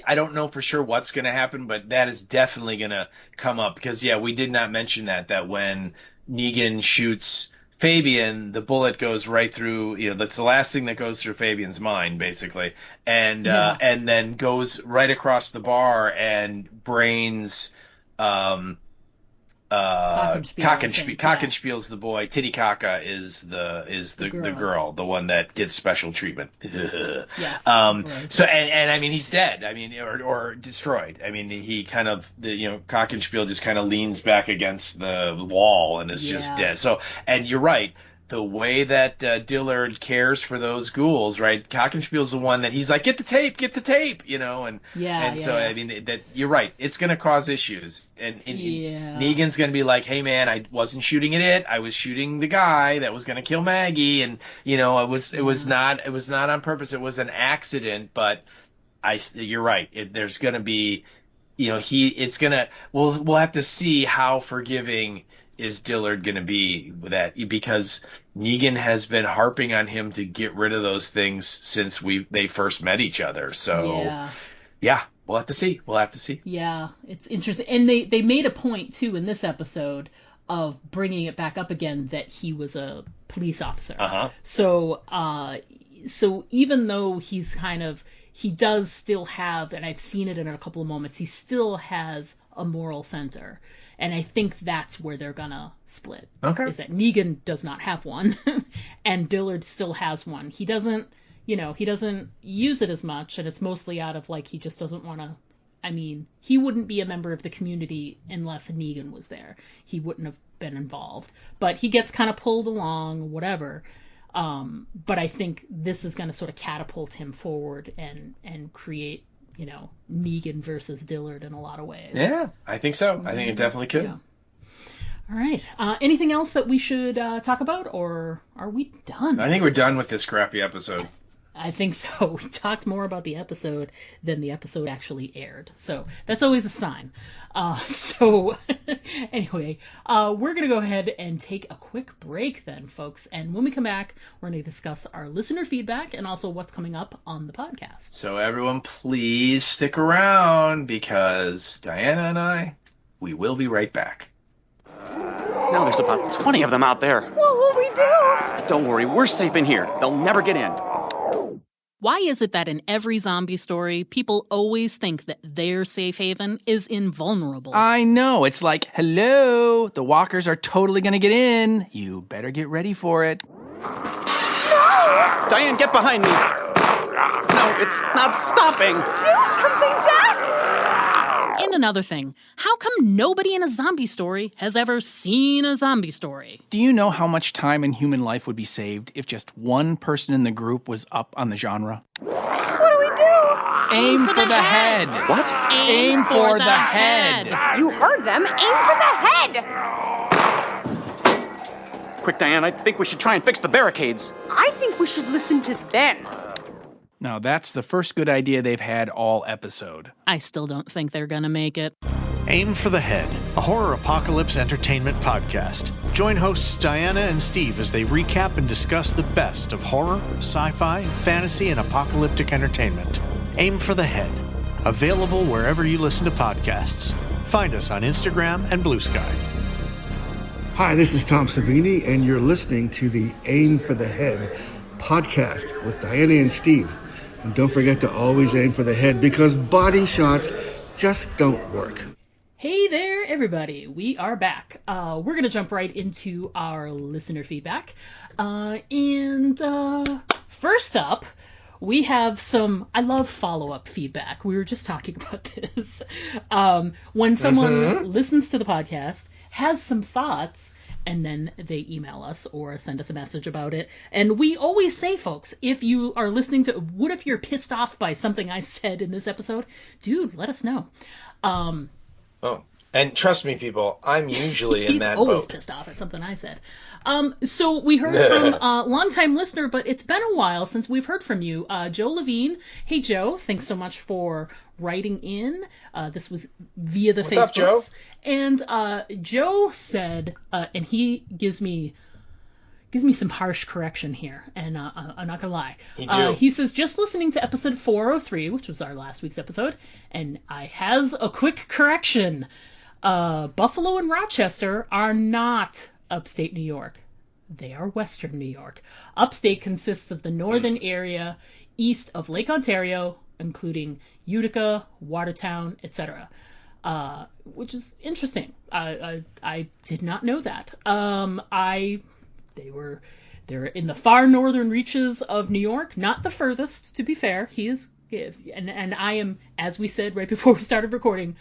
I don't know for sure what's going to happen, but that is definitely going to come up because, we did not mention that when Negan shoots Fabian, the bullet goes right through, that's the last thing that goes through Fabian's mind, basically. And then goes right across the bar and brains, Cockenspiel's the boy. Titicaca is the girl, the one that gets special treatment. Yes. So, and I mean, he's dead. I mean, or destroyed. I mean, he kind of, Cockenspiel just kind of leans back against the wall and is just dead. So, and you're right. The way that Dillard cares for those ghouls, right? Cockenspiel's the one that he's like, get the tape, and so I mean that you're right. It's going to cause issues, and Negan's going to be like, hey man, I wasn't shooting at it. I was shooting the guy that was going to kill Maggie, and it was not on purpose. It was an accident, but you're right. There's going to be, we'll have to see how forgiving is Dillard going to be with that, because Negan has been harping on him to get rid of those things since they first met each other. So we'll have to see. Yeah, it's interesting. And they made a point too in this episode of bringing it back up again that he was a police officer. So even though he does still have, and I've seen it in a couple of moments, he still has a moral center. And I think that's where they're gonna split. Okay. Is that Negan does not have one, and Dillard still has one. He doesn't use it as much, and it's mostly out of he just doesn't want to I mean, he wouldn't be a member of the community unless Negan was there. He wouldn't have been involved. But he gets kind of pulled along, whatever. But I think this is going to sort of catapult him forward and create, you know, Negan versus Dillard in a lot of ways. Yeah, I think so. I think it definitely could. Yeah. All right. Anything else that we should talk about, or are we done? I think we're done with this crappy episode. I think so. We talked more about the episode than the episode actually aired. So that's always a sign. Anyway, we're going to go ahead and take a quick break then, folks. And when we come back, we're going to discuss our listener feedback and also what's coming up on the podcast. So everyone, please stick around because Diana and I, we will be right back. Now there's about 20 of them out there. What will we do? Don't worry, we're safe in here. They'll never get in. Why is it that in every zombie story, people always think that their safe haven is invulnerable? I know. It's like, hello, the walkers are totally gonna get in. You better get ready for it. No! Diane, get behind me. No, it's not stopping. Do something, Jack! And another thing, how come nobody in a zombie story has ever seen a zombie story? Do you know how much time in human life would be saved if just one person in the group was up on the genre? What do we do? Aim for the head. What? Aim for the head. You heard them. Aim for the head. Quick, Diane, I think we should try and fix the barricades. I think we should listen to them. Now, that's the first good idea they've had all episode. I still don't think they're gonna make it. Aim for the Head, a horror apocalypse entertainment podcast. Join hosts Diana and Steve as they recap and discuss the best of horror, sci-fi, fantasy, and apocalyptic entertainment. Aim for the Head, available wherever you listen to podcasts. Find us on Instagram and Blue Sky. Hi, this is Tom Savini, and you're listening to the Aim for the Head podcast with Diana and Steve. And don't forget to always aim for the head because body shots just don't work. Hey there, everybody. We are back. We're going to jump right into our listener feedback. First up, we have some, I love follow-up feedback. We were just talking about this. When someone listens to the podcast, has some thoughts, and then they email us or send us a message about it. And we always say, folks, if you are listening to, what if you're pissed off by something I said in this episode? Dude, let us know. And trust me, people, I'm usually in that boat. He's always pissed off at something I said. So we heard from a longtime listener, but it's been a while since we've heard from you. Joe Levine. Hey, Joe, thanks so much for writing in. This was via the Facebooks. What's up, Joe? And Joe said, and he gives me some harsh correction here, and I'm not gonna lie. He says, just listening to episode 403, which was our last week's episode, and I has a quick correction. Buffalo and Rochester are not upstate New York. They are Western New York. Upstate consists of the northern area east of Lake Ontario, including Utica, Watertown, etc. Which is interesting. I did not know that. They're in the far northern reaches of New York, not the furthest, to be fair. And I am, as we said right before we started recording,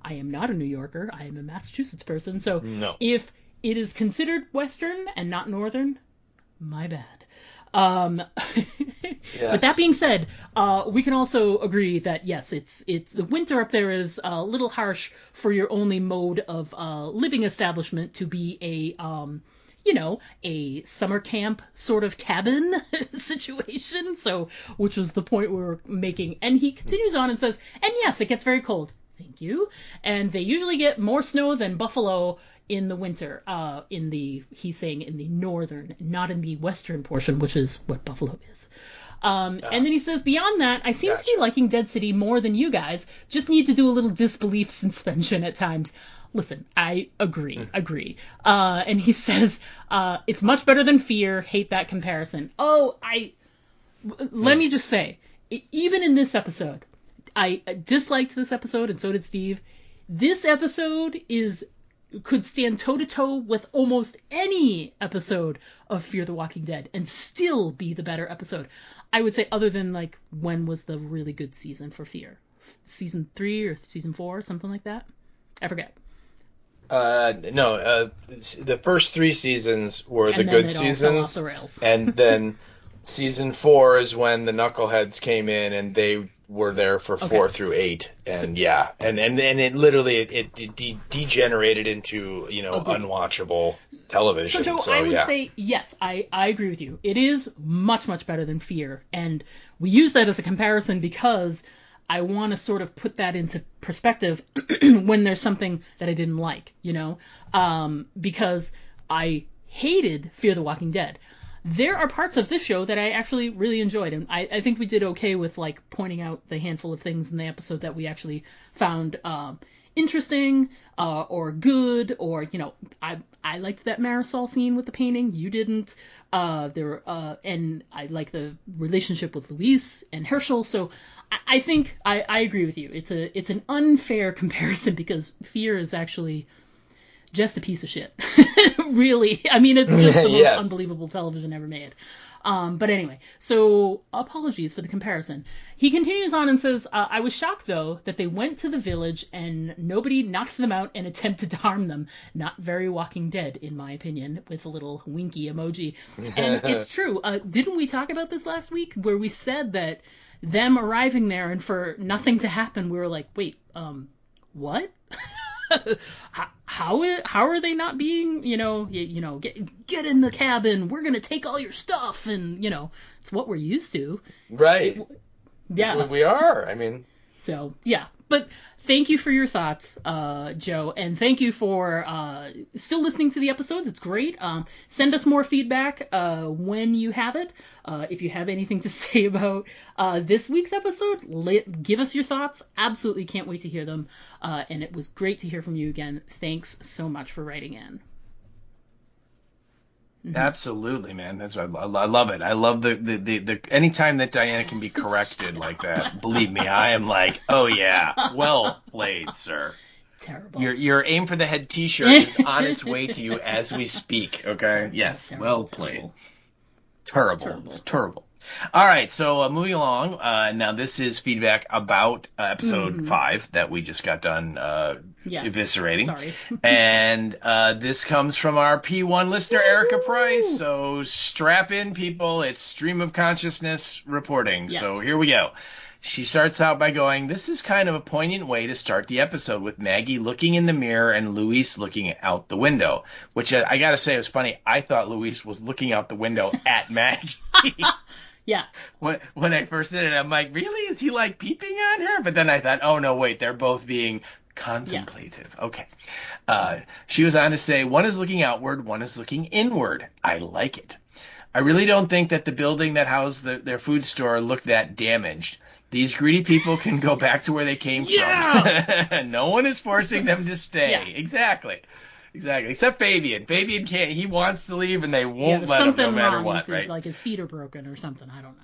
I am not a New Yorker. I am a Massachusetts person. So if it is considered Western and not Northern, my bad. Yes. But that being said, we can also agree that yes, it's the winter up there is a little harsh for your only mode of living establishment to be a summer camp sort of cabin situation. So, which was the point we were making. And he continues on and says, and yes, it gets very cold. Thank you. And they usually get more snow than Buffalo in the winter, he's saying in the northern, not in the western portion, which is what Buffalo is. And then he says, beyond that, I seem to be liking Dead City more than you guys. Just need to do a little disbelief suspension at times. Listen, I agree. And he says, it's much better than Fear. Hate that comparison. Let me just say, even in this episode, I disliked this episode, and so did Steve. This episode could stand toe-to-toe with almost any episode of Fear the Walking Dead and still be the better episode. I would say, other than, when was the really good season for Fear? season 3 or season 4, something like that. I forget. No, the first 3 seasons were the good seasons, all fell off the rails. And then season 4 is when the Knuckleheads came in, and they were there for 4 through 8, and and it literally degenerated into unwatchable television. So Joe, I would say yes, I agree with you. It is much better than Fear, and we use that as a comparison because I want to sort of put that into perspective when there's something that I didn't like, because I hated Fear the Walking Dead. There are parts of this show that I actually really enjoyed, and I think we did okay with pointing out the handful of things in the episode that we actually found interesting or good, or I liked that Marisol scene with the painting. You didn't. And I like the relationship with Luis and Herschel. So I think I agree with you. It's an unfair comparison because Fear is actually just a piece of shit. Really. I mean, it's just the most unbelievable television ever made. But anyway, so apologies for the comparison. He continues on and says, I was shocked, though, that they went to the village and nobody knocked them out and attempted to harm them. Not very Walking Dead, in my opinion, with a little winky emoji. And it's true. Didn't we talk about this last week where we said that them arriving there and for nothing to happen, we were like, wait, what? How are they not being, get in the cabin, we're gonna take all your stuff, and it's what we're used to, right? Yeah, that's what we are. I mean, so yeah. But thank you for your thoughts, Joe, and thank you for still listening to the episodes. It's great. Send us more feedback when you have it. If you have anything to say about this week's episode, give us your thoughts. Absolutely can't wait to hear them. And it was great to hear from you again. Thanks so much for writing in. Mm-hmm. Absolutely, man. That's what I love it. I love the anytime that Diana can be corrected like that. Believe me, I am like, oh yeah, well played, sir. Terrible. Your Aim for the Head T-shirt is on its way to you as we speak. Okay. Yes. Terrible, well played. Terrible. It's terrible. All right, so moving along. Now this is feedback about episode 5 that we just got done eviscerating. Sorry. And this comes from our P1 listener, Erica Price. So strap in, people. It's Stream of Consciousness reporting. Yes. So here we go. She starts out by going, this is kind of a poignant way to start the episode with Maggie looking in the mirror and Luis looking out the window, which I got to say was funny. I thought Luis was looking out the window at Maggie. Yeah. When I first did it, I'm like, really? Is he like peeping on her? But then I thought, oh, no, wait, they're both being contemplative. Yeah. Okay. She was on to say, one is looking outward, one is looking inward. I like it. I really don't think that the building that housed their food store looked that damaged. These greedy people can go back to where they came from. No one is forcing them to stay. Yeah. Exactly. Except Fabian. Fabian can't. He wants to leave, and they won't let him no matter what. Right? Like his feet are broken or something. I don't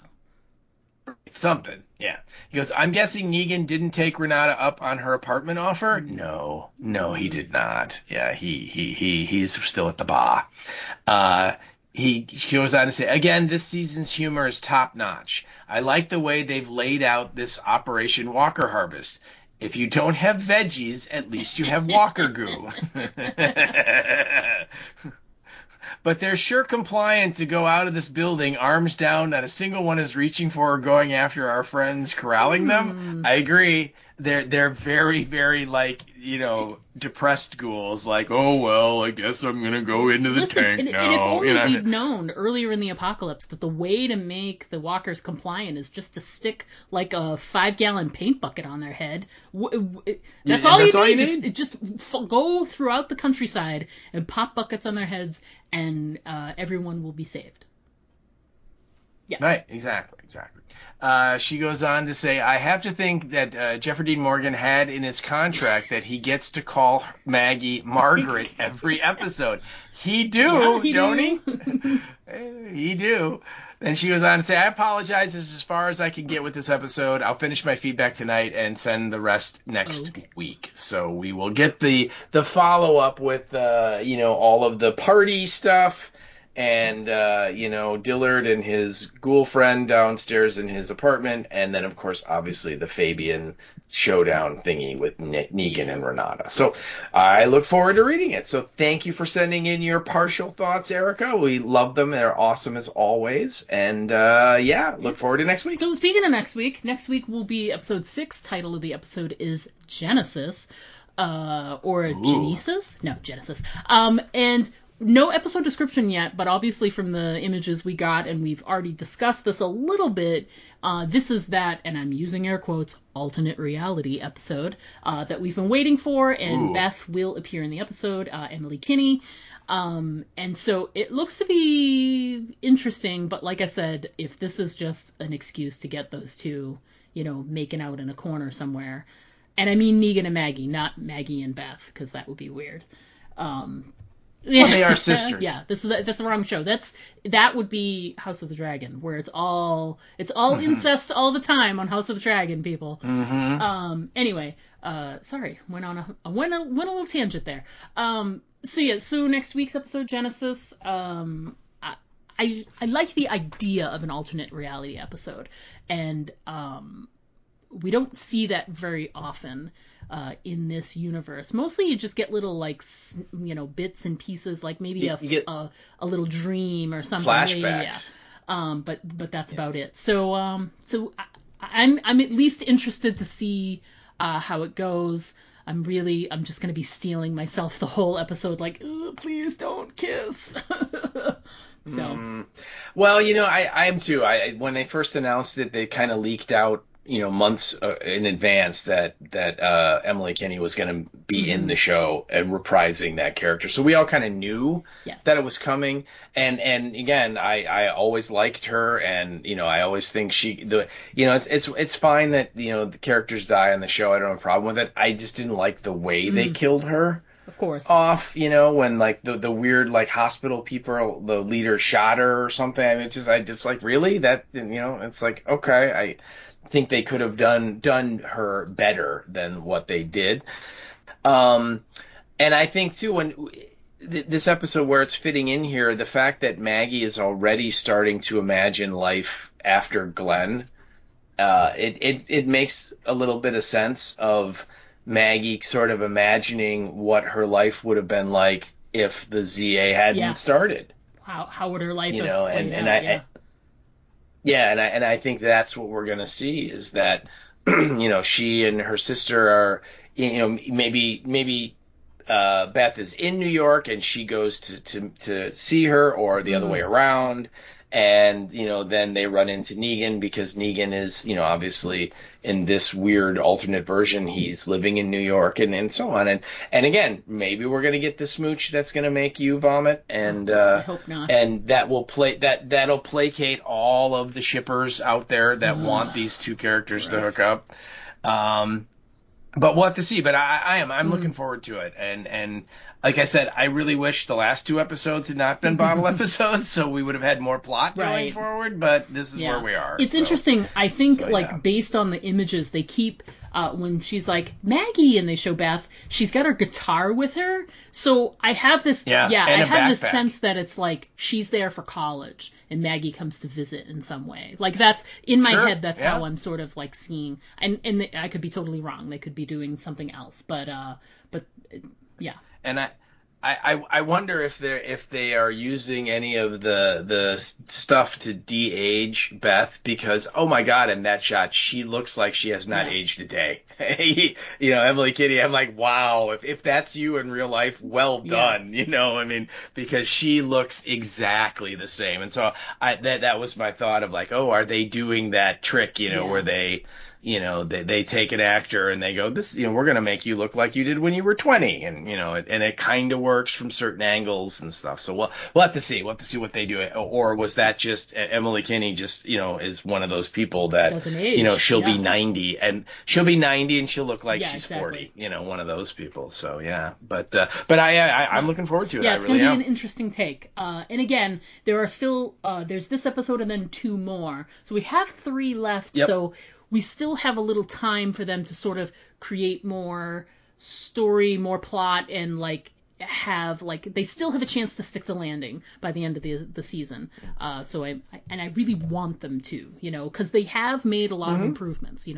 know. Something. Yeah. He goes, I'm guessing Negan didn't take Renata up on her apartment offer. No, he did not. Yeah, he's still at the bar. He goes on to say, again, this season's humor is top notch. I like the way they've laid out this Operation Walker Harvest. If you don't have veggies, at least you have Walker goo. But they're sure compliant to go out of this building, arms down, not a single one is reaching for or going after our friends, corralling them. I agree. They're very, very, depressed ghouls. Like, oh, well, I guess I'm going to go into the tank and now. And if only we'd known earlier in the apocalypse that the way to make the walkers compliant is just to stick, a 5-gallon paint bucket on their head. That's all you need. Just go throughout the countryside and pop buckets on their heads, and everyone will be saved. Yeah. Right, exactly. She goes on to say, I have to think that Jeffrey Dean Morgan had in his contract that he gets to call Maggie Margaret every episode. He do, don't he? He do. Then she goes on to say, I apologize. This is as far as I can get with this episode. I'll finish my feedback tonight and send the rest next week. So we will get the follow-up with, all of the party stuff and Dillard and his ghoul friend downstairs in his apartment, and then of course obviously the Fabian showdown thingy with Negan and Renata. So I look forward to reading it. So thank you for sending in your partial thoughts, Erica. We love them. They're awesome as always. And look forward to next week. So speaking of next week will be episode 6. Title of the episode is Genesis, or Genesis? No, Genesis. And no episode description yet, but obviously from the images we got, and we've already discussed this a little bit, this is that, and I'm using air quotes, alternate reality episode that we've been waiting for, and Beth will appear in the episode, Emily Kinney. And so it looks to be interesting, but like I said, if this is just an excuse to get those two, making out in a corner somewhere, and I mean Negan and Maggie, not Maggie and Beth, because that would be weird. Well, they are sisters. Yeah, that's the wrong show. That would be House of the Dragon, where it's all incest all the time on House of the Dragon, people. Mm-hmm. Anyway, sorry, went a little tangent there. So next week's episode, Genesis. I like the idea of an alternate reality episode, and we don't see that very often. In this universe, mostly you just get little bits and pieces, like maybe a little dream or something. Flashbacks. Yeah. But that's about it. So I'm at least interested to see how it goes. I'm just gonna be steeling myself the whole episode, like, please don't kiss. So. Well, I am too. When they first announced it, they kind of leaked out, months in advance that Emily Kinney was going to be in the show and reprising that character. So we all kind of knew that it was coming. And again, I always liked her, and I always think it's fine that the characters die on the show. I don't have a problem with it. I just didn't like the way they killed her. Of course. Off, when the weird hospital people, the leader shot her or something. I mean, I just like, really, that it's like, okay, I think they could have done her better than what they did. And I think too, when this episode where it's fitting in here, the fact that Maggie is already starting to imagine life after Glenn, it makes a little bit of sense of Maggie sort of imagining what her life would have been like if the ZA hadn't started. How would her life have played out? And I think that's what we're going to see, is that, she and her sister are, maybe Beth is in New York and she goes to see her, or the other way around. And, then they run into Negan, because Negan is, obviously in this weird alternate version, he's living in New York and so on. And again, maybe we're going to get the smooch that's going to make you vomit. And, I hope not. And that'll placate all of the shippers out there that want these two characters to hook up. But we'll have to see. But I'm looking forward to it. And like I said, I really wish the last 2 episodes had not been bottle episodes, so we would have had more plot going forward, but this is where we are. It's interesting. I think, based on the images, they keep, when she's like, Maggie, and they show Beth, she's got her guitar with her, so I have this, I have this sense that it's like, she's there for college, and Maggie comes to visit in some way. Like, that's, in my head, that's how I'm sort of, seeing, and I could be totally wrong, they could be doing something else, but yeah. And I wonder if they are using any of the stuff to de-age Beth, because, oh my God, in that shot she looks like she has not aged a day. Emily Kinney, I'm like, wow, if that's you in real life, well done. Because she looks exactly the same. And so that was my thought of are they doing that trick, where they they take an actor and they go, this, we're going to make you look like you did when you were 20. And, and it kind of works from certain angles and stuff. So we'll have to see. We'll have to see what they do. Or was that just Emily Kinney just, is one of those people that, doesn't age. She'll be 90 and she'll look like she's 40, one of those people. So, yeah. But I'm looking forward to it. Yeah, it's going to be an interesting take. And again, there are still, there's this episode and then 2 more. So we have 3 left. Yep. So we still have a little time for them to sort of create more story, more plot, and have they still have a chance to stick the landing by the end of the season. So I really want them to, because they have made a lot of improvements.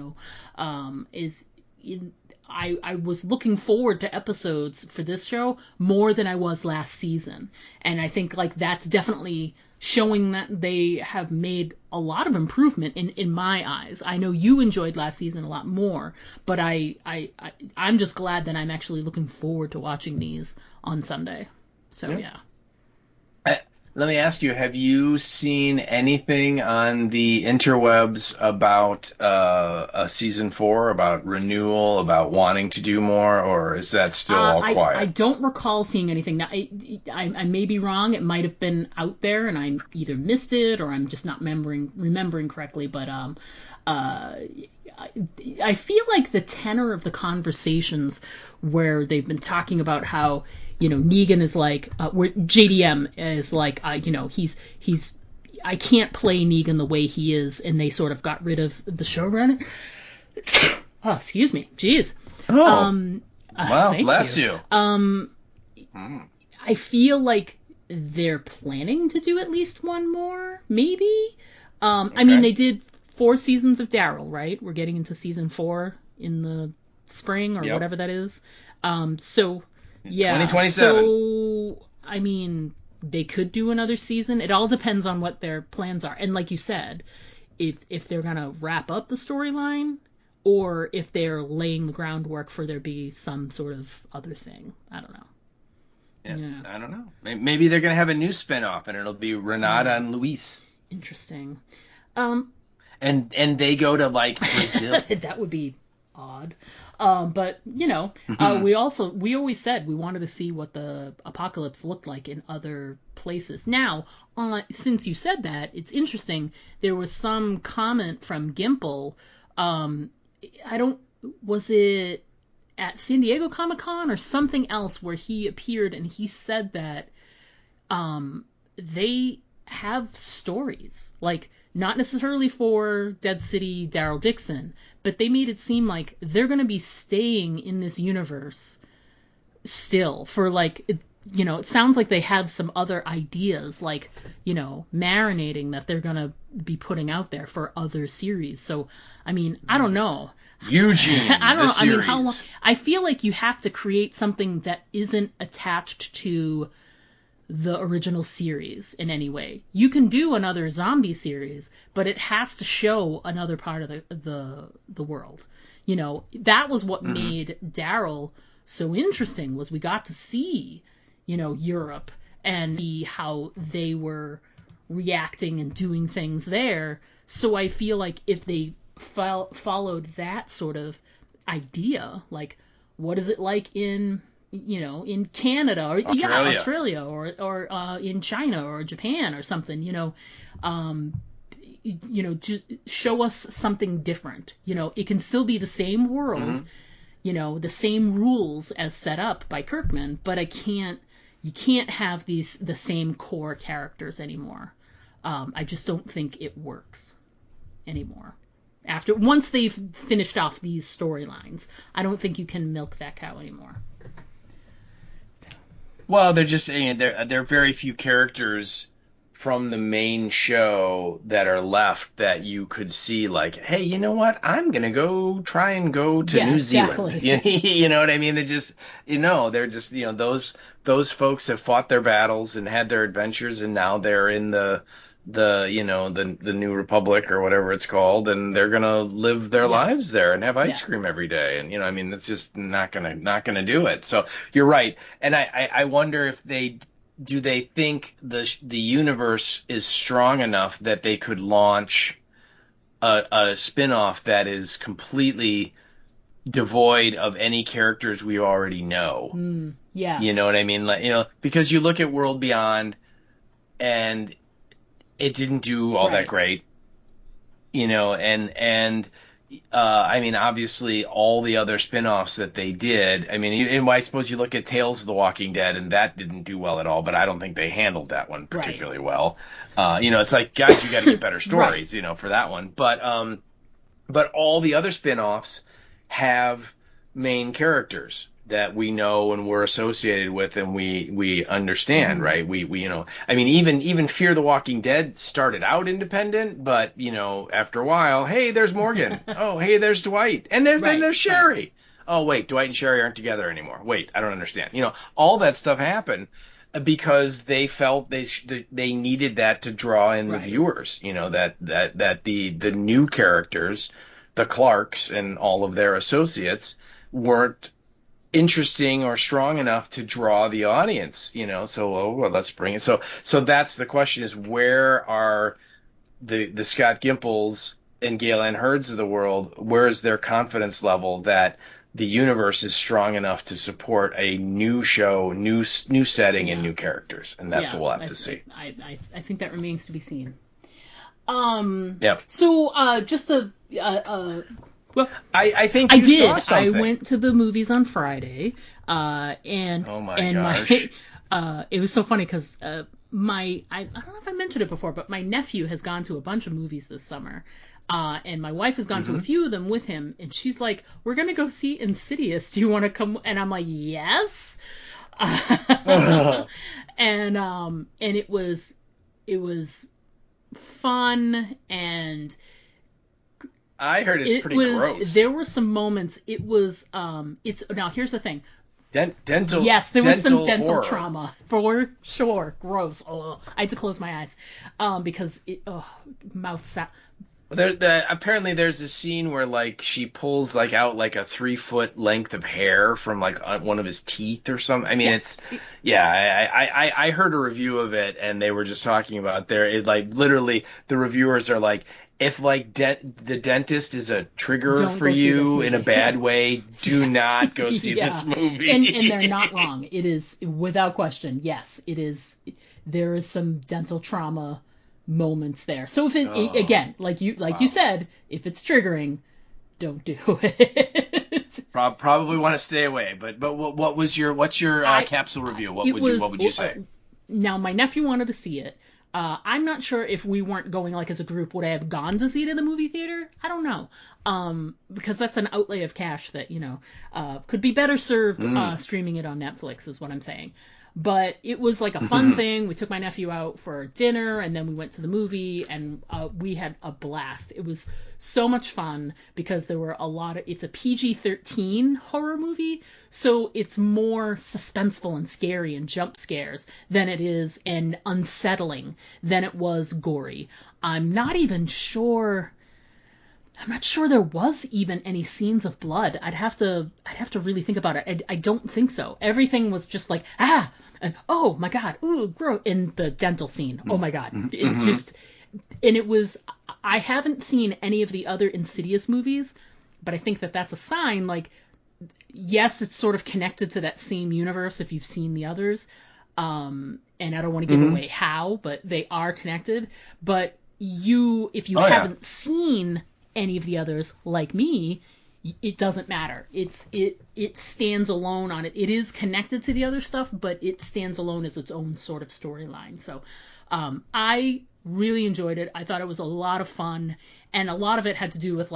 I was looking forward to episodes for this show more than I was last season, and I think that's definitely showing that they have made a lot of improvement in my eyes. I know you enjoyed last season a lot more, but I'm just glad that I'm actually looking forward to watching these on Sunday. So yeah. Let me ask you, have you seen anything on the interwebs about season 4, about renewal, about wanting to do more, or is that still all quiet? I don't recall seeing anything. Now, I may be wrong. It might have been out there, and I either missed it or I'm just not remembering correctly. But I feel like the tenor of the conversations where they've been talking about how Negan is where JDM is he's I can't play Negan the way he is, and they sort of got rid of the showrunner. Oh, excuse me. Jeez. Oh. Wow, bless you. I feel like they're planning to do at least one more, maybe. Okay. I mean, they did 4 seasons of Daryl, right? We're getting into season 4 in the spring or whatever that is. So... yeah, 2027. So, I mean, they could do another season. It all depends on what their plans are. And like you said, if they're going to wrap up the storyline or if they're laying the groundwork for there be some sort of other thing. I don't know. Yeah. I don't know. Maybe they're going to have a new spinoff and it'll be Renata and Luis. Interesting. And they go to Brazil. That would be odd. But we always said we wanted to see what the apocalypse looked like in other places. Now, since you said that, it's interesting. There was some comment from Gimple. Was it at San Diego Comic-Con or something else where he appeared and he said that they have stories, not necessarily for Dead City Daryl Dixon, but they made it seem like they're going to be staying in this universe still for it sounds like they have some other ideas, marinating that they're going to be putting out there for other series. So, I mean, I don't know. Eugene, I don't know. Series. I mean, how long? I feel like you have to create something that isn't attached to the original series in any way. You can do another zombie series, but it has to show another part of the world. That was what made Daryl so interesting, was we got to see, Europe and see how they were reacting and doing things there. So I feel like if they followed that sort of idea, what is it like in Canada or Australia or in China or Japan or something, just show us something different. It can still be the same world, the same rules as set up by Kirkman, but you can't have the same core characters anymore. I just don't think it works anymore. Once they've finished off these storylines, I don't think you can milk that cow anymore. Well, they're just saying there are very few characters from the main show that are left that you could see hey, you know what? I'm going to try and go to New Zealand. You know what I mean? They're just, they're just, those folks have fought their battles and had their adventures, and now they're in the New Republic or whatever it's called, and they're gonna live their lives there and have ice cream every day, and it's just not gonna do it. So you're right, and I wonder if they think the universe is strong enough that they could launch a spin-off that is completely devoid of any characters we already know. Yeah, you know what I mean? Because you look at World Beyond and it didn't do all that great, and I mean, obviously all the other spin-offs that they did, I mean, and I suppose you look at Tales of the Walking Dead, and that didn't do well at all, but I don't think they handled that one particularly well. It's like, guys, you got to get better stories, for that one. But all the other spin-offs have main characters that we know and we're associated with and we understand, right? We I mean, even Fear the Walking Dead started out independent, but after a while, hey, there's Morgan. Oh, hey, there's Dwight, and then there's Sherry. Right. Oh, wait, Dwight and Sherry aren't together anymore. Wait, I don't understand. All that stuff happened because they felt they needed that to draw in the viewers. That the new characters, the Clarks and all of their associates, weren't interesting or strong enough to draw the audience, so let's bring it. So that's the question, is where are the Scott Gimples and Gale Ann Hurds of the world? Where is their confidence level that the universe is strong enough to support a new show, new setting, and new characters? And that's what we'll have to see. I think that remains to be seen. So just a well, I think I you did. saw something. I went to the movies on Friday, and oh my gosh, it was so funny because I don't know if I mentioned it before, but my nephew has gone to a bunch of movies this summer, and my wife has gone to a few of them with him, and she's like, "We're gonna go see Insidious. Do you want to come?" And I'm like, "Yes," and it was fun and. I heard it's pretty gross. There were some moments. It was. It's now. Here's the thing. Dental. Yes, there was some dental horror. trauma for sure. Gross. Ugh. I had to close my eyes because mouth sound. Apparently there's a scene where she pulls out a 3-foot length of hair from one of his teeth or something. I mean, I heard a review of it and they were just talking about literally the reviewers are like, if the dentist is a trigger for you in a bad way, do not go see this movie. And they're not wrong. It is without question. Yes, it is. There is some dental trauma moments there. So if it again, you said, if it's triggering, don't do it. Probably want to stay away. But what's your capsule review? What would you say? Now my nephew wanted to see it. I'm not sure if we weren't going as a group, would I have gone to see it in the movie theater? I don't know. Because that's an outlay of cash that, could be better served streaming it on Netflix is what I'm saying. But it was a fun thing. We took my nephew out for dinner and then we went to the movie and we had a blast. It was so much fun because there were it's a PG-13 horror movie. So it's more suspenseful and scary and jump scares than it is and unsettling than it was gory. I'm not sure there was even any scenes of blood. I'd have to really think about it. I don't think so. Everything was just and oh my god, ooh, gross. In the dental scene, oh my god, I haven't seen any of the other Insidious movies, but I think that's a sign. Yes, it's sort of connected to that same universe if you've seen the others, and I don't want to give away how, but they are connected. But if you haven't seen any of the others like me, it doesn't matter. It stands alone on it. It is connected to the other stuff, but it stands alone as its own sort of storyline. So I really enjoyed it. I thought it was a lot of fun, and a lot of it had to do with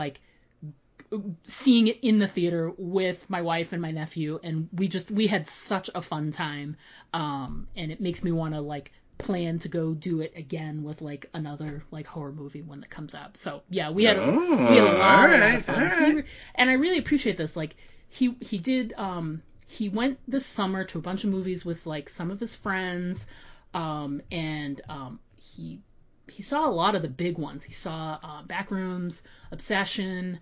seeing it in the theater with my wife and my nephew, and we had such a fun time, and it makes me want to plan to go do it again with another horror movie when that comes out. So yeah, we had a lot of fun. And I really appreciate this. He did he went this summer to a bunch of movies with some of his friends, and he saw a lot of the big ones. He saw Backrooms, Obsession,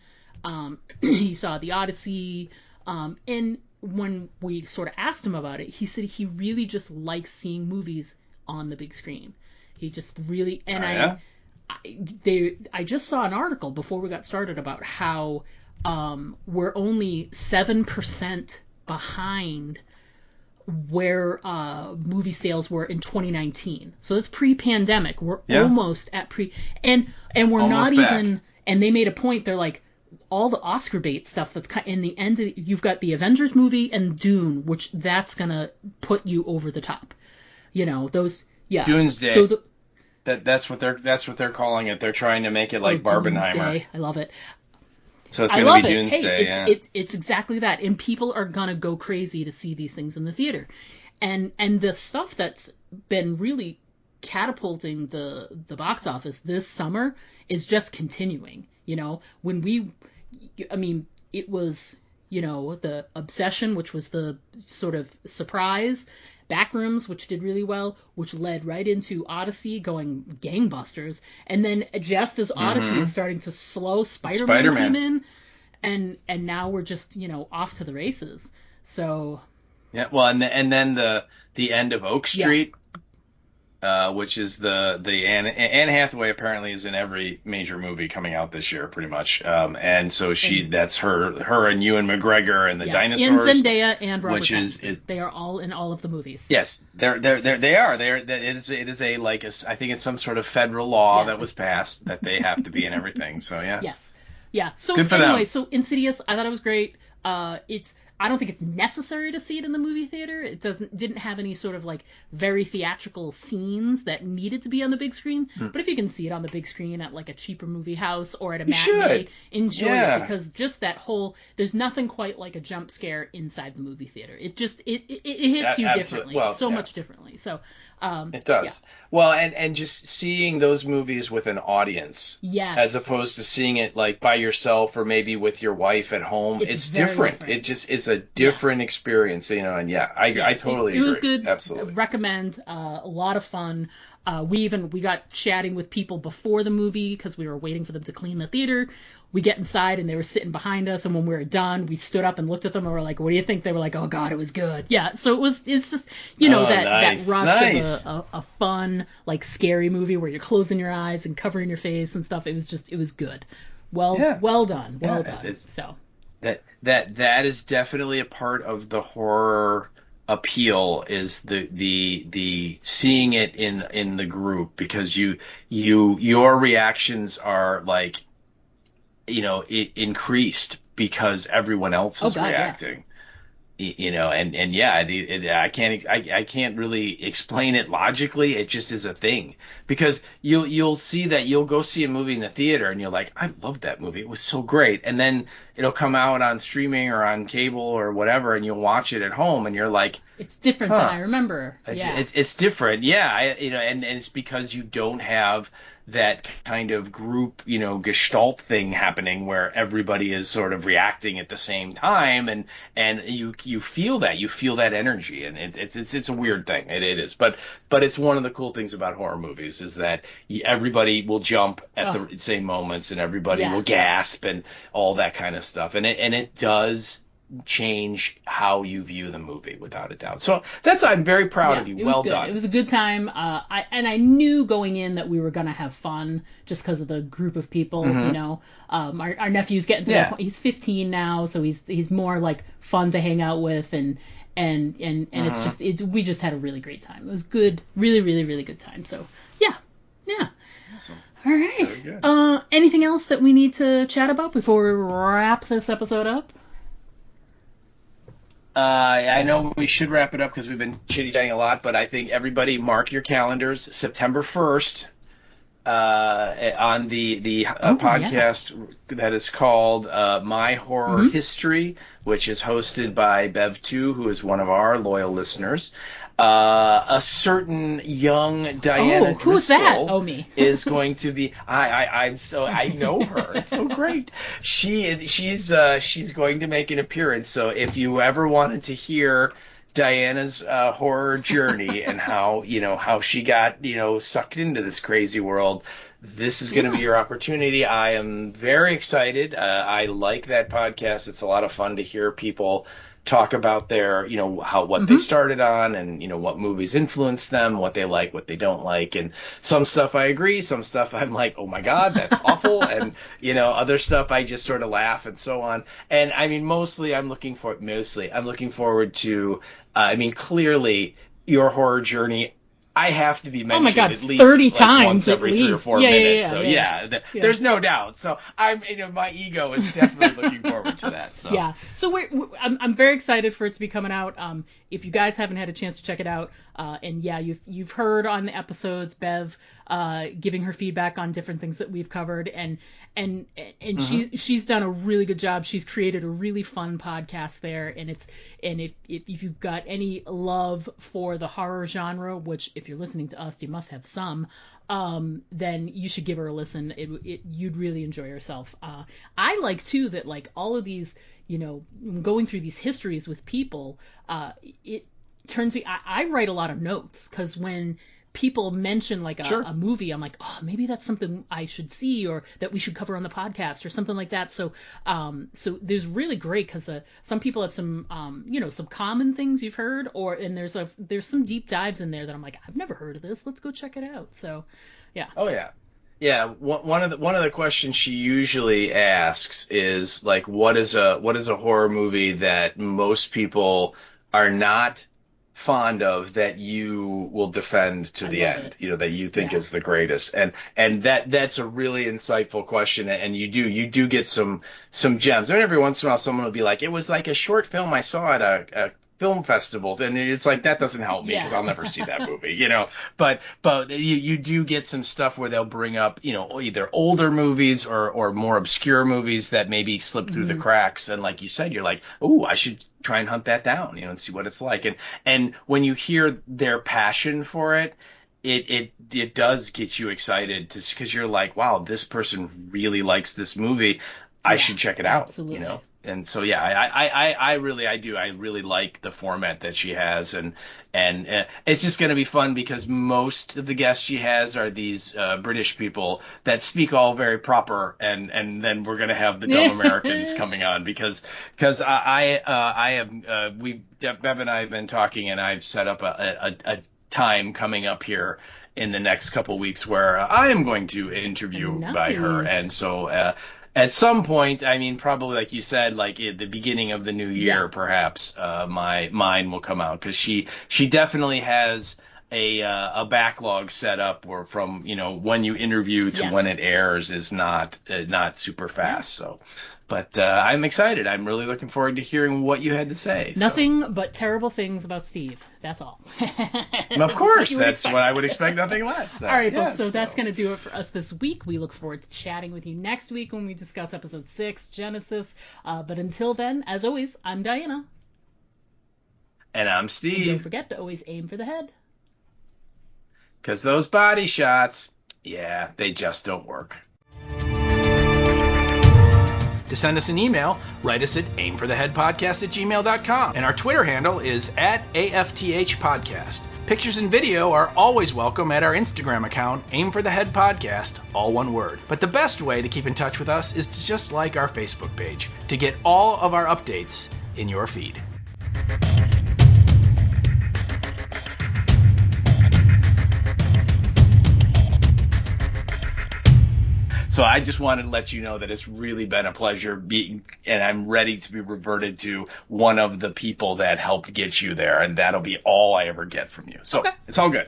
he saw The Odyssey, and when we sort of asked him about it, he said he really just likes seeing movies on the big screen. He just really, and I just saw an article before we got started about how we're only 7% behind where movie sales were in 2019. So that's pre-pandemic. We're almost at and we're almost not back. Even. And they made a point. They're like, all the Oscar bait stuff that's in the end. You've got the Avengers movie and Dune, which that's gonna put you over the top. Those, Doomsday. So that's what they're calling it. They're trying to make it like Barbenheimer. Doomsday. I love it. So it's I going love to be it. Doomsday. Hey, it's exactly that, and people are gonna go crazy to see these things in the theater, and the stuff that's been really catapulting the box office this summer is just continuing. You know, it was, you know, the Obsession, which was the sort of surprise, Backrooms, which did really well, which led right into Odyssey going gangbusters, and then just as Odyssey is starting to slow, Spider-Man came in, and now we're just, you know, off to the races. So yeah, well, and then the end of Oak Street. Which is the Anne Hathaway apparently is in every major movie coming out this year, pretty much. And so that's her and Ewan McGregor and the dinosaurs. And Zendaya and Robert Pattinson. They are all in all of the movies. Yes, they are. It is I think it's some sort of federal law that was passed that they have to be in everything. So yeah. Yes. Yeah. So good for anyway, them. So Insidious, I thought it was great. I don't think it's necessary to see it in the movie theater. It didn't have any sort of like very theatrical scenes that needed to be on the big screen. But if you can see it on the big screen at like a cheaper movie house or at a matinee, enjoy it, because just that whole, there's nothing quite like a jump scare inside the movie theater. It just it hits you differently, much differently. So it does. Yeah. Well, and just seeing those movies with an audience, as opposed to seeing it like by yourself or maybe with your wife at home, it's different. It just is a different experience, you know. And I totally agree. It was good. Absolutely Recommend. A lot of fun. We got chatting with people before the movie because we were waiting for them to clean the theater. We get inside and they were sitting behind us, and when we were done, we stood up and looked at them and we're like, "What do you think?" They were like, "Oh God, it was good." Yeah, so it's just, you know, that rush of a fun, like scary movie where you're closing your eyes and covering your face and stuff. It was good. Well done. So that is definitely a part of the horror appeal, is the seeing it in the group, because your reactions are like, you know, increased because everyone else is reacting. You know, I can't really explain it logically. It just is a thing, because you'll see that you'll go see a movie in the theater and you're like, I love that movie, it was so great, and then it'll come out on streaming or on cable or whatever, and you'll watch it at home and you're like, it's different than I remember. It's different, and it's because you don't have that kind of group, you know, gestalt thing happening where everybody is sort of reacting at the same time, and you feel that energy, and it's a weird thing. It is, but it's one of the cool things about horror movies, is that everybody will jump at the same moments, and everybody will gasp and all that kind of stuff, and it does change how you view the movie, without a doubt. So I'm very proud of you. Well done. It was a good time. I knew going in that we were going to have fun just because of the group of people. You know, our nephew's getting to that point. He's 15 now, so he's more like fun to hang out with, and it's just we just had a really great time. It was good, really, really, really good time. So yeah. Awesome. All right. Anything else that we need to chat about before we wrap this episode up? I know we should wrap it up because we've been chitty-chatting a lot, but I think everybody mark your calendars, September 1st, on the podcast that is called My Horror History, which is hosted by Bev2, who is one of our loyal listeners. A certain young Diana Driscoll me. is going to be. I know her. It's so great. She's going to make an appearance. So if you ever wanted to hear Diana's horror journey and how she got sucked into this crazy world, this is going to be your opportunity. I am very excited. I like that podcast. It's a lot of fun to hear people talk about their, what they started on, and, what movies influenced them, what they like, what they don't like. And some stuff I agree, some stuff I'm like, oh my God, that's awful. And, other stuff I just sort of laugh and so on. And I mean, I'm looking forward to, clearly your horror journey I have to be mentioned my God, at least 30 like, times once every at 3 or least. 4 Yeah, minutes. yeah. There's no doubt. So my ego is definitely looking forward to that. So yeah, so I'm very excited for it to be coming out. If you guys haven't had a chance to check it out, and yeah, you've heard on the episodes Bev giving her feedback on different things that we've covered, and she's done a really good job. She's created a really fun podcast there, and if you've got any love for the horror genre, which if you're listening to us, you must have some, then you should give her a listen. You'd really enjoy yourself. I like too that like all of these, going through these histories with people, it turns me. I write a lot of notes because when people mention like a movie, I'm like, oh, maybe that's something I should see or that we should cover on the podcast or something like that. So there's really great because some people have some some common things you've heard, and there's some deep dives in there that I'm like, I've never heard of this. Let's go check it out. So yeah. Oh yeah. Yeah, one of the questions she usually asks is like, what is a horror movie that most people are not fond of that you will defend to the end, that you think is the greatest, and that's a really insightful question, and you do get some gems. And every once in a while, someone will be like, it was like a short film I saw at a film festival, and it's like that doesn't help me because I'll never see that movie, But you do get some stuff where they'll bring up, either older movies or more obscure movies that maybe slip through the cracks, and like you said, you're like, oh, I should try and hunt that down, and see what it's like. And when you hear their passion for it, it does get you excited because you're like, wow, this person really likes this movie. I should check it out, absolutely. And so, yeah, I really like the format that she has, and it's just going to be fun because most of the guests she has are these British people that speak all very proper, and then we're going to have the dumb Americans coming on because Bev and I have been talking, and I've set up a time coming up here in the next couple weeks where I am going to interview by her, and so. At some point, I mean, probably like you said, like at the beginning of the new year, perhaps mine will come out because she definitely has a backlog set up where from when you interview to when it airs is not super fast. So, but I'm excited. I'm really looking forward to hearing what you had to say. Nothing but terrible things about Steve. That's all. Of course, that's what I would expect. Nothing less. All right, folks. So that's going to do it for us this week. We look forward to chatting with you next week when we discuss episode 6, Genesis. But until then, as always, I'm Diana. And I'm Steve. And don't forget to always aim for the head. Because those body shots, they just don't work. To send us an email, write us at aimfortheheadpodcast@gmail.com. And our Twitter handle is @AFTH Podcast. Pictures and video are always welcome at our Instagram account, Aim for the Head Podcast, all one word. But the best way to keep in touch with us is to just like our Facebook page to get all of our updates in your feed. So I just wanted to let you know that it's really been a pleasure and I'm ready to be reverted to one of the people that helped get you there, and that'll be all I ever get from you. So It's all good.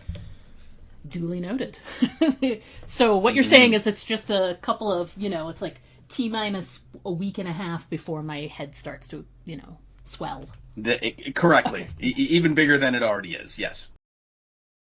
Duly noted. So what you're saying is it's just a couple of, it's like T-minus a week and a half before my head starts to, swell. Correctly. Okay. Even bigger than it already is, yes.